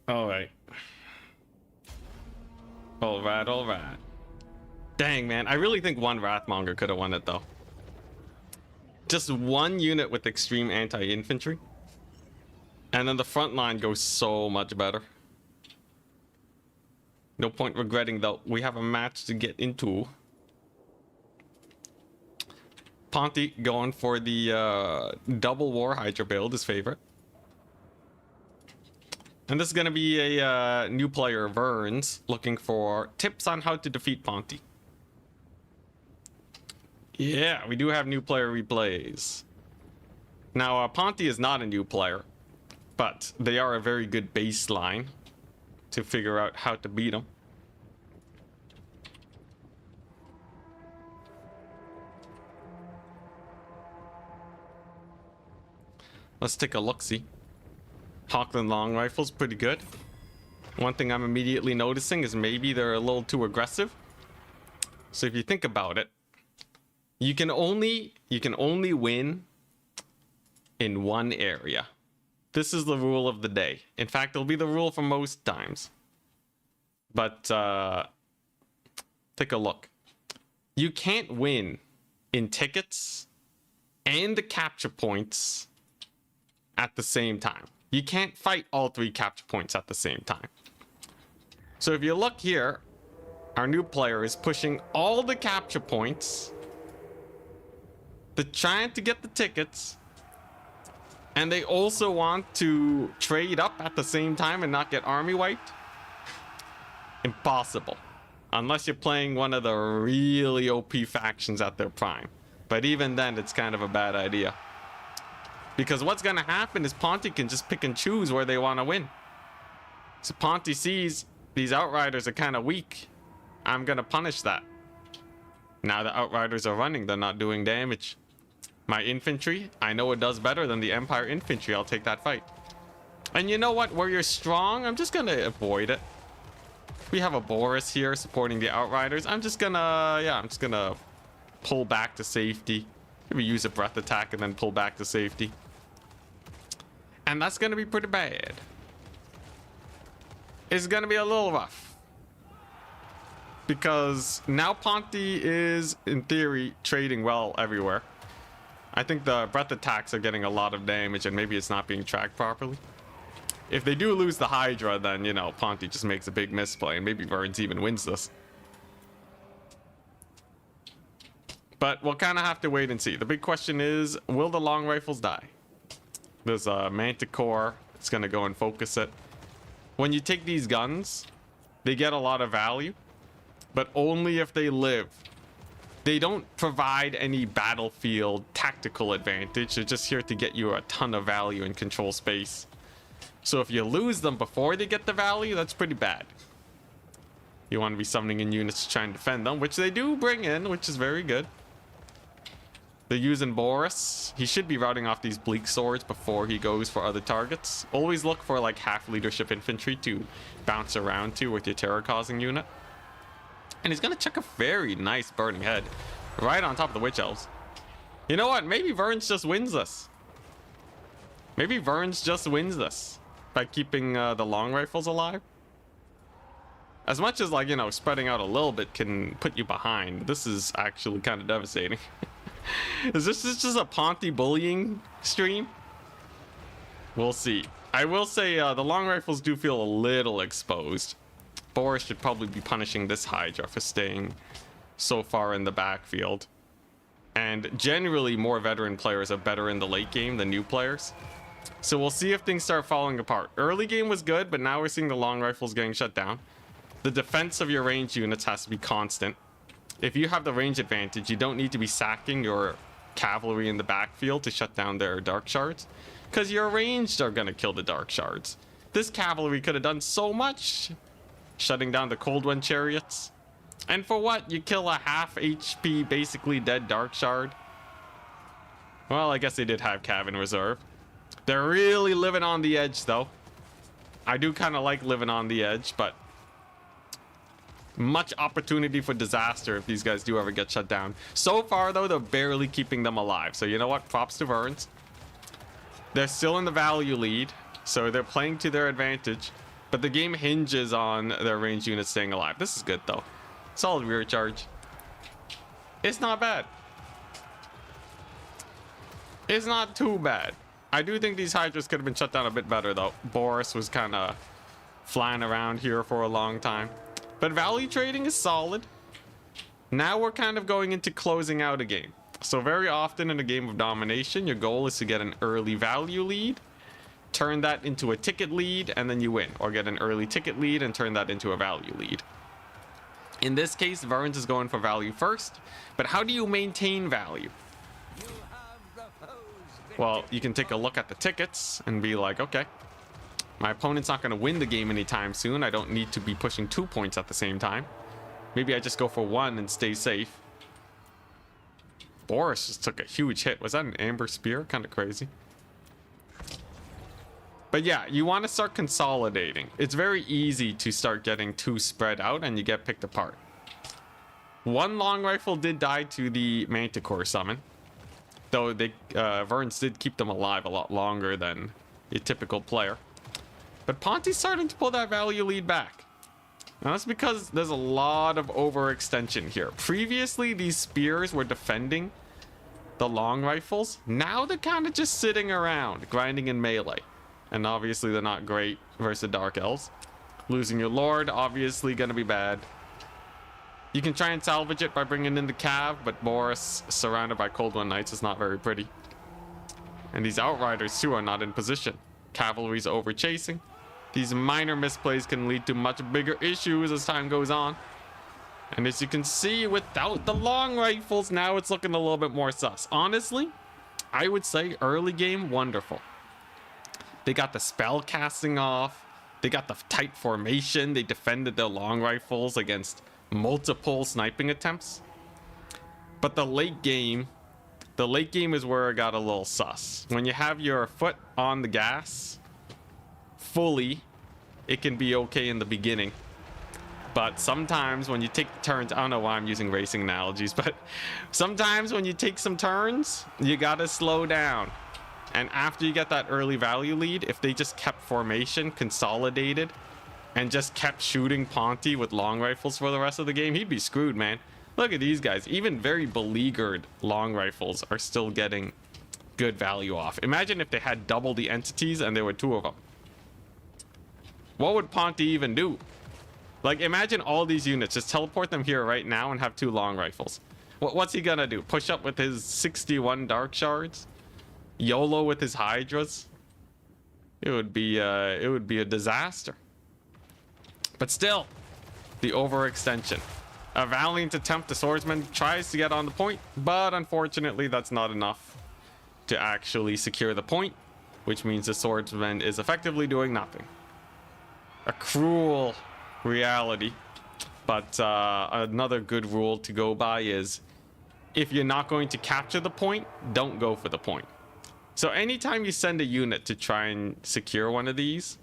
Alright. Alright, alright. Dang, man. I really think 1 Wrathmonger could have won it, though. Just 1 unit with extreme anti-infantry. And then the front line goes so much better. No point regretting, though. We have a match to get into. Ponti going for the double War Hydra build, his favorite. And this is going to be a new player, Verns, looking for tips on how to defeat Ponti. Yeah, we do have new player replays. Now, Ponti is not a new player, but they are a very good baseline to figure out how to beat him. Let's take a look-see. Hawkland long rifles, pretty good. One thing I'm immediately noticing is maybe they're a little too aggressive. So if you think about it, you can only win in one area. This is the rule of the day. In fact, it'll be the rule for most times. But take a look. You can't win in tickets and the capture points at the same time. You can't fight all 3 capture points at the same time. So if you look here, our new player is pushing all the capture points. They're trying to get the tickets. And they also want to trade up at the same time and not get army wiped. Impossible. Unless you're playing one of the really OP factions at their prime. But even then, it's kind of a bad idea. Because what's going to happen is Ponty can just pick and choose where they want to win. So Ponty sees these Outriders are kind of weak. I'm going to punish that. Now the Outriders are running, they're not doing damage. My infantry, I know it does better than the Empire infantry. I'll take that fight. And you know what? Where you're strong, I'm just going to avoid it. We have a Boris here supporting the Outriders. I'm just going to pull back to safety. Maybe use a breath attack and then pull back to safety. And that's going to be pretty bad. It's going to be a little rough. Because now Ponty is, in theory, trading well everywhere. I think the breath attacks are getting a lot of damage and maybe it's not being tracked properly. If they do lose the Hydra, then, you know, Ponty just makes a big misplay and maybe Verns even wins this. But we'll kind of have to wait and see. The big question is, will the long rifles die? There's a Manticore. It's going to go and focus it. When you take these guns, they get a lot of value, but only if they live. They don't provide any battlefield tactical advantage. They're just here to get you a ton of value and control space. So if you lose them before they get the value, that's pretty bad. You want to be summoning in units to try and defend them, which they do bring in, which is very good. They're using Boris. He should be routing off these bleak swords before he goes for other targets. Always look for like half leadership infantry to bounce around to with your terror causing unit. And he's gonna chuck a very nice burning head right on top of the witch elves. You know what? Maybe Verns just wins this. Maybe Verns just wins this by keeping the long rifles alive. As much as, like, you know, spreading out a little bit can put you behind, this is actually kind of devastating. Is this just a Ponty bullying stream? We'll see. I will say the long rifles do feel a little exposed. Boris should probably be punishing this Hydra for staying so far in the backfield. And generally, more veteran players are better in the late game than new players. So we'll see if things start falling apart. Early game was good, but now we're seeing the long rifles getting shut down. The defense of your ranged units has to be constant. If you have the range advantage, you don't need to be sacking your cavalry in the backfield to shut down their dark shards, because your ranged are going to kill the dark shards. This cavalry could have done so much, shutting down the cold one chariots. And for what? You kill a half HP, basically dead dark shard? Well, I guess they did have cav in reserve. They're really living on the edge, though. I do kind of like living on the edge, but much opportunity for disaster if these guys do ever get shut down. So far, though, they're barely keeping them alive. So you know what? Props to Verns. They're still in the value lead, so they're playing to their advantage. But the game hinges on their ranged units staying alive. This is good, though. Solid rear charge. It's not bad. It's not too bad. I do think these Hydras could have been shut down a bit better, though. Boris was kind of flying around here for a long time. But value trading is solid. Now we're kind of going into closing out a game. So very often in a game of domination, your goal is to get an early value lead, turn that into a ticket lead, and then you win. Or get an early ticket lead and turn that into a value lead. In this case, Verns is going for value first. But how do you maintain value? Well, you can take a look at the tickets and be like, okay, my opponent's not going to win the game anytime soon. I don't need to be pushing 2 points at the same time. Maybe I just go for 1 and stay safe. Boris just took a huge hit. Was that an amber spear? Kind of crazy. But yeah, you want to start consolidating. It's very easy to start getting too spread out and you get picked apart. One long rifle did die to the Manticore summon, though they Verns did keep them alive a lot longer than a typical player. But Ponty's starting to pull that value lead back. Now that's because there's a lot of overextension here. Previously, these spears were defending the long rifles. Now they're kind of just sitting around, grinding in melee. And obviously they're not great versus Dark Elves. Losing your Lord, obviously gonna be bad. You can try and salvage it by bringing in the Cav, but Boris surrounded by Cold One Knights is not very pretty. And these Outriders too are not in position. Cavalry's over chasing. These minor misplays can lead to much bigger issues as time goes on. And as you can see, without the long rifles, now it's looking a little bit more sus. Honestly, I would say early game, wonderful. They got the spell casting off. They got the tight formation. They defended their long rifles against multiple sniping attempts. But the late game is where it got a little sus. When you have your foot on the gas fully, it can be okay in the beginning. But sometimes when you take turns, I don't know why I'm using racing analogies, but sometimes when you take some turns, you gotta slow down. And after you get that early value lead, if they just kept formation, consolidated, and just kept shooting Ponty with long rifles for the rest of the game, he'd be screwed, man. Look at these guys. Even very beleaguered long rifles are still getting good value off. Imagine if they had double the entities and there were two of them. What would Ponty even do? Like, imagine all these units. Just teleport them here right now and have two long rifles. What's he gonna do? Push up with his 61 Dark Shards? YOLO with his Hydras? It would be a disaster. But still, the overextension. A valiant attempt, the swordsman tries to get on the point, but unfortunately that's not enough to actually secure the point, which means the swordsman is effectively doing nothing. A cruel reality, but another good rule to go by is if you're not going to capture the point, don't go for the point. So anytime you send a unit to try and secure one of these,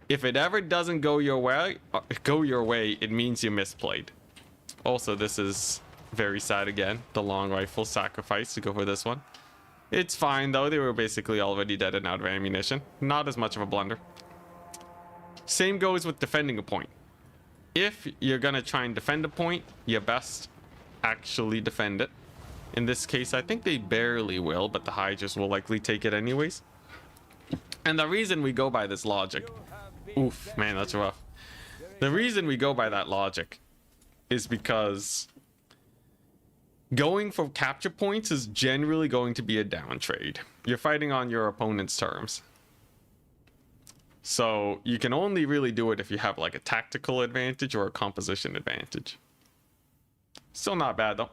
if it ever doesn't go your way, it means you misplayed. Also, this is very sad again. The long rifle sacrifice to go for this one. It's fine though, they were basically already dead and out of ammunition. Not as much of a blunder. Same goes with defending a point. If you're gonna try and defend a point, you best actually defend it. In this case, I think they barely will, but the Hydras will likely take it anyways. And the reason we go by this logic... Oof, man, that's rough. The reason we go by that logic is because going for capture points is generally going to be a down trade. You're fighting on your opponent's terms. So you can only really do it if you have like a tactical advantage or a composition advantage. Still not bad though.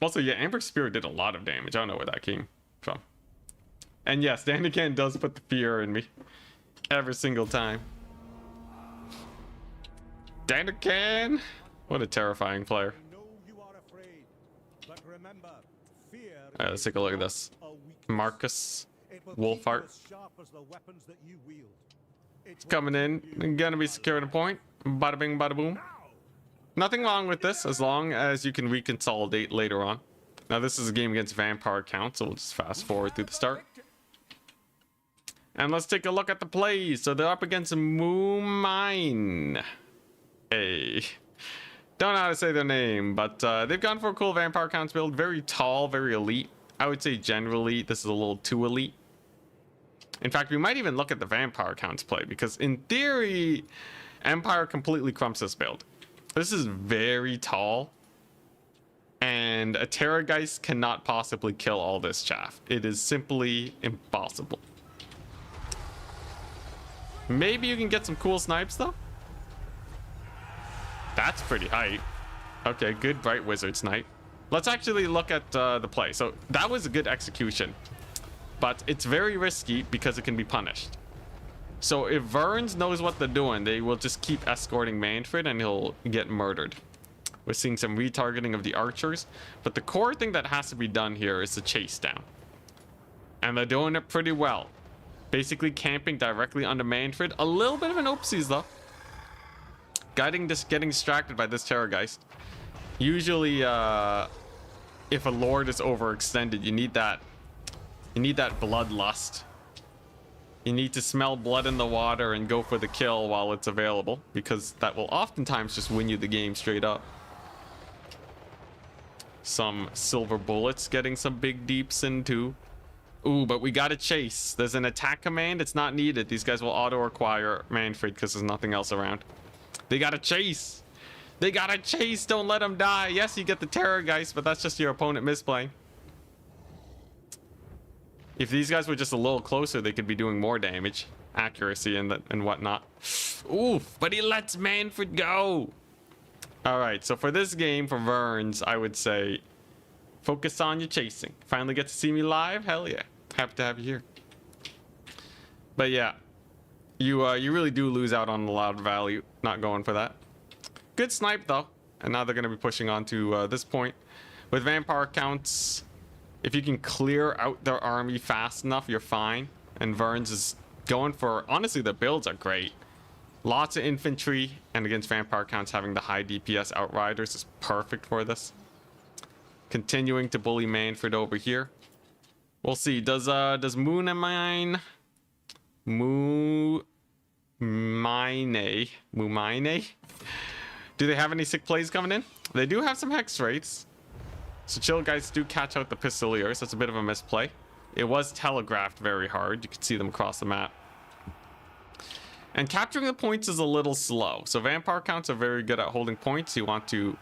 Also, yeah, Amber Spear did a lot of damage. I don't know where that came from. And yes, Danican does put the fear in me. Every single time. Danican! What a terrifying player. Alright, let's take a look at this. Marcus Wolfhart. It's coming in. Gonna be securing a point. Bada bing, bada boom. Nothing wrong with this as long as you can reconsolidate later on. Now this is a game against Vampire Count, so we'll just fast forward through the start. And let's take a look at the plays. So they're up against Moomine. Hey. Don't know how to say their name, but they've gone for a cool Vampire Counts build. Very tall, very elite. I would say generally this is a little too elite. In fact, we might even look at the Vampire Counts play, because in theory, Empire completely crumps this build. This is very tall, and a Terrorgeist cannot possibly kill all this chaff. It is simply impossible. Maybe you can get some cool snipes though. That's pretty hype. Okay, good Bright Wizard snipe. Let's actually look at the play. So that was a good execution, but it's very risky because it can be punished. So if Verns knows what they're doing, they will just keep escorting Manfred and he'll get murdered. We're seeing some retargeting of the archers, but the core thing that has to be done here is the chase down. And they're doing it pretty well. Basically camping directly under Manfred. A little bit of an oopsies though. Guiding just getting distracted by this Terrorgeist. Usually if a lord is overextended, you need that bloodlust. You need to smell blood in the water and go for the kill while it's available, because that will oftentimes just win you the game straight up. Some silver bullets getting some big deeps into. Ooh, but we gotta chase. There's an attack command. It's not needed. These guys will auto-acquire Manfred because there's nothing else around. They gotta chase. They gotta chase. Don't let them die. Yes, you get the Terrorgeist, but that's just your opponent misplaying. If these guys were just a little closer, they could be doing more damage, accuracy, and whatnot. Oof, but he lets Manfred go. All right, so for this game, for Verns, I would say focus on your chasing. Finally get to see me live? Hell yeah. Happy to have you here. But yeah, you really do lose out on a lot of value not going for that. Good snipe, though. And now they're going to be pushing on to this point. With vampire counts, if you can clear out their army fast enough, you're fine. And Verns is going for... Honestly, the builds are great. Lots of infantry, and against vampire counts, having the high DPS Outriders is perfect for this. Continuing to bully Manfred over here. We'll see. Does Mumaine... Do they have any sick plays coming in? They do have some hex rates. So chill guys do catch out the Pistoliers. That's a bit of a misplay. It was telegraphed very hard. You could see them across the map. And capturing the points is a little slow. So vampire counts are very good at holding points. You want to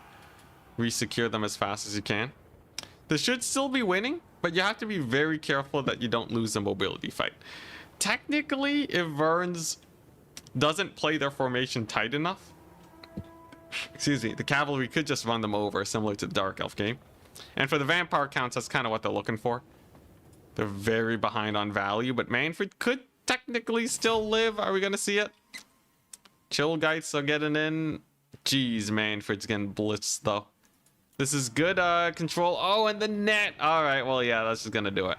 resecure them as fast as you can. This should still be winning, but you have to be very careful that you don't lose the mobility fight. Technically, if Verns doesn't play their formation tight enough, excuse me, the cavalry could just run them over, similar to the Dark Elf game. And for the vampire counts, that's kind of what they're looking for. They're very behind on value, but Manfred could technically still live. Are we going to see it? Chill guys are getting in. Jeez, Manfred's getting blitzed, though. This is good control. Oh, and the net. All right, well, yeah, that's just going to do it.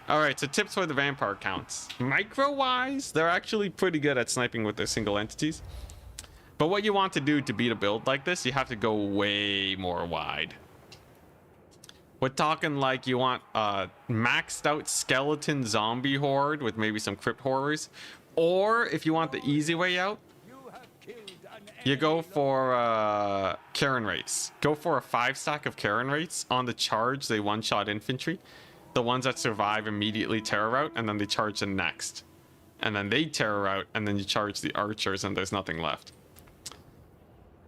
All right, so tips for the vampire counts. Micro-wise, they're actually pretty good at sniping with their single entities. But what you want to do to beat a build like this, you have to go way more wide. We're talking like you want a maxed out skeleton zombie horde with maybe some crypt horrors. Or if you want the easy way out, you go for Khorne rates. Go for a 5-stack of Khorne rates. On the charge, they one-shot infantry. The ones that survive immediately terror out, and then they charge the next. And then they terror out, and then you charge the archers, and there's nothing left.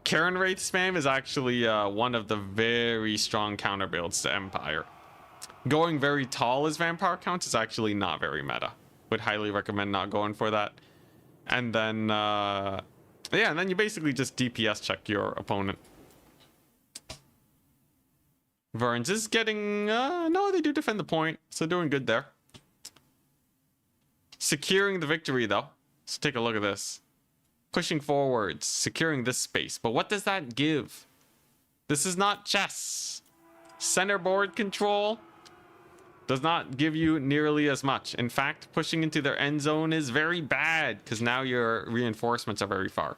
Khorne rate spam is actually one of the very strong counter builds to Empire. Going very tall as vampire counts is actually not very meta. Would highly recommend not going for that. And then, yeah, and then you basically just DPS check your opponent. Verns is getting, no, they do defend the point, so doing good there. Securing the victory, though. So take a look at this. Pushing forwards, securing this space. But what does that give? This is not chess. Center board control does not give you nearly as much. In fact, pushing into their end zone is very bad because now your reinforcements are very far.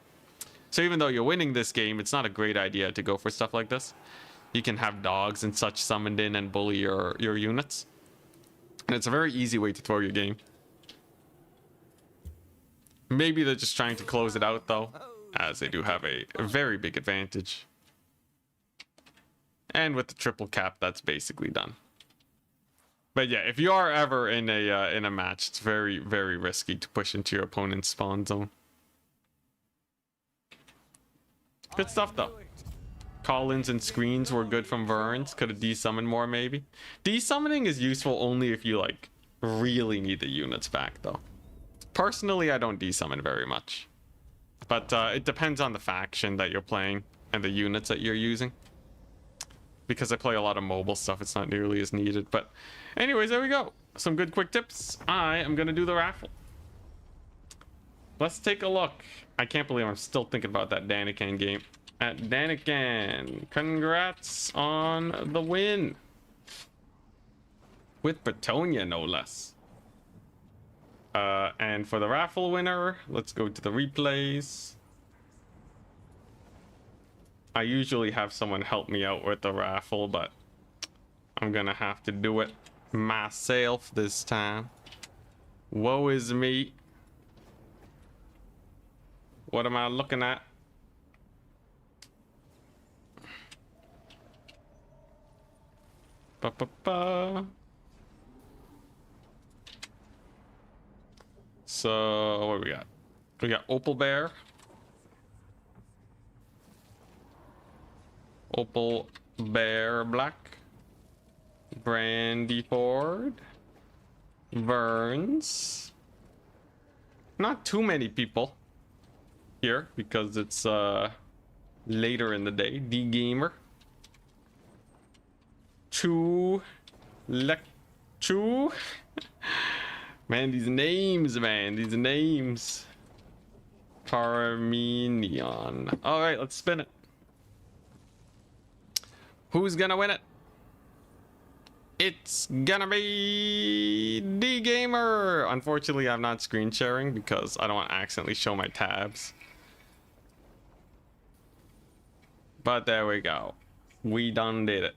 So even though you're winning this game, it's not a great idea to go for stuff like this. You can have dogs and such summoned in and bully your units. And it's a very easy way to throw your game. Maybe they're just trying to close it out, though, as they do have a very big advantage. And with the triple cap, that's basically done. But yeah, if you are ever in a match, it's very, very risky to push into your opponent's spawn zone. Good stuff, though. Call-ins and screens were good from Verns. Could have desummoned more, maybe. Desummoning is useful only if you, like, really need the units back, though. Personally, I don't desummon very much. But it depends on the faction that you're playing and the units that you're using. Because I play a lot of mobile stuff, it's not nearly as needed. But anyways, there we go. Some good quick tips. I am going to do the raffle. Let's take a look. I can't believe I'm still thinking about that Daniken game. At Daniken, congrats on the win. With Bretonia, no less. And for the raffle winner, let's go to the replays. I usually have someone help me out with the raffle, but I'm gonna have to do it myself this time. Woe is me. What am I looking at? Ba ba ba. So what do we got? We got Opal Bear. Opal Bear Black. Brandy Ford. Burns. Not too many people here because it's later in the day. D Gamer. Chu. Chu. Man, these names, man. These names. Carminion. Alright, let's spin it. Who's gonna win it? It's gonna be D Gamer. Unfortunately, I'm not screen sharing because I don't want to accidentally show my tabs. But there we go. We done did it.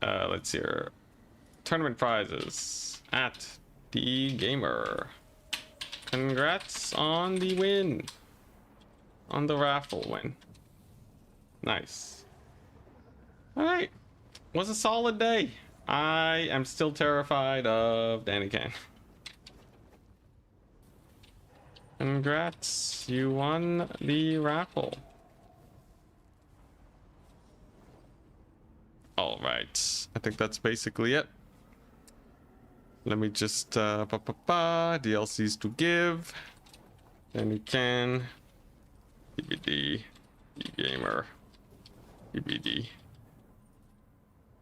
Let's see here. Tournament prizes at D Gamer. Congrats on the win. On the raffle win. Nice. Alright. Was a solid day. I am still terrified of Danican. Congrats. You won the raffle. Alright. I think that's basically it. Let me just DLCs to give. Then you can BBD Gamer BBD.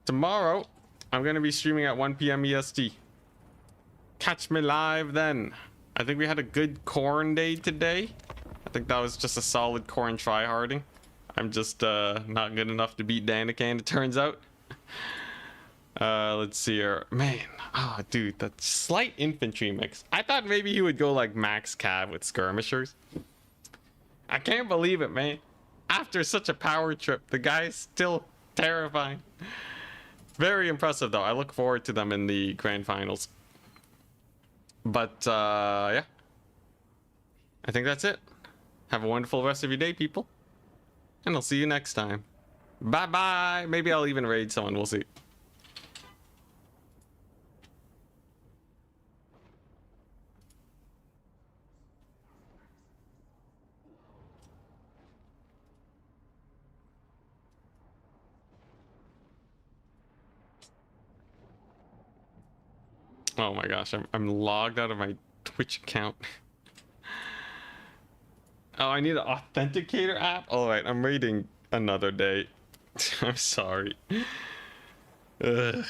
Tomorrow I'm gonna be streaming at 1 p.m. EST. Catch me live then. I think we had a good Khorne day today. I think that was just a solid Khorne tryharding. I'm just not good enough to beat Danican, it turns out. Let's see here. Man, oh dude, that slight infantry mix. I thought maybe he would go like max cav with skirmishers. I can't believe it, man. After such a power trip, the guy is still terrifying. Very impressive though. I look forward to them in the grand finals. But yeah. I think that's it. Have a wonderful rest of your day, people. And I'll see you next time. Bye bye. Maybe I'll even raid someone. We'll see. Oh my gosh, I'm logged out of my Twitch account. Oh, I need an authenticator app? Alright, I'm raiding another day. I'm sorry. Ugh.